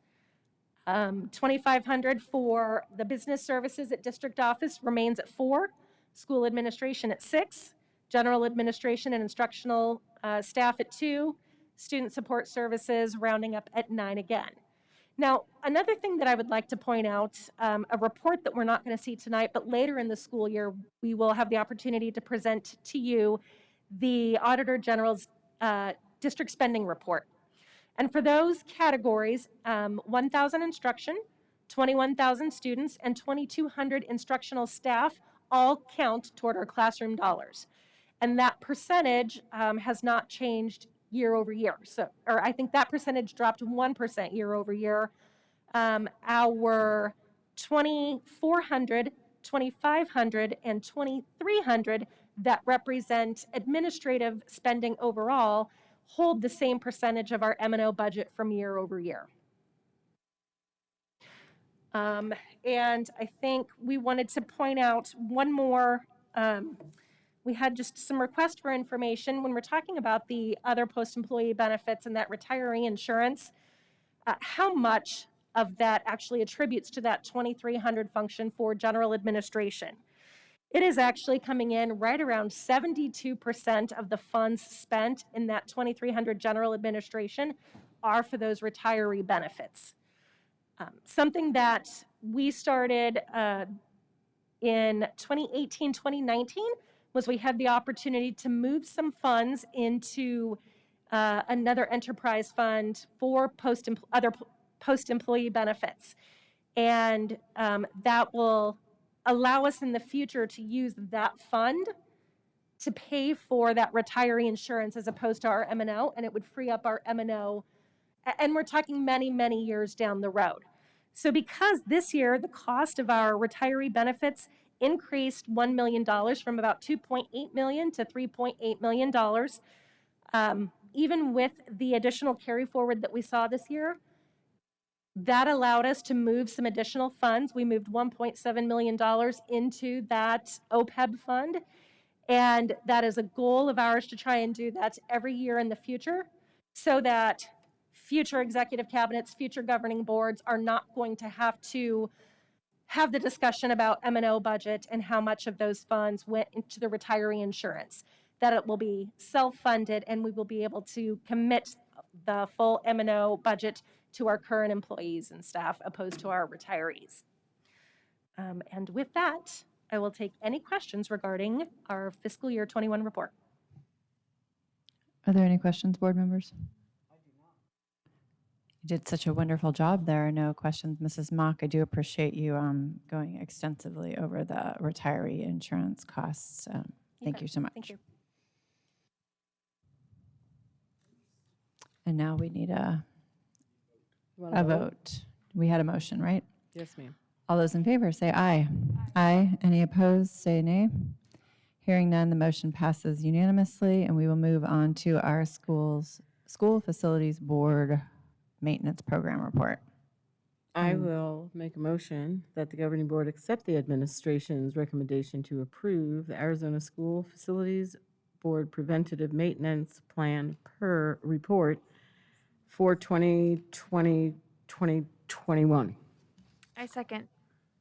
2,500 for the business services at district office remains at 4. School administration at 6. General administration and instructional staff at 2. Student support services rounding up at 9 again. Now, another thing that I would like to point out, a report that we're not going to see tonight, but later in the school year, we will have the opportunity to present to you the Auditor General's district spending report. And for those categories, 1,000 instruction, 21,000 students, and 2,200 instructional staff all count toward our classroom dollars. And that percentage has not changed year over year. So, or I think that percentage dropped 1% year over year. Our 2,400, 2,500, and 2,300 that represent administrative spending overall hold the same percentage of our M&O budget from year over year. And I think we wanted to point out one more. We had just some request for information when we're talking about the other post-employee benefits and that retiree insurance. How much of that actually attributes to that 2300 function for general administration? It is actually coming in right around 72% of the funds spent in that 2300 general administration are for those retiree benefits. Something that we started in 2018, 2019 was we had the opportunity to move some funds into another enterprise fund for other post-employee benefits. And that will allow us in the future to use that fund to pay for that retiree insurance as opposed to our M&O, and it would free up our M&O. And we're talking many, many years down the road. So because this year the cost of our retiree benefits increased $1 million from about $2.8 million to $3.8 million, even with the additional carry forward that we saw this year, that allowed us to move some additional funds. We moved $1.7 million into that OPEB fund, and that is a goal of ours to try and do that every year in the future so that future executive cabinets, future governing boards are not going to have to have the discussion about M&O budget and how much of those funds went into the retiree insurance, that it will be self-funded and we will be able to commit the full M&O budget to our current employees and staff opposed to our retirees. And with that, I will take any questions regarding our fiscal year 21 report. Are there any questions, board members? You did such a wonderful job there. No questions. Mrs. Mock, I do appreciate you going extensively over the retiree insurance costs. Thank you so much. Thank you. And now we need a wanna vote? vote. We had a motion, right? Yes, ma'am. All those in favor say aye. Aye. Any opposed say nay. Hearing none, the motion passes unanimously, and we will move on to our school facilities board maintenance program report. I will make a motion that the governing board accept the administration's recommendation to approve the Arizona School Facilities Board Preventative Maintenance Plan per report for 2020-2021. I second.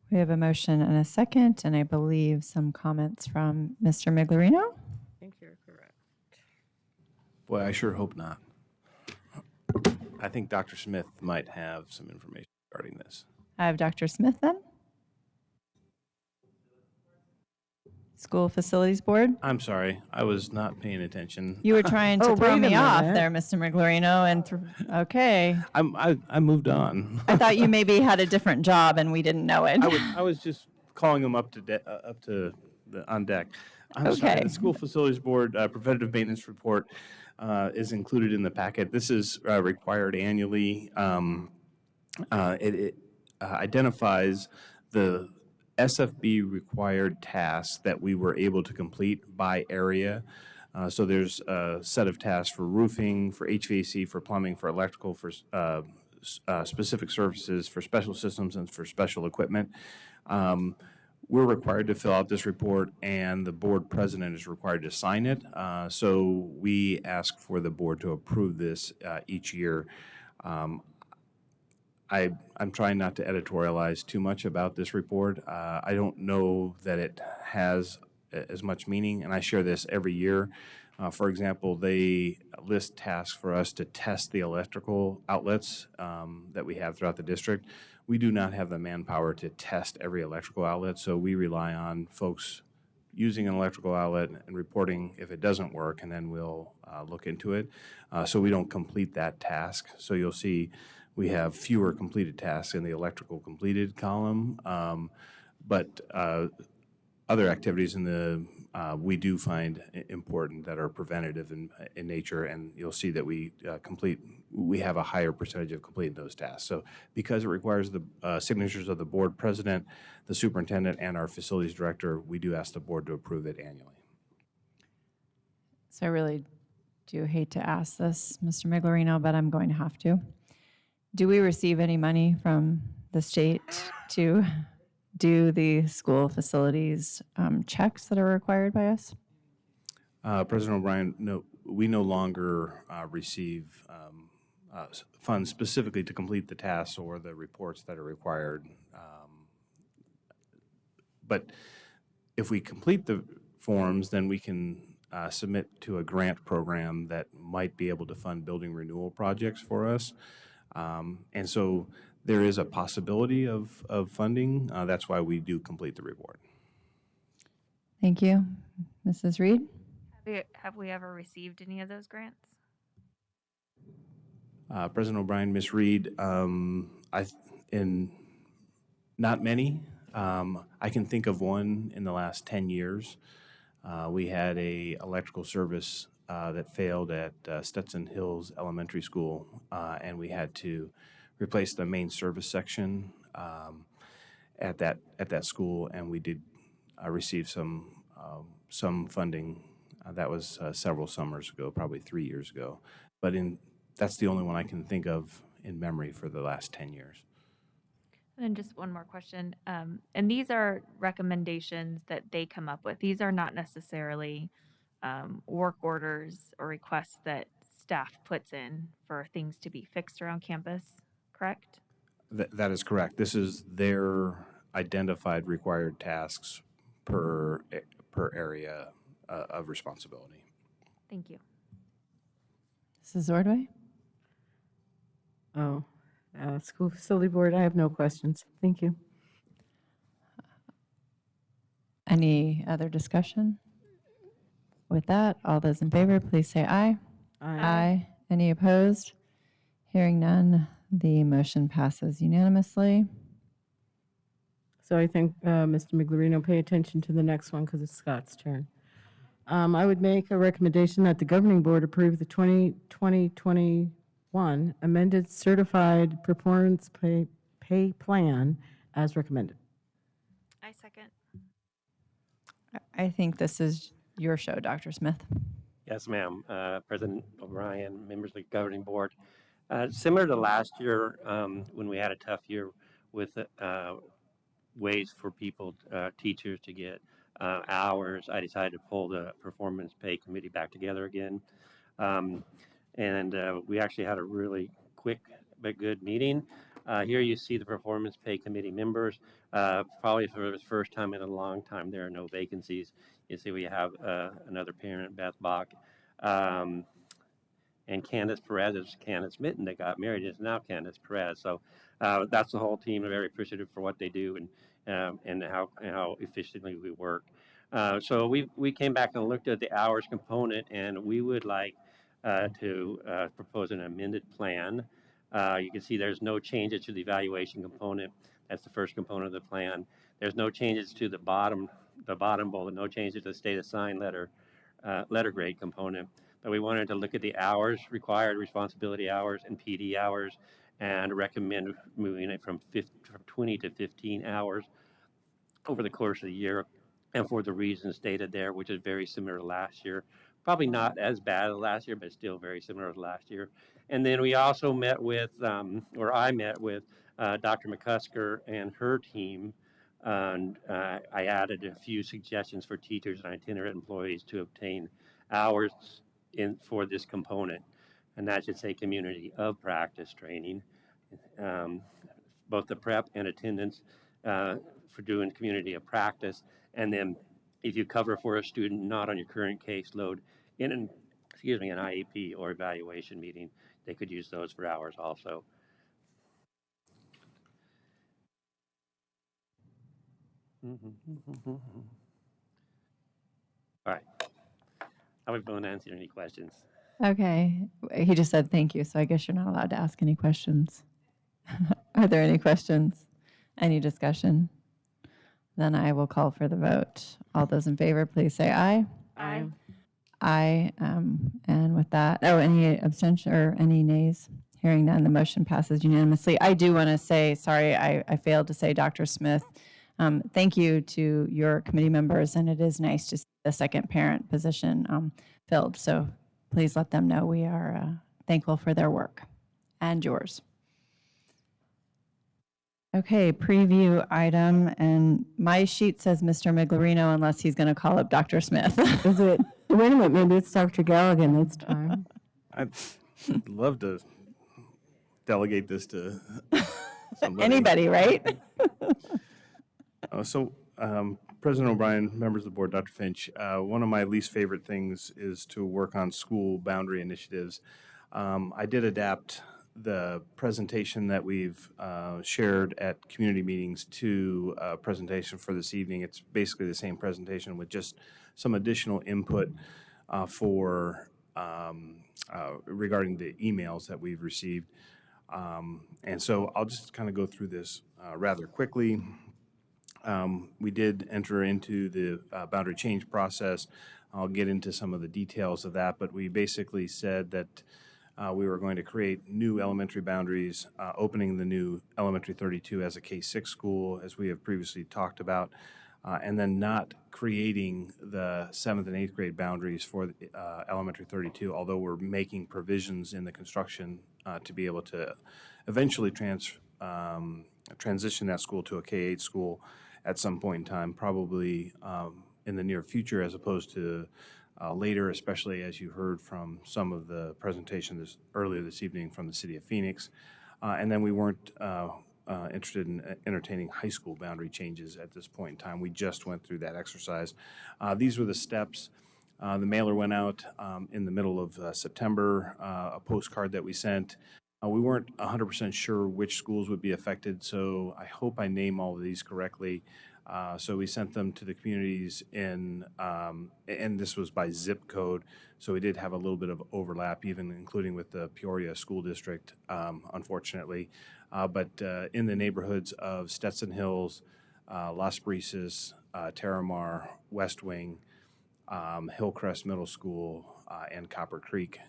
We have a motion and a second, and I believe some comments from Mr. Miglerino. I think you're correct. Boy, I sure hope not. I think Dr. Smith might have some information regarding this. I have Dr. Smith then. School Facilities Board. I'm sorry, I was not paying attention. You were trying to Oh, throw wait a me off minute. there, Mr. Miglerino, and I moved on. I thought you maybe had a different job and we didn't know it. I was just calling them up to on deck. I'm sorry, Okay. the School Facilities Board Preventative Maintenance Report is included in the packet. This is required annually. It identifies the SFB required tasks that we were able to complete by area. So there's a set of tasks for roofing, for HVAC, for plumbing, for electrical, for specific services, for special systems, and for special equipment. We're required to fill out this report, and the board president is required to sign it. So we ask for the board to approve this each year. I'm trying not to editorialize too much about this report. I don't know that it has as much meaning, and I share this every year. For example, they list tasks for us to test the electrical outlets that we have throughout the district. We do not have the manpower to test every electrical outlet, so we rely on folks using an electrical outlet and reporting if it doesn't work, and then we'll look into it. So we don't complete that task. So you'll see we have fewer completed tasks in the electrical completed column, but other activities in the we do find important that are preventative in nature, and you'll see that we have a higher percentage of completing those tasks. So because it requires the signatures of the board president, the superintendent, and our facilities director, we do ask the board to approve it annually. So I really do hate to ask this, Mr. Miglerino, but I'm going to have to. Do we receive any money from the state to do the school facilities checks that are required by us? President O'Brien, no, we no longer receive funds specifically to complete the tasks or the reports that are required. But if we complete the forms, then we can submit to a grant program that might be able to fund building renewal projects for us. And so there is a possibility of funding. That's why we do complete the report. Thank you. Mrs. Reed? Have we ever received any of those grants? President O'Brien, Ms. Reed, in not many. I can think of one in the last 10 years. We had a electrical service that failed at Stetson Hills Elementary School, and we had to replace the main service section at that school, and we did receive some funding. That was several summers ago, probably 3 years ago. But that's the only one I can think of in memory for the last 10 years. And then just one more question. And these are recommendations that they come up with. These are not necessarily work orders or requests that staff puts in for things to be fixed around campus, correct? That is correct. This is their identified required tasks per area of responsibility. Thank you. Mrs. Ordway? Oh, School Facility Board, I have no questions. Thank you. Any other discussion? With that, all those in favor, please say aye. Aye. Any opposed? Hearing none, the motion passes unanimously. So I think, Mr. Miglerino, pay attention to the next one because it's Scott's turn. I would make a recommendation that the governing board approve the 2020-21 amended certified performance pay plan as recommended. I second. I think this is your show, Dr. Smith. Yes, ma'am. President O'Brien, members of the governing board. Similar to last year, when we had a tough year with ways for people, teachers to get hours, I decided to pull the performance pay committee back together again. And we actually had a really quick but good meeting. Here you see the performance pay committee members. Probably for the first time in a long time, there are no vacancies. You see we have another parent, Beth Bach, and Candace Perez is Candace Mitten that got married is now Candace Perez. So that's the whole team. I'm very appreciative for what they do and how efficiently we work. So we came back and looked at the hours component, and we would like to propose an amended plan. You can see there's no changes to the evaluation component. That's the first component of the plan. There's no changes to the bottom bullet, no changes to the state assigned letter grade component. But we wanted to look at the hours, required responsibility hours and PD hours, and recommend moving it from 20 to 15 hours over the course of the year, and for the reasons stated there, which is very similar to last year. Probably not as bad as last year, but still very similar to last year. And then we also met with, or I met with Dr. McCusker and her team, and I added a few suggestions for teachers and itinerant employees to obtain hours for this component. And that should say community of practice training, both the prep and attendance for doing community of practice. And then if you cover for a student not on your current caseload in an IEP or evaluation meeting, they could use those for hours also. All right. I'll be willing to answer any questions. Okay. He just said thank you, so I guess you're not allowed to ask any questions. Are there any questions? Any discussion? Then I will call for the vote. All those in favor, please say aye. Aye. Aye. And with that, any abstention or any nays? Hearing none, the motion passes unanimously. I do want to say, sorry, I failed to say, Dr. Smith, thank you to your committee members, and it is nice to see the second parent position filled. So please let them know we are thankful for their work and yours. Okay, preview item, and my sheet says Mr. Miglerino unless he's going to call up Dr. Smith. Is it, wait a minute, maybe it's Dr. Galligan this time. I'd love to delegate this to somebody. Anybody, right? President O'Brien, members of the board, Dr. Finch, one of my least favorite things is to work on school boundary initiatives. I did adapt the presentation that we've shared at community meetings to a presentation for this evening. It's basically the same presentation with just some additional input regarding the emails that we've received. And so I'll just kind of go through this rather quickly. We did enter into the boundary change process. I'll get into some of the details of that, but we basically said that we were going to create new elementary boundaries, opening the new elementary 32 as a K-6 school, as we have previously talked about, and then not creating the 7th and 8th grade boundaries for the, elementary 32, although we're making provisions in the construction to be able to eventually transition that school to a K-8 school at some point in time, probably in the near future, as opposed to later, especially as you heard from some of the presentation earlier this evening from the city of Phoenix. And then we weren't interested in entertaining high school boundary changes at this point in time. We just went through that exercise. These were the steps. The mailer went out in the middle of September, a postcard that we sent. We weren't 100% sure which schools would be affected, so I hope I name all of these correctly. So we sent them to the communities and this was by zip code, so we did have a little bit of overlap, even including with the Peoria School District, unfortunately. But in the neighborhoods of Stetson Hills, Las Brisas, Terramar, West Wing, Hillcrest Middle School, and Copper Creek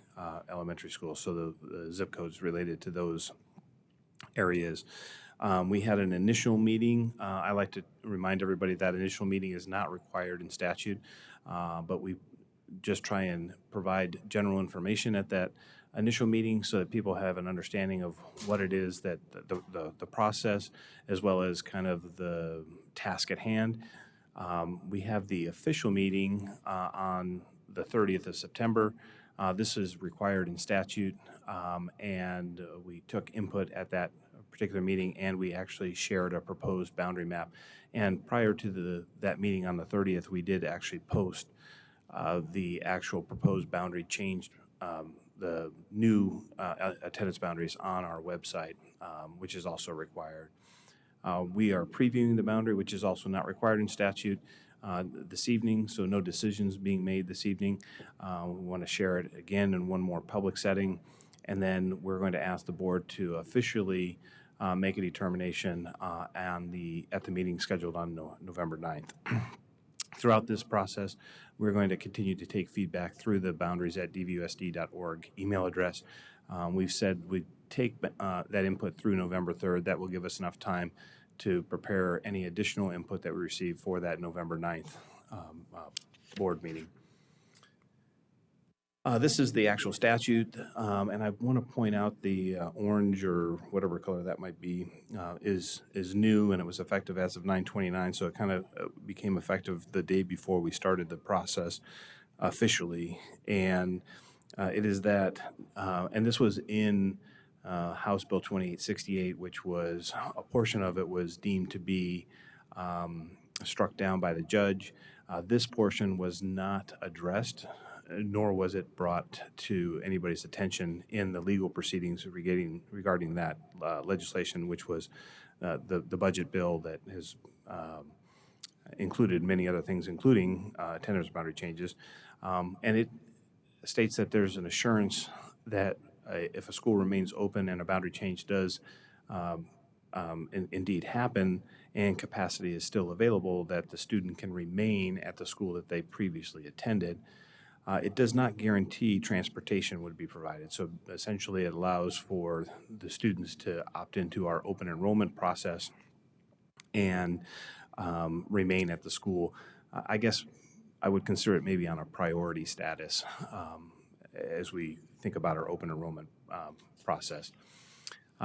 Elementary School. So the zip codes related to those areas. We had an initial meeting. I like to remind everybody that initial meeting is not required in statute, but we just try and provide general information at that initial meeting so that people have an understanding of what it is that the process, as well as kind of the task at hand. We have the official meeting on the 30th of September. This is required in statute, and we took input at that particular meeting, and we actually shared a proposed boundary map. And prior to that meeting on the 30th, we did actually post the actual proposed boundary change, the new attendance boundaries on our website, which is also required. We are previewing the boundary, which is also not required in statute, this evening, so no decisions being made this evening. We want to share it again in one more public setting, and then we're going to ask the board to officially make a determination at the meeting scheduled on November 9th. Throughout this process, we're going to continue to take feedback through the boundaries@dvusd.org email address. We've said we'd take that input through November 3rd. That will give us enough time to prepare any additional input that we receive for that November 9th board meeting. This is the actual statute, and I want to point out the orange or whatever color that might be is new, and it was effective as of 9/29, so it kind of became effective the day before we started the process officially. And it is that, and this was in House Bill 2868, which was, a portion of it was deemed to be struck down by the judge. This portion was not addressed, nor was it brought to anybody's attention in the legal proceedings regarding that legislation, which was the budget bill that has included many other things, including attendance boundary changes. And it states that there's an assurance that if a school remains open and a boundary change does indeed happen and capacity is still available, that the student can remain at the school that they previously attended. It does not guarantee transportation would be provided. So essentially it allows for the students to opt into our open enrollment process and remain at the school. I guess I would consider it maybe on a priority status as we think about our open enrollment process.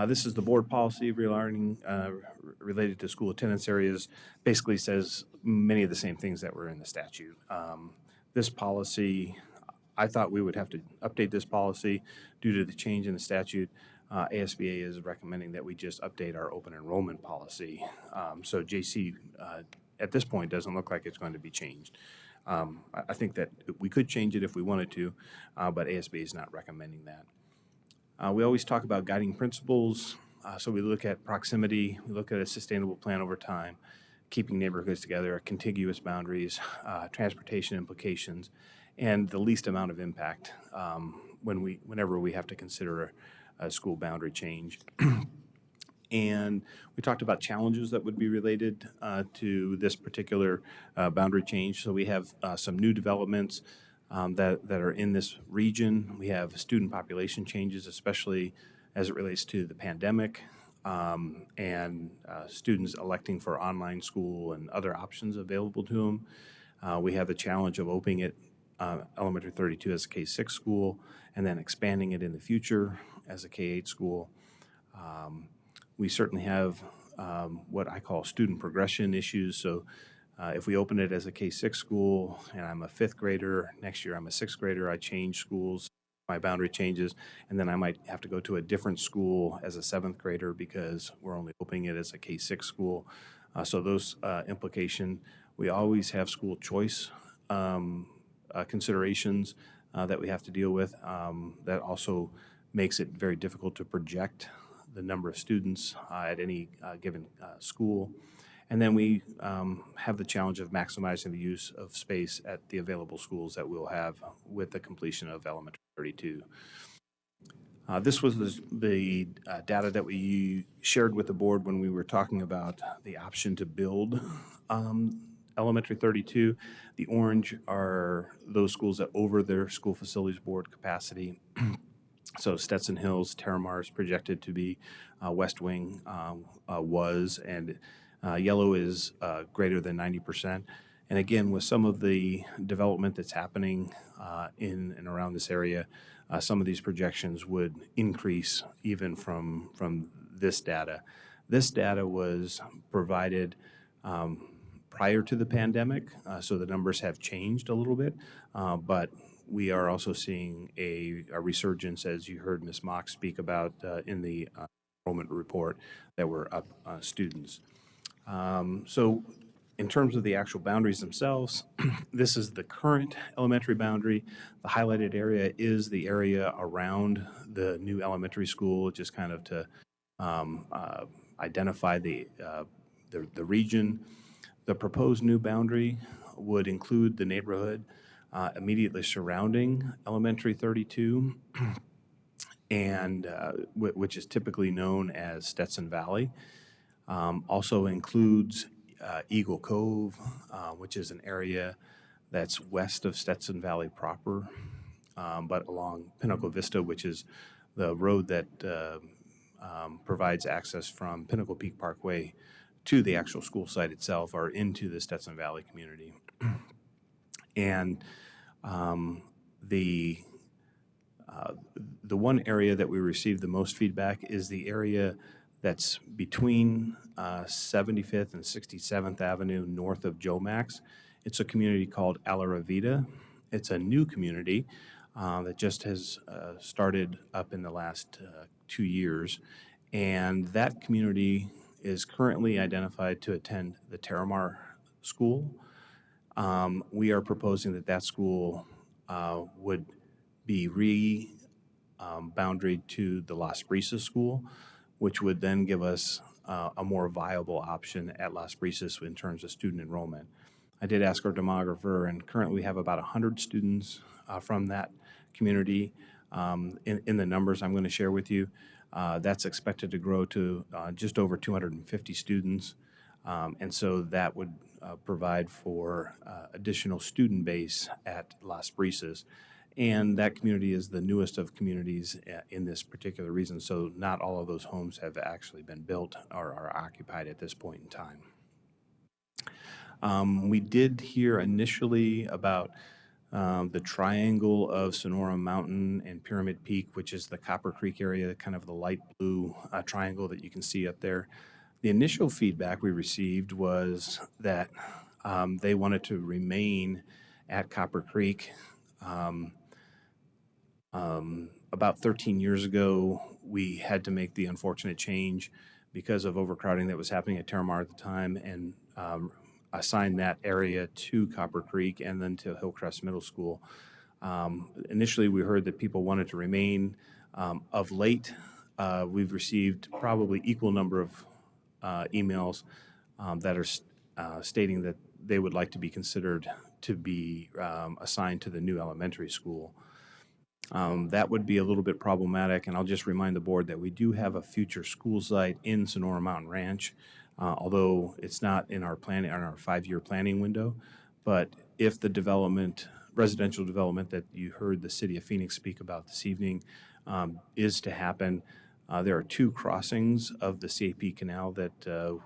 This is the board policy regarding related to school attendance areas. Basically says many of the same things that were in the statute. This policy, I thought we would have to update this policy due to the change in the statute. ASBA is recommending that we just update our open enrollment policy. So JC, at this point, doesn't look like it's going to be changed. I think that we could change it if we wanted to, but ASBA is not recommending that. We always talk about guiding principles. So we look at proximity, we look at a sustainable plan over time, keeping neighborhoods together, contiguous boundaries, transportation implications, and the least amount of impact whenever we have to consider a school boundary change. And we talked about challenges that would be related to this particular boundary change. So we have some new developments that are in this region. We have student population changes, especially as it relates to the pandemic, and students electing for online school and other options available to them. We have the challenge of opening it elementary 32 as a K-6 school and then expanding it in the future as a K-8 school. We certainly have what I call student progression issues. So if we open it as a K-6 school and I'm a 5th grader, next year I'm a 6th grader, I change schools, my boundary changes, and then I might have to go to a different school as a 7th grader because we're only opening it as a K-6 school. So those implication, we always have school choice considerations that we have to deal with. That also makes it very difficult to project the number of students at any given school. And then we have the challenge of maximizing the use of space at the available schools that we'll have with the completion of elementary 32. This was the data that we shared with the board when we were talking about the option to build elementary 32. The orange are those schools that over their school facilities board capacity. So Stetson Hills, Terramar is projected to be, West Wing was, and yellow is greater than 90%. And again, with some of the development that's happening in and around this area, some of these projections would increase even from this data. This data was provided prior to the pandemic, so the numbers have changed a little bit, but we are also seeing a resurgence, as you heard Ms. Mock speak about in the enrollment report, that were up students. So in terms of the actual boundaries themselves, this is the current elementary boundary. The highlighted area is the area around the new elementary school, just kind of to identify the region. The proposed new boundary would include the neighborhood immediately surrounding elementary 32, and which is typically known as Stetson Valley. Also includes Eagle Cove, which is an area that's west of Stetson Valley proper, but along Pinnacle Vista, which is the road that provides access from Pinnacle Peak Parkway to the actual school site itself or into the Stetson Valley community. And the one area that we received the most feedback is the area that's between 75th and 67th Avenue north of Joe Max. It's a community called Alaravita. It's a new community that just has started up in the last 2 years. And that community is currently identified to attend the Terramar School. We are proposing that school would be boundaried to the Las Brisas School, which would then give us a more viable option at Las Brisas in terms of student enrollment. I did ask our demographer, and currently we have about 100 students from that community. In the numbers I'm going to share with you, that's expected to grow to just over 250 students. And so that would provide for additional student base at Las Brisas. And that community is the newest of communities in this particular region, so not all of those homes have actually been built or are occupied at this point in time. We did hear initially about the triangle of Sonora Mountain and Pyramid Peak, which is the Copper Creek area, kind of the light blue triangle that you can see up there. The initial feedback we received was that they wanted to remain at Copper Creek. About 13 years ago, we had to make the unfortunate change because of overcrowding that was happening at Terramar at the time, and assign that area to Copper Creek and then to Hillcrest Middle School. Initially, we heard that people wanted to remain. Of late, we've received probably equal number of emails that are stating that they would like to be considered to be assigned to the new elementary school. That would be a little bit problematic, and I'll just remind the board that we do have a future school site in Sonora Mountain Ranch, although it's not in our plan, in our 5-year planning window. But if the development, residential development that you heard the City of Phoenix speak about this evening is to happen, there are 2 crossings of the CAP Canal that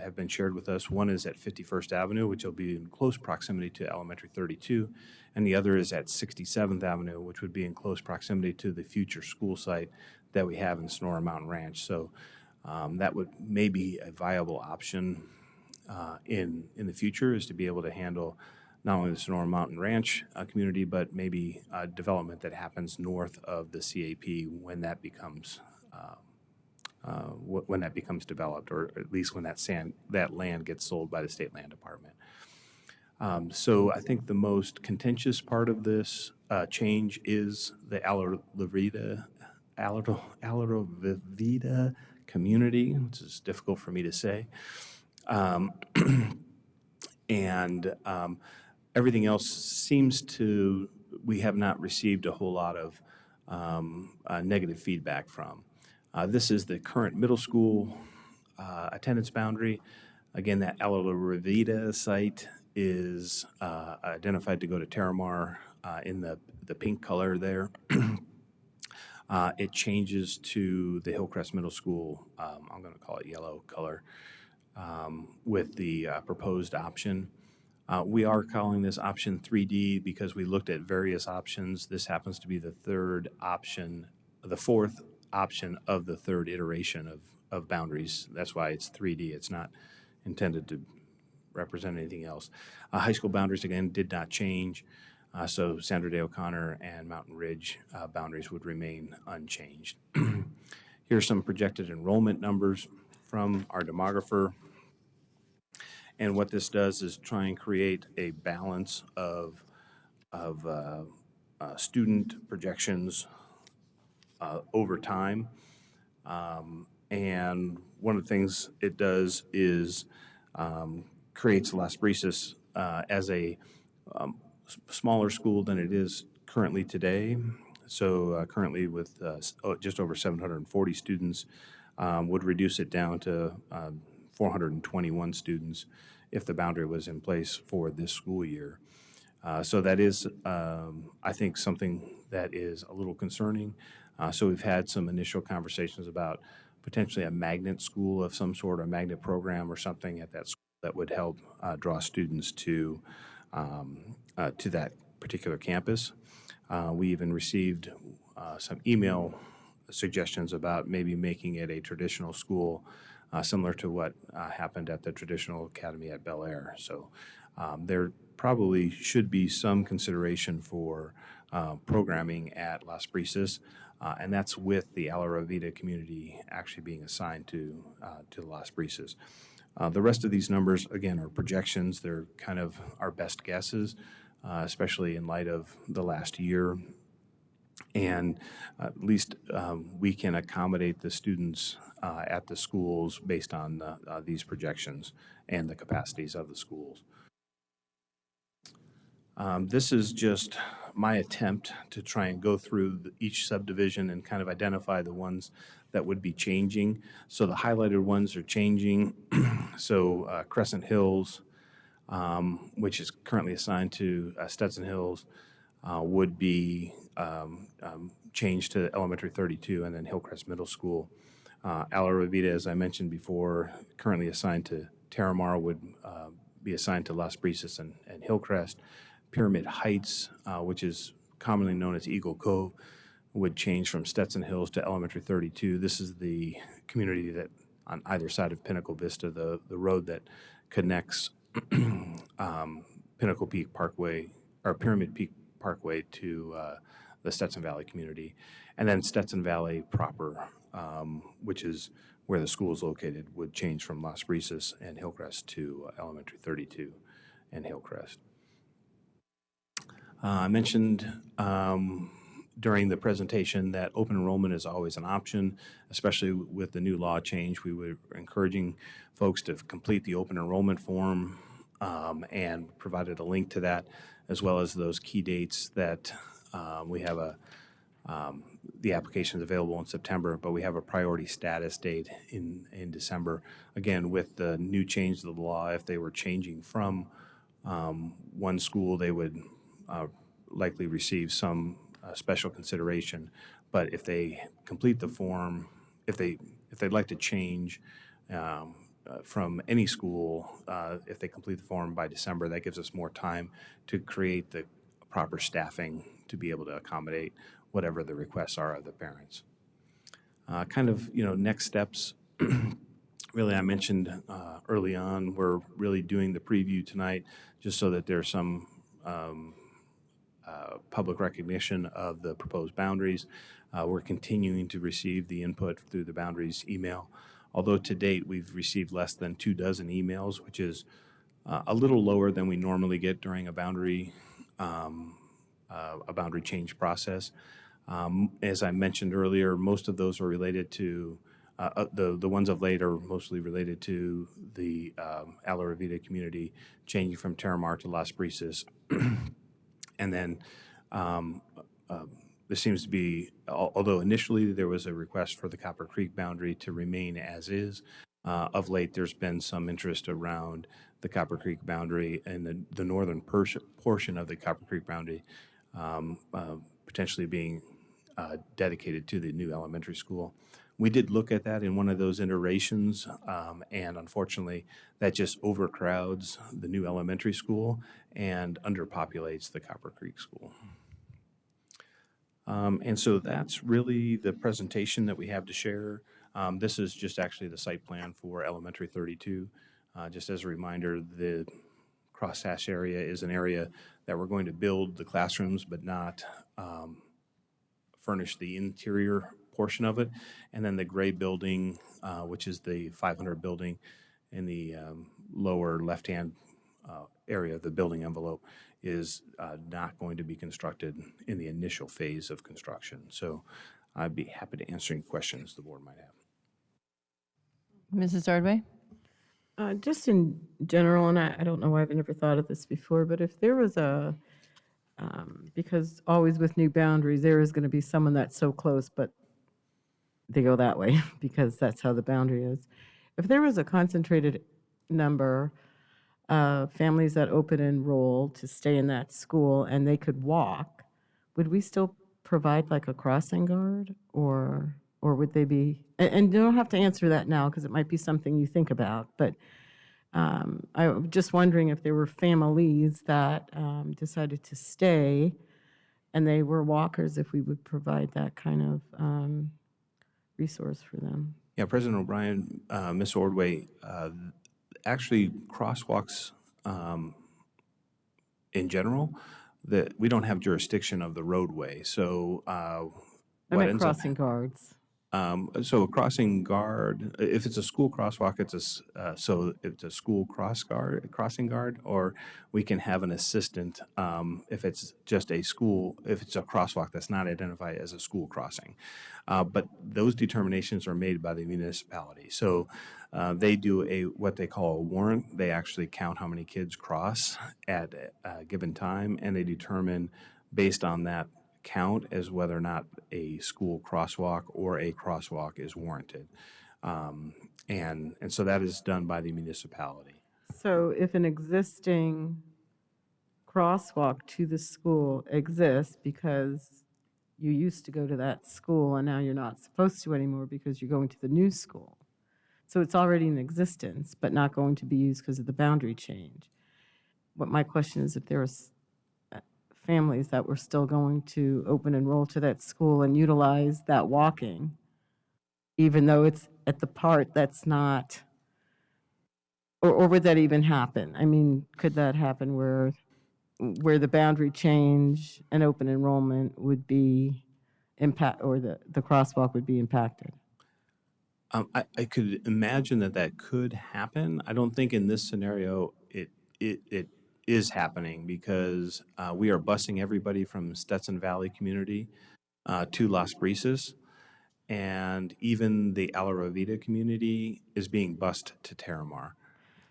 have been shared with us. One is at 51st Avenue, which will be in close proximity to Elementary 32, and the other is at 67th Avenue, which would be in close proximity to the future school site that we have in Sonora Mountain Ranch. So that would maybe a viable option in the future, is to be able to handle not only the Sonora Mountain Ranch community, but maybe development that happens north of the CAP when that becomes developed, or at least when that land gets sold by the State Land Department. So I think the most contentious part of this change is the Alarvida community, which is difficult for me to say. And everything else seems to, we have not received a whole lot of negative feedback from. This is the current middle school attendance boundary. Again, that Alarvida site is identified to go to Terramar in the pink color there. It changes to the Hillcrest Middle School, I'm going to call it yellow color, with the proposed option. We are calling this option 3D because we looked at various options. This happens to be the third option, the fourth option of the third iteration of boundaries. That's why it's 3D. It's not intended to represent anything else. High school boundaries, again, did not change. So Sandra Day O'Connor and Mountain Ridge boundaries would remain unchanged. Here's some projected enrollment numbers from our demographer. And what this does is try and create a balance of student projections over time. And one of the things it does is creates Las Brisas as a smaller school than it is currently today. So currently with just over 740 students, would reduce it down to 421 students if the boundary was in place for this school year. So that is, I think, something that is a little concerning. So we've had some initial conversations about potentially a magnet school of some sort, a magnet program or something at that school that would help draw students to that particular campus. We even received some email suggestions about maybe making it a traditional school, similar to what happened at the Traditional Academy at Bel Air. So there probably should be some consideration for programming at Las Brisas, and that's with the Alarvida community actually being assigned to Las Brisas. The rest of these numbers, again, are projections. They're kind of our best guesses, especially in light of the last year. And at least we can accommodate the students at the schools based on these projections and the capacities of the schools. This is just my attempt to try and go through each subdivision and kind of identify the ones that would be changing. So the highlighted ones are changing. So Crescent Hills, which is currently assigned to Stetson Hills, would be changed to Elementary 32 and then Hillcrest Middle School. Alarvida, as I mentioned before, currently assigned to Terramar, would be assigned to Las Brisas and Hillcrest. Pyramid Heights, which is commonly known as Eagle Cove, would change from Stetson Hills to Elementary 32. This is the community that on either side of Pinnacle Vista, the road that connects Pinnacle Peak Parkway or Pyramid Peak Parkway to the Stetson Valley community. And then Stetson Valley proper, which is where the school is located, would change from Las Brisas and Hillcrest to Elementary 32 and Hillcrest. I mentioned during the presentation that open enrollment is always an option, especially with the new law change. We were encouraging folks to complete the open enrollment form and provided a link to that, as well as those key dates that we have the application is available in September, but we have a priority status date in December. Again, with the new change to the law, if they were changing from one school, they would likely receive some special consideration. But if they complete the form, if they'd like to change from any school, if they complete the form by December, that gives us more time to create the proper staffing to be able to accommodate whatever the requests are of the parents. Next steps. Really, I mentioned early on, we're really doing the preview tonight just so that there's some public recognition of the proposed boundaries. We're continuing to receive the input through the boundaries email. Although to date, we've received less than 24 emails, which is a little lower than we normally get during a boundary change process. As I mentioned earlier, most of those are related to the ones of late are mostly related to the Alavita community changing from Terramar to Las Brisas. And then there seems to be, although initially there was a request for the Copper Creek boundary to remain as is, of late there's been some interest around the Copper Creek boundary and the northern portion of the Copper Creek boundary potentially being dedicated to the new elementary school. We did look at that in one of those iterations, and unfortunately, that just overcrowds the new elementary school and underpopulates the Copper Creek school. And so that's really the presentation that we have to share. This is just actually the site plan for Elementary 32. Just as a reminder, the crosshatch area is an area that we're going to build the classrooms, but not furnish the interior portion of it. And then the gray building, which is the 500 building in the lower left-hand area of the building envelope, is not going to be constructed in the initial phase of construction. So I'd be happy to answer any questions the board might have. Mrs. Ordway? Just in general, and I don't know why I've never thought of this before, but if there was because always with new boundaries, there is going to be someone that's so close, but they go that way because that's how the boundary is. If there was a concentrated number of families that open enroll to stay in that school and they could walk, would we still provide like a crossing guard, or would they be, and you don't have to answer that now because it might be something you think about, but I'm just wondering if there were families that decided to stay and they were walkers, if we would provide that kind of resource for them. Yeah, President O'Brien, Ms. Ordway, actually crosswalks in general, that we don't have jurisdiction of the roadway. So I what meant ends up crossing guards. So a crossing guard, if it's a school crosswalk, it's so it's a school crossing guard, or we can have an assistant if it's just a school, if it's a crosswalk that's not identified as a school crossing. But those determinations are made by the municipality. So they do what they call a warrant. They actually count how many kids cross at a given time, and they determine based on that count as whether or not a school crosswalk or a crosswalk is warranted. And so that is done by the municipality. So if an existing crosswalk to the school exists because you used to go to that school and now you're not supposed to anymore because you're going to the new school. So it's already in existence, but not going to be used because of the boundary change. What my question is, if there was families that were still going to open enroll to that school and utilize that walking, even though it's at the part that's not, or would that even happen? I mean, could that happen where the boundary change and open enrollment would be impact, or the crosswalk would be impacted? I could imagine that that could happen. I don't think in this scenario it is happening because we are busing everybody from Stetson Valley community to Las Brisas, and even the Alarovita community is being bused to Terramar.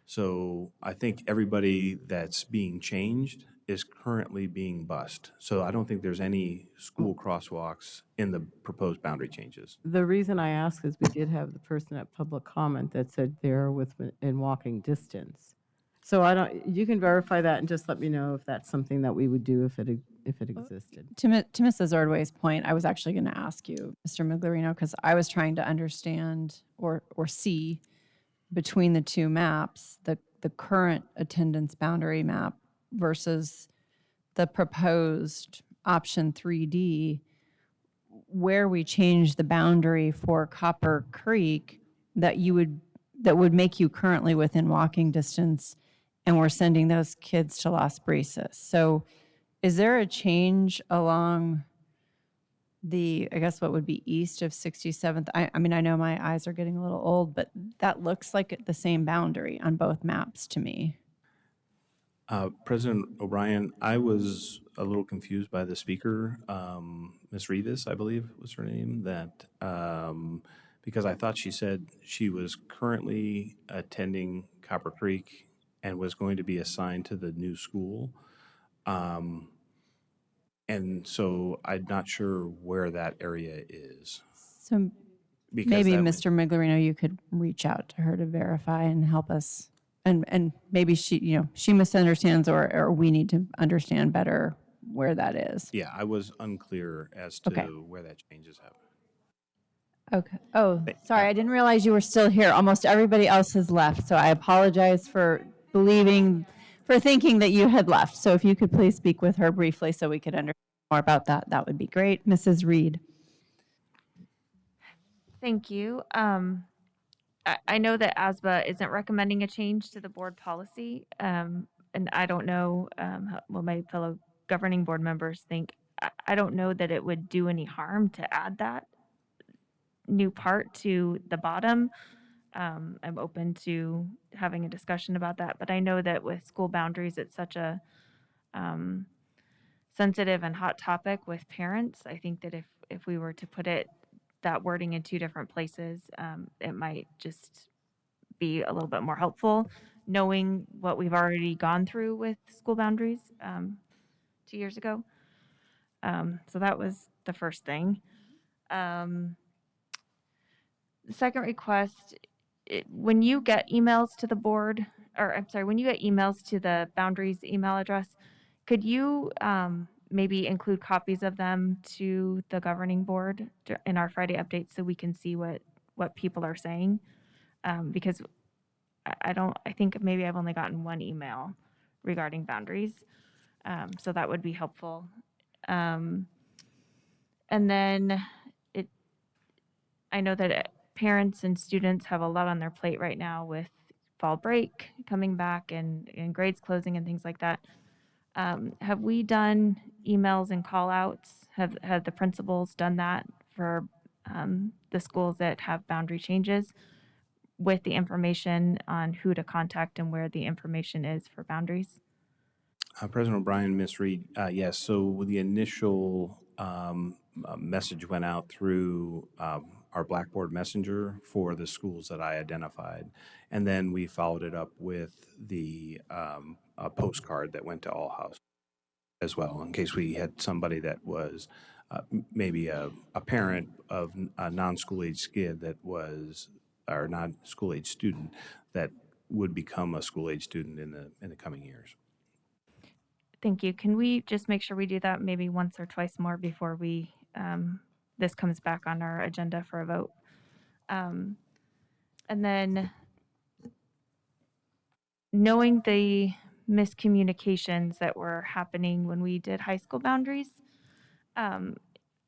So I think everybody that's being changed is currently being bused. So I don't think there's any school crosswalks in the proposed boundary changes. The reason I ask is we did have the person at public comment that said they're in walking distance. So I don't, you can verify that and just let me know if that's something that we would do if it existed. To Mrs. Ordway's point, I was actually going to ask you, Mr. Miglorino, because I was trying to understand or see between the two maps, the current attendance boundary map versus the proposed option 3D, where we change the boundary for Copper Creek that would make you currently within walking distance, and we're sending those kids to Las Brisas. So is there a change along the, I guess what would be east of 67th? I mean, I know my eyes are getting a little old, but that looks like the same boundary on both maps to me. President O'Brien, I was a little confused by the speaker, Ms. Rivas, I believe was her name, that because I thought she said she was currently attending Copper Creek and was going to be assigned to the new school. And so I'm not sure where that area is. So Because maybe that would- Mr. Miglorino, you could reach out to her to verify and help us. And maybe she misunderstands or we need to understand better where that is. Yeah, I was unclear as to where that change is happening. Okay. Oh, sorry, I didn't realize you were still here. Almost everybody else has left, so I apologize for thinking that you had left. So if you could please speak with her briefly so we could understand more about that, that would be great. Mrs. Reed. Thank you. I know that ASBA isn't recommending a change to the board policy, and I don't know what my fellow governing board members think. I don't know that it would do any harm to add that new part to the bottom. I'm open to having a discussion about that, but I know that with school boundaries, it's such a sensitive and hot topic with parents. I think that if we were to put that wording in two different places, it might just be a little bit more helpful, knowing what we've already gone through with school boundaries 2 years ago. So that was the first thing. The second request, when you get emails to the board, or I'm sorry, when you get emails to the boundaries email address, could you maybe include copies of them to the governing board in our Friday updates so we can see what people are saying? Because I think maybe I've only gotten one email regarding boundaries. So that would be helpful. And then I know that parents and students have a lot on their plate right now with fall break coming back and grades closing and things like that. Have we done emails and call outs? Have the principals done that for the schools that have boundary changes with the information on who to contact and where the information is for boundaries? President O'Brien, Ms. Reed, yes. So the initial message went out through our Blackboard Messenger for the schools that I identified. And then we followed it up with the a postcard that went to all houses as well, in case we had somebody that was maybe a parent of a non-school age kid that was, or non-school age student that would become a school age student in the coming years. Thank you. Can we just make sure we do that maybe once or twice more before we this comes back on our agenda for a vote? And then knowing the miscommunications that were happening when we did high school boundaries. Um,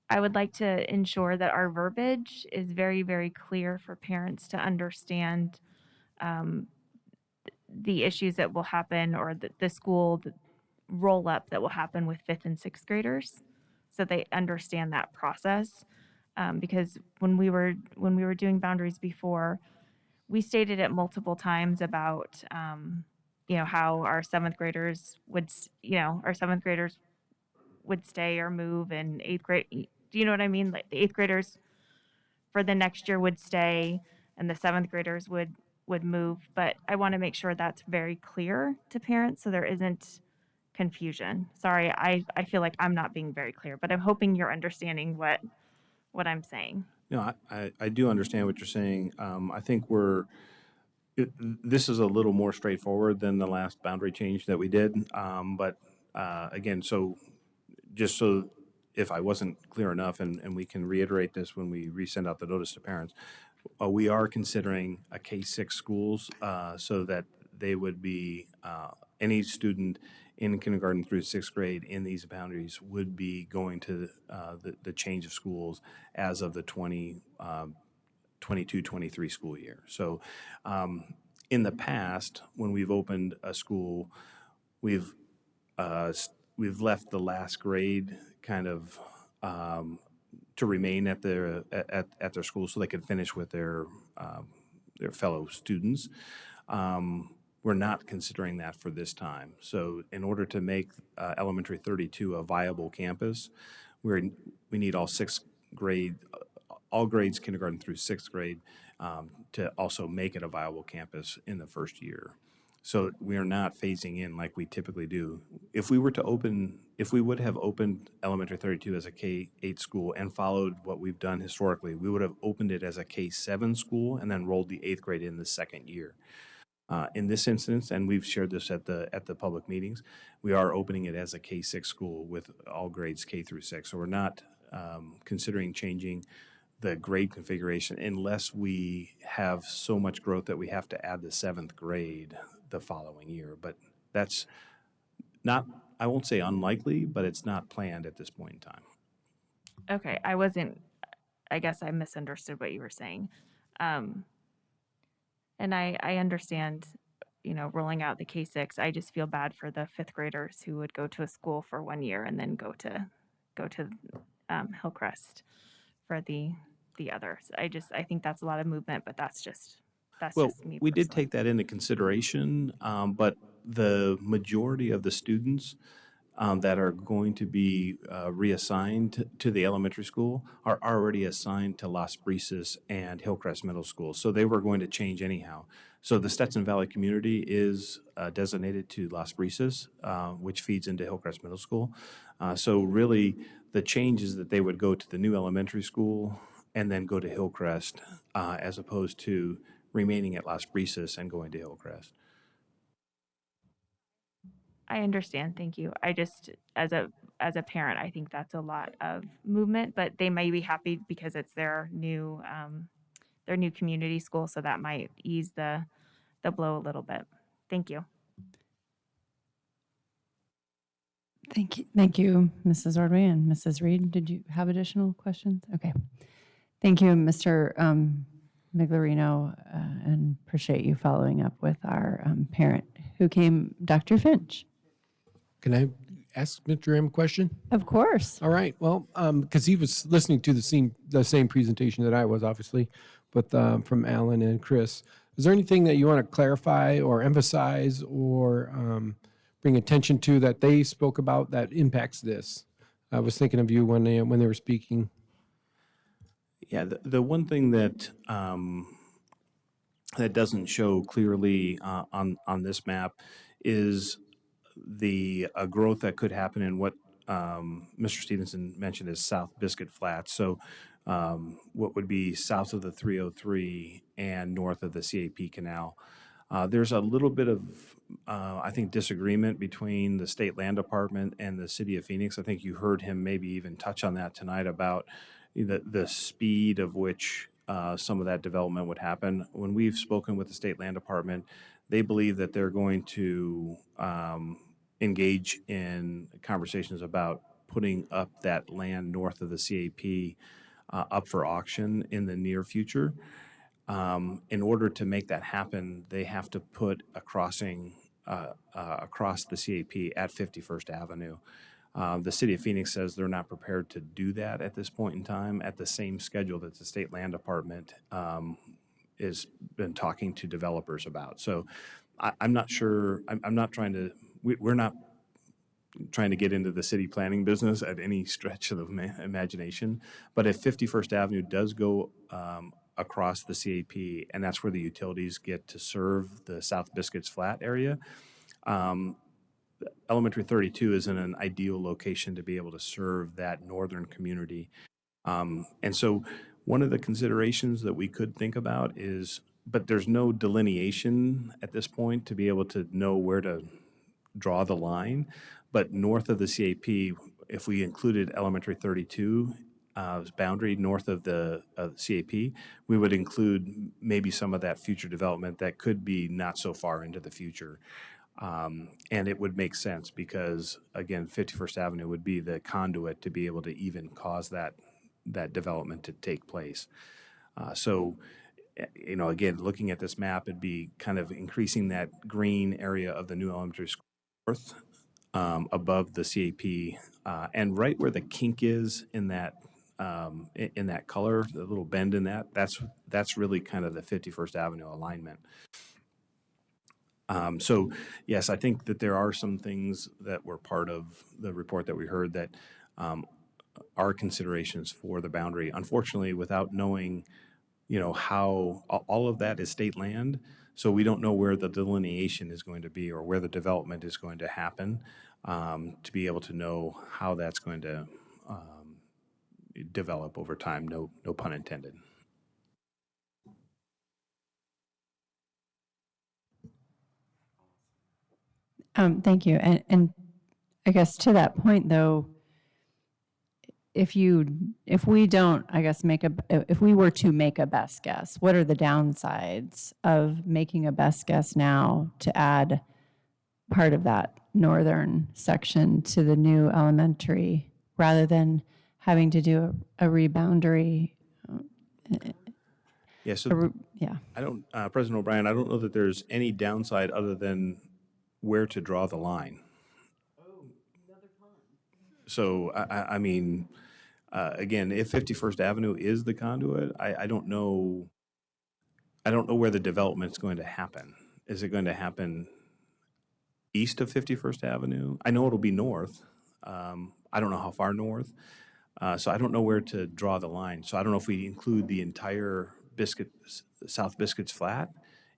I would like to ensure that our verbiage is very, very clear for parents to understand um, the issues that will happen or the school roll up that will happen with fifth and sixth graders, so they understand that process. Because when we were doing boundaries before, we stated it multiple times about how our seventh graders would stay or move, and eighth grade. Do you know what I mean? Like the eighth graders for the next year would stay, and the seventh graders would move. But I want to make sure that's very clear to parents so there isn't confusion. Sorry, I feel like I'm not being very clear, but I'm hoping you're understanding what I'm saying. No, I do understand what you're saying. I think this is a little more straightforward than the last boundary change that we did. But again, so just so if I wasn't clear enough, and we can reiterate this when we resend out the notice to parents, we are considering a K-6 schools so that they would be, any student in kindergarten through sixth grade in these boundaries would be going to the change of schools as of the 22-23 school year. So in the past, when we've opened a school, we've left the last grade kind of to remain at their school so they could finish with their fellow students. We're not considering that for this time. So in order to make Elementary 32 a viable campus, we need all grades kindergarten through sixth grade to also make it a viable campus in the first year. So we are not phasing in like we typically do. If we would have opened Elementary 32 as a K-8 school and followed what we've done historically, we would have opened it as a K-7 school and then rolled the eighth grade in the second year. In this instance, and we've shared this at the public meetings, we are opening it as a K-6 school with all grades K through 6. So we're not considering changing the grade configuration unless we have so much growth that we have to add the seventh grade the following year. But that's not, I won't say unlikely, but it's not planned at this point in time. Okay, I guess I misunderstood what you were saying. And I understand, rolling out the K-6. I just feel bad for the fifth graders who would go to a school for 1 year and then go to Hillcrest for the others. I think that's a lot of movement, but that's just me. We did take that into consideration, but the majority of the students that are going to be reassigned to the elementary school are already assigned to Las Brisas and Hillcrest Middle School. So they were going to change anyhow. So the Stetson Valley community is designated to Las Brisas, which feeds into Hillcrest Middle School. So really, the change is that they would go to the new elementary school and then go to Hillcrest, as opposed to remaining at Las Brisas and going to Hillcrest. I understand. Thank you. I just, as a parent, I think that's a lot of movement, but they may be happy because it's their new community school, so that might ease the blow a little bit. Thank you. Thank you, Mrs. Ordway and Mrs. Reed. Did you have additional questions? Okay. Thank you, Mr. Miglerino, and appreciate you following up with our parent who came, Dr. Finch. Can I ask Mr. M a question? Of course. All right. Well, because he was listening to the same presentation that I was, obviously, but from Alan and Chris. Is there anything that you want to clarify or emphasize or bring attention to that they spoke about that impacts this? I was thinking of you when they were speaking. Yeah, the one thing that that doesn't show clearly on this map is the growth that could happen in what Mr. Stevenson mentioned as South Biscuit Flats. So what would be south of the 303 and north of the CAP Canal. There's a little bit of, I think, disagreement between the State Land Department and the City of Phoenix. I think you heard him maybe even touch on that tonight about the speed of which some of that development would happen. When we've spoken with the State Land Department, They believe that they're going to engage in conversations about putting up that land north of the CAP up for auction in the near future. In order to make that happen, they have to put a crossing across the CAP at 51st Avenue. The city of Phoenix says they're not prepared to do that at this point in time at the same schedule that the state land department has been talking to developers about. So I'm not sure, I'm not trying to, we're not trying to get into the city planning business at any stretch of the imagination. But if 51st Avenue does go across the CAP, and that's where the utilities get to serve the South Biscuits Flat area, Elementary 32 is in an ideal location to be able to serve that northern community. And so one of the considerations that we could think about is, but there's no delineation at this point to be able to know where to draw the line. But north of the CAP, if we included Elementary 32 boundary north of the CAP, we would include maybe some of that future development that could be not so far into the future. And it would make sense because, again, 51st Avenue would be the conduit to be able to even cause that development to take place. So, you know, again, looking at this map, it'd be kind of increasing that green area of the new elementary school north above the CAP, and right where the kink is in that color, the little bend in that's really kind of the 51st Avenue alignment. So yes, I think that there are some things that were part of the report that we heard that are considerations for the boundary. Unfortunately, without knowing, you know, how all of that is state land, so we don't know where the delineation is going to be or where the development is going to happen, to be able to know how that's going to develop over time. No pun intended. Thank you. And I guess to that point, though, if we don't, I guess, if we were to make a best guess, what are the downsides of making a best guess now to add part of that northern section to the new elementary rather than having to do a reboundary? Yeah, so yeah. I don't, President O'Brien, I don't know that there's any downside other than where to draw the line. So, I mean, again, if 51st Avenue is the conduit, I don't know where the development is going to happen. Is it going to happen east of 51st Avenue? I know it'll be north. I don't know how far north. So I don't know where to draw the line. So I don't know if we include the entire South Biscuits Flat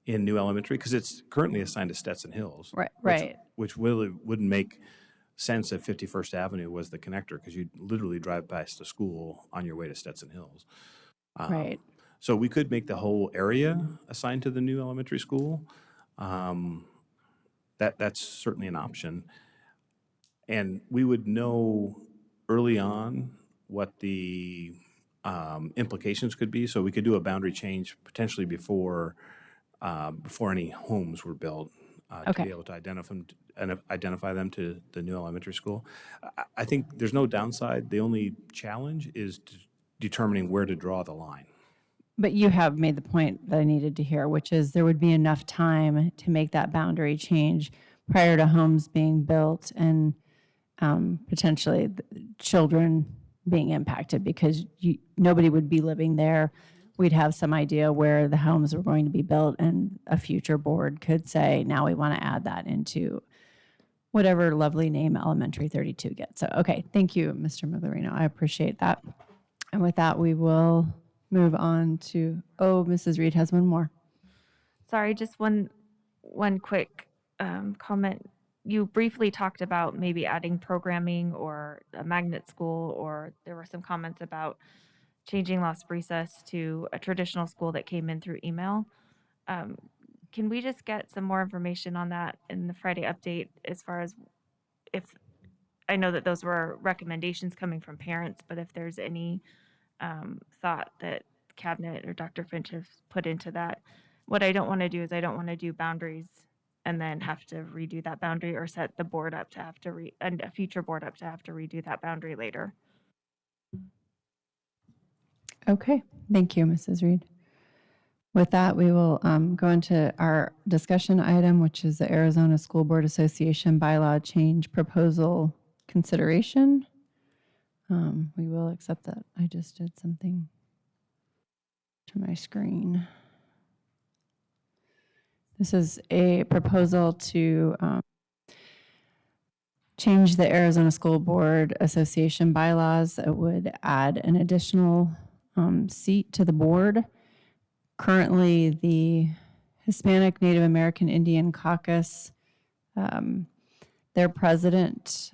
in New Elementary, because it's currently assigned to Stetson Hills. Right. Which really wouldn't make sense if 51st Avenue was the connector, because you'd literally drive past the school on your way to Stetson Hills. Right. So we could make the whole area assigned to the new elementary school. That's certainly an option. And we would know early on what the implications could be. So we could do a boundary change potentially before any homes were built, to be able to identify them to the new elementary school. I think there's no downside. The only challenge is determining where to draw the line. But you have made the point that I needed to hear, which is there would be enough time to make that boundary change prior to homes being built and potentially children being impacted, because nobody would be living there. We'd have some idea where the homes were going to be built, and a future board could say, now we want to add that into whatever lovely name Elementary 32 gets. So, okay, thank you, Mr. Migliorino. I appreciate that. And with that, we will move on to, Mrs. Reed has one more. Sorry, just one quick comment. You briefly talked about maybe adding programming or a magnet school, or there were some comments about changing Las Brisas to a traditional school that came in through email. Can we just get some more information on that in the Friday update, as far as if, I know that those were recommendations coming from parents, but if there's any thought that Cabinet or Dr. Finch has put into that. What I don't want to do is I don't want to do boundaries and then have to redo that boundary or set the board up to have to and a future board up to have to redo that boundary later. Okay, thank you, Mrs. Reed. With that, we will go into our discussion item, which is the Arizona School Board Association bylaw change proposal consideration. We will accept that. I just did something to my screen. This is a proposal to change the Arizona School Board Association bylaws that would add an additional seat to the board. Currently, the Hispanic Native American Indian Caucus, their president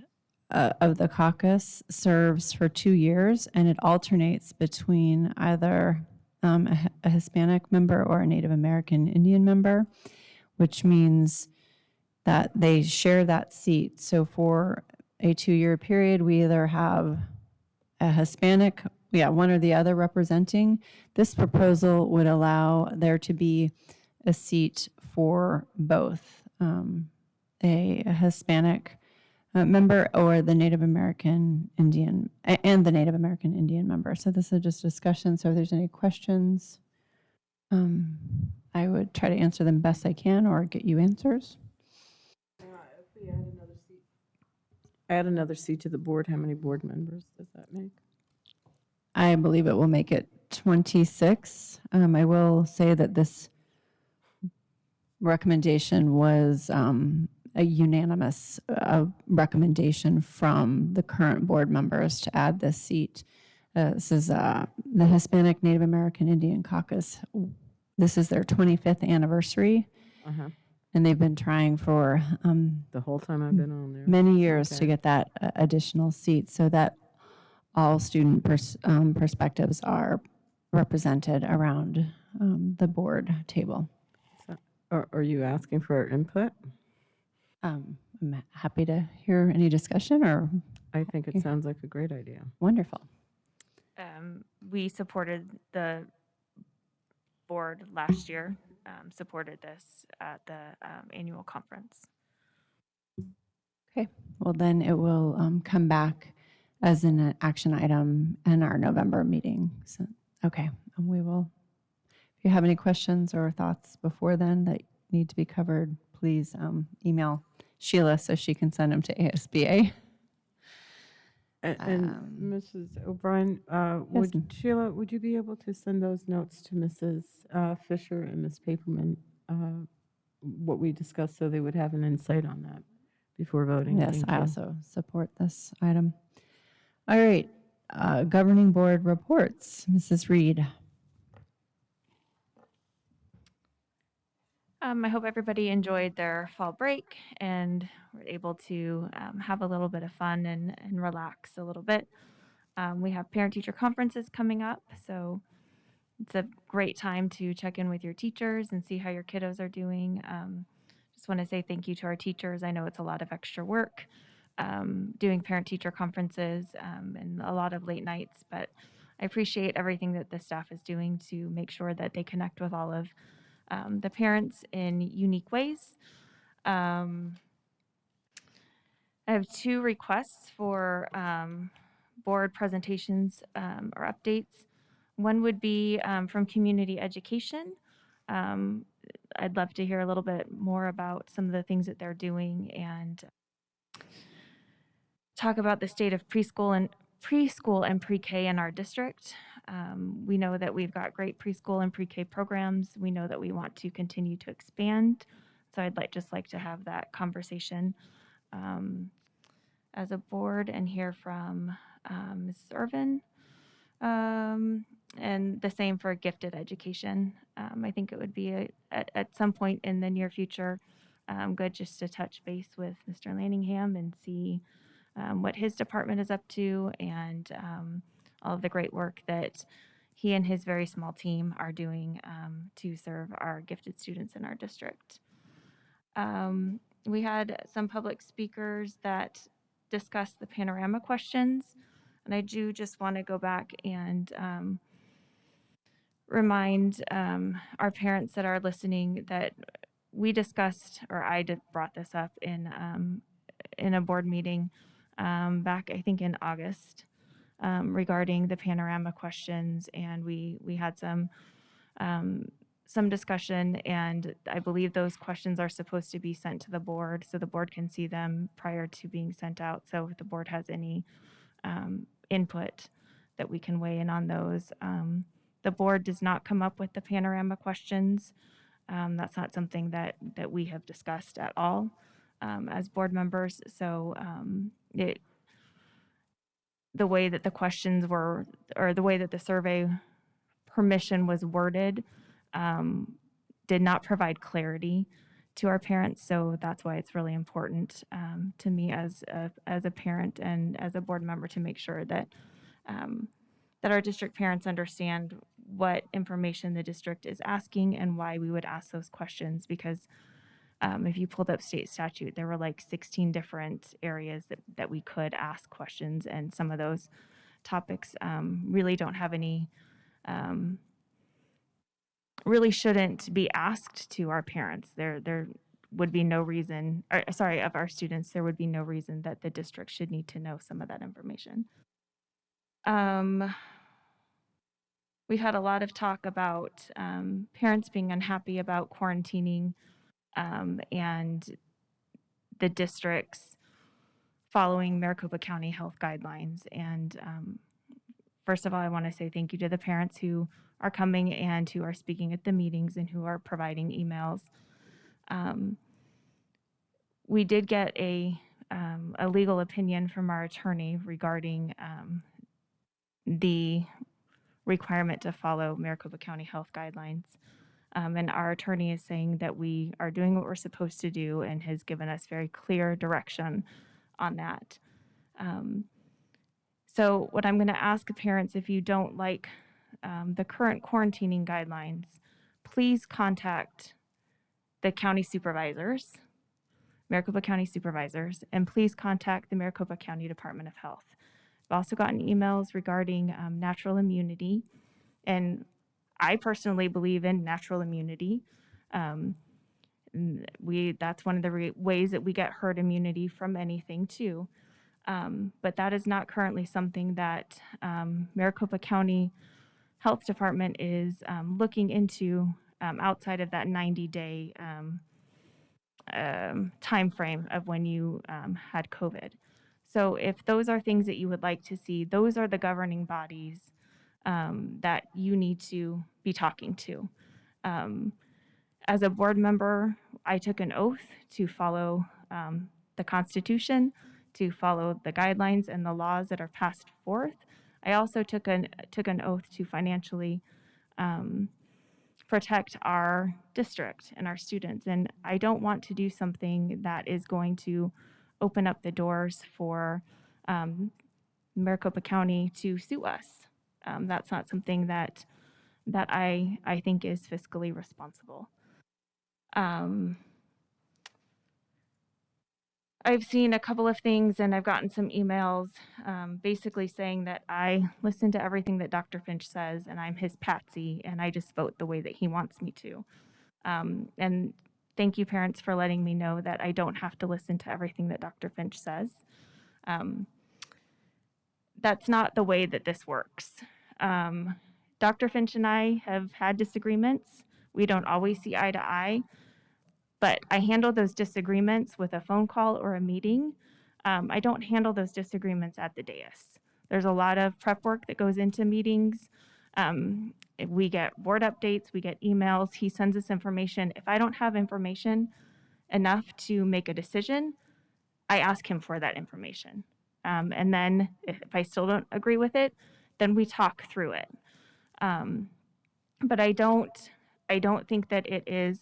of the caucus serves for 2 years, and it alternates between either a Hispanic member or a Native American Indian member, which means that they share that seat. So for a 2-year period, we either have a Hispanic, one or the other representing. This proposal would allow there to be a seat for both, a Hispanic member or the Native American Indian, and the Native American Indian member. So this is just discussion. So if there's any questions, I would try to answer them best I can or get you answers. If we add another seat to the board, how many board members does that make? I believe it will make it 26. I will say that this recommendation was a unanimous recommendation from the current board members to add this seat. This is the Hispanic Native American Indian Caucus. This is their 25th anniversary, and they've been trying for The whole time I've been on there. many years to Okay. get that additional seat so that all student perspectives are represented around the board table. So, are you asking for our input? I'm happy to hear any discussion or. I think it sounds like a great idea. Wonderful. We supported the board last year, supported this at the annual conference. Okay, well then it will come back as an action item in our November meeting. So, okay, and we will, if you have any questions or thoughts before then that need to be covered, please email Sheila so she can send them to ASBA. And Mrs. O'Brien, Sheila, would you be able to send those notes to Mrs. Fisher and Ms. Paperman, what we discussed, so they would have an insight on that before voting? Yes, Thank I you. also support this item. All right, governing board reports. Mrs. Reed. I hope everybody enjoyed their fall break and were able to have a little bit of fun and relax a little bit. We have parent-teacher conferences coming up, so it's a great time to check in with your teachers and see how your kiddos are doing. Just want to say thank you to our teachers. I know it's a lot of extra work doing parent-teacher conferences and a lot of late nights, but I appreciate everything that the staff is doing to make sure that they connect with all of the parents in unique ways. I have 2 requests for board presentations or updates. One would be from community education. I'd love to hear a little bit more about some of the things that they're doing and talk about the state of preschool and pre-K in our district. We know that we've got great preschool and pre-K programs. We know that we want to continue to expand. So I'd just like to have that conversation as a board and hear from Mrs. Irvin. And the same for gifted education. I think it would be at some point in the near future good just to touch base with Mr. Lanningham and see what his department is up to and all of the great work that he and his very small team are doing to serve our gifted students in our district. We had some public speakers that discussed the panorama questions, and I do just want to go back and remind our parents that are listening that we discussed, or brought this up in a board meeting back, I think, in August, regarding the panorama questions, and we had some discussion, and I believe those questions are supposed to be sent to the board so the board can see them prior to being sent out. So if the board has any input, that we can weigh in on those. The board does not come up with the panorama questions. That's not something that we have discussed at all as board members. So the way that the questions were, or the way that the survey permission was worded, did not provide clarity to our parents. So that's why it's really important to me as a parent and as a board member to make sure that that our district parents understand what information the district is asking and why we would ask those questions. Because if you pulled up state statute, there were like 16 different areas that we could ask questions, and some of those topics really don't have any, really shouldn't be asked to our parents. There would be no reason, or, sorry, of our students, there would be no reason that the district should need to know some of that information. We've had a lot of talk about parents being unhappy about quarantining and the districts following Maricopa County health guidelines. And first of all, I want to say thank you to the parents who are coming and who are speaking at the meetings and who are providing emails. We did get a legal opinion from our attorney regarding the requirement to follow Maricopa County health guidelines. And our attorney is saying that we are doing what we're supposed to do and has given us very clear direction on that. So what I'm going to ask parents, if you don't like the current quarantining guidelines, please contact the county supervisors, Maricopa County supervisors, and please contact the Maricopa County Department of Health. I've also gotten emails regarding natural immunity, and I personally believe in natural immunity. That's one of the ways that we get herd immunity from anything too. But that is not currently something that Maricopa County Health Department is looking into outside of that 90-day time frame of when you had COVID. So if those are things that you would like to see, those are the governing bodies that you need to be talking to. As a board member, I took an oath to follow the Constitution, to follow the guidelines and the laws that are passed forth. I also took an oath to financially protect our district and our students. And I don't want to do something that is going to open up the doors for Maricopa County to sue us. That's not something that I think is fiscally responsible. I've seen a couple of things, and I've gotten some emails basically saying that I listen to everything that Dr. Finch says, and I'm his patsy, and I just vote the way that he wants me to. And thank you, parents, for letting me know that I don't have to listen to everything that Dr. Finch says. That's not the way that this works. Dr. Finch and I have had disagreements. We don't always see eye to eye. But I handle those disagreements with a phone call or a meeting. I don't handle those disagreements at the dais. There's a lot of prep work that goes into meetings. We get board updates, we get emails, he sends us information. If I don't have information enough to make a decision, I ask him for that information. And then if I still don't agree with it, then we talk through it. But I don't think that it is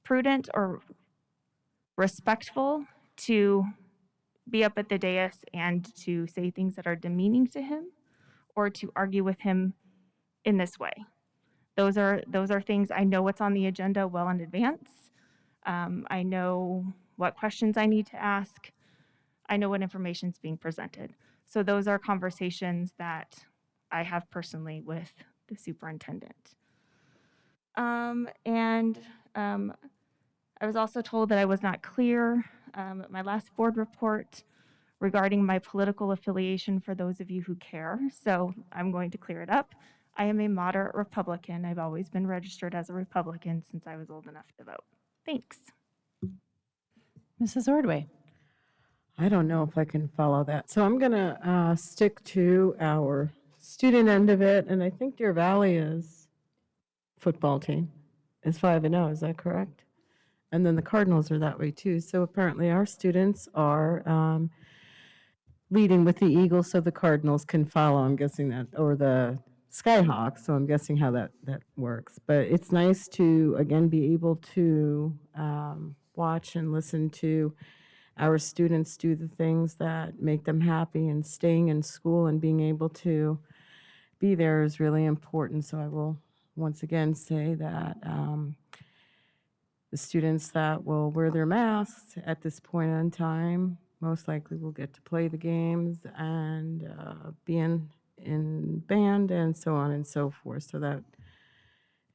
prudent or respectful to be up at the dais and to say things that are demeaning to him or to argue with him in this way. Those are things. I know what's on the agenda well in advance. I know what questions I need to ask. I know what information is being presented. So those are conversations that I have personally with the superintendent. And I was also told that I was not clear at my last board report regarding my political affiliation for those of you who care. So I'm going to clear it up. I am a moderate Republican. I've always been registered as a Republican since I was old enough to vote. Thanks. Mrs. Ordway. I don't know if I can follow that. So I'm going to stick to our student end of it. And I think Deer Valley is football team is 5-0. Is that correct? And then the Cardinals are that way too. So apparently our students are leading with the Eagles so the Cardinals can follow. I'm guessing that, or the Skyhawks. So I'm guessing how that works. But it's nice to, again, be able to watch and listen to our students do the things that make them happy, and staying in school and being able to be there is really important. So I will once again say that the students that will wear their masks at this point in time most likely will get to play the games and be in band and so on and so forth. So that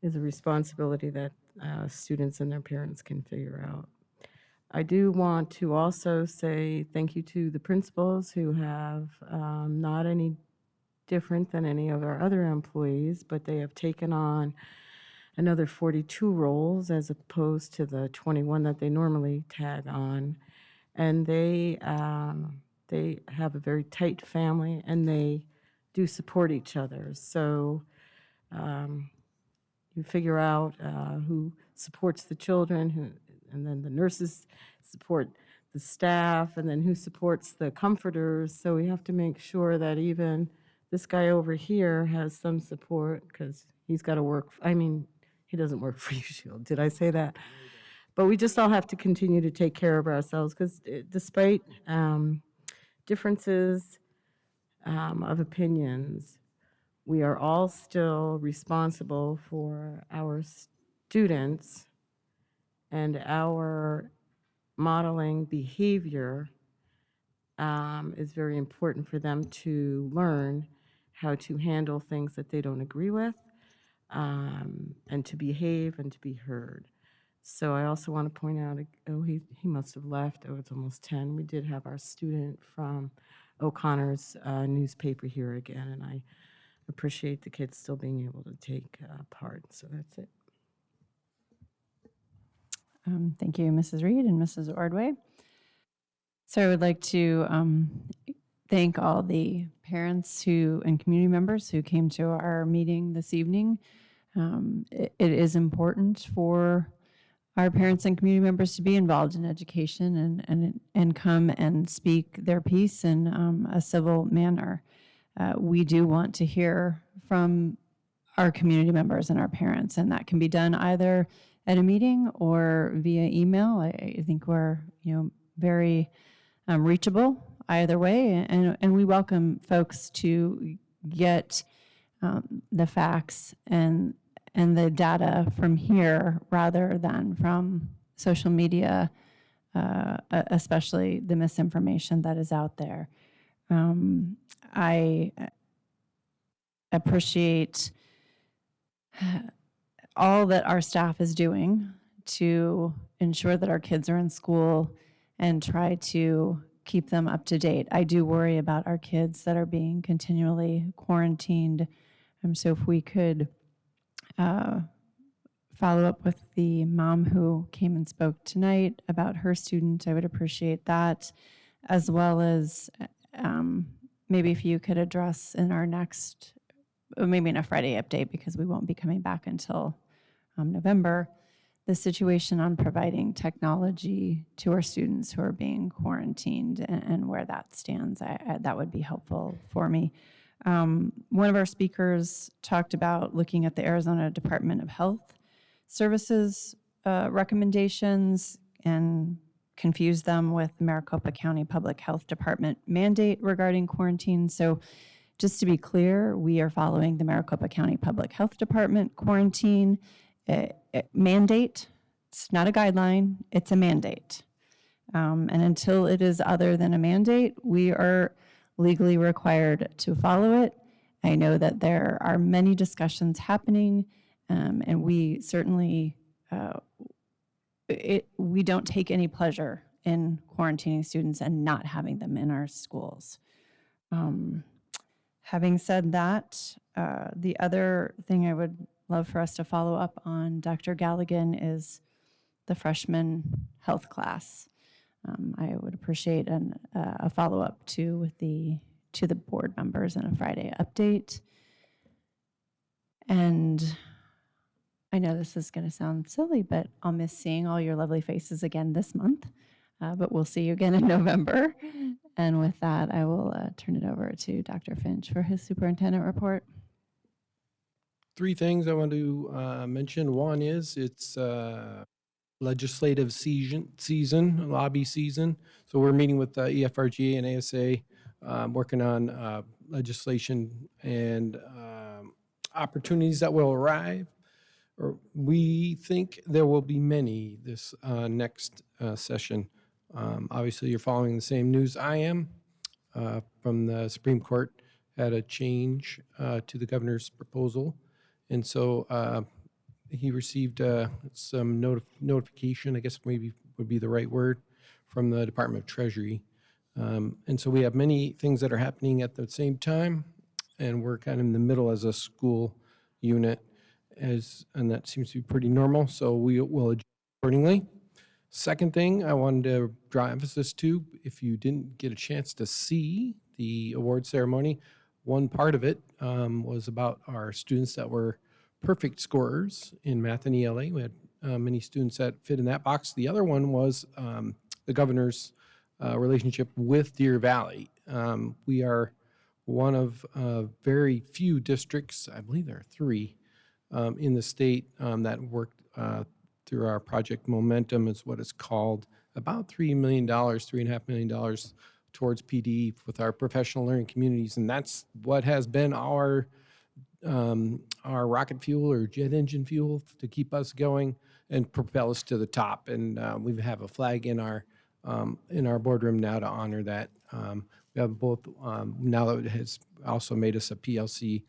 is a responsibility that students and their parents can figure out. I do want to also say thank you to the principals who have not any different than any of our other employees, but they have taken on another 42 roles as opposed to the 21 that they normally tag on. And they have a very tight family, and they do support each other. So you figure out who supports the children, and then the nurses support the staff, and then who supports the comforters. So we have to make sure that even this guy over here has some support, because he's got to work. I mean, he doesn't work for U Shield. Did I say that? But we just all have to continue to take care of ourselves, because despite differences of opinions, we are all still responsible for our students, and our modeling behavior is very important for them to learn how to handle things that they don't agree with, and to behave and to be heard. So I also want to point out, he must have left. Oh, it's almost 10. We did have our student from O'Connor's newspaper here again, and I appreciate the kids still being able to take part. So that's it. Thank you, Mrs. Reed and Mrs. Ordway. So I would like to thank all the parents and community members who came to our meeting this evening. It is important for our parents and community members to be involved in education and come and speak their piece in a civil manner. We do want to hear from our community members and our parents, and that can be done either at a meeting or via email. I think we're very reachable either way, and we welcome folks to get the facts and the data from here rather than from social media, especially the misinformation that is out there. I appreciate all that our staff is doing to ensure that our kids are in school and try to keep them up to date. I do worry about our kids that are being continually quarantined. So if we could follow up with the mom who came and spoke tonight about her student, I would appreciate that, as well as maybe if you could address in our next, maybe in a Friday update, because we won't be coming back until November, the situation on providing technology to our students who are being quarantined and where that stands. That would be helpful for me. One of our speakers talked about looking at the Arizona Department of Health Services recommendations and confused them with Maricopa County Public Health Department mandate regarding quarantine. So just to be clear, we are following the Maricopa County Public Health Department quarantine mandate. It's not a guideline, it's a mandate. And until it is other than a mandate, we are legally required to follow it. I know that there are many discussions happening And we certainly, we don't take any pleasure in quarantining students and not having them in our schools. Having said that, the other thing I would love for us to follow up on, Dr. Galligan, is the freshman health class. I would appreciate a follow-up to the board members and a Friday update. And I know this is going to sound silly, but I'll miss seeing all your lovely faces again this month. But we'll see you again in November. And with that, I will turn it over to Dr. Finch for his superintendent report. Three things I want to mention. One is it's legislative season, lobby season. So we're meeting with EFRGA and ASA, working on legislation and opportunities that will arrive. Or we think there will be many this next session. Obviously, you're following the same news I am from the Supreme Court had a change to the governor's proposal. And so he received some notification, I guess maybe would be the right word, from the Department of Treasury. And so we have many things that are happening at the same time, and we're kind of in the middle as a school unit, and that seems to be pretty normal, so we will adjust accordingly. Second thing I wanted to draw emphasis to, if you didn't get a chance to see the award ceremony, one part of it was about our students that were perfect scorers in math and ELA. We had many students that fit in that box. The other one was the governor's relationship with Deer Valley. We are one of very few districts, I believe there are 3, in the state that worked through our Project Momentum is what it's called, about $3 million, $3.5 million towards PD with our professional learning communities. And that's what has been our rocket fuel or jet engine fuel to keep us going and propel us to the top. And we have a flag in our boardroom now to honor that. We have both, now that it has also made us a PLC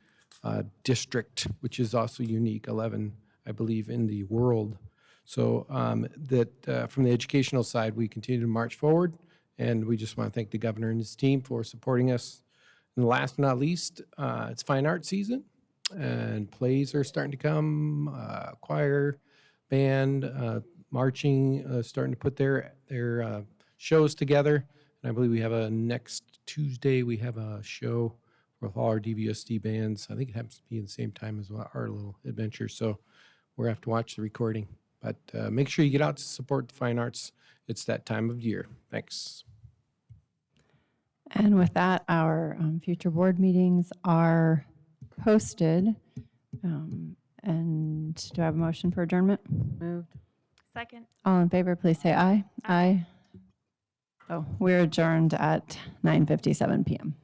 district, which is also unique, 11, I believe, in the world. So from the educational side, we continue to march forward, and we just want to thank the governor and his team for supporting us. And last but not least, it's fine art season, and plays are starting to come, choir, band, marching, starting to put their shows together. And I believe we have next Tuesday, we have a show with all our DVUSD bands. I think it happens to be in the same time as our little adventure. So we'll have to watch the recording. But make sure you get out to support the fine arts. It's that time of year. Thanks. And with that, our future board meetings are posted. And do I have a motion for adjournment? Moved. Second. All in favor, please say aye. Aye. Oh, we're adjourned at 9:57 p.m.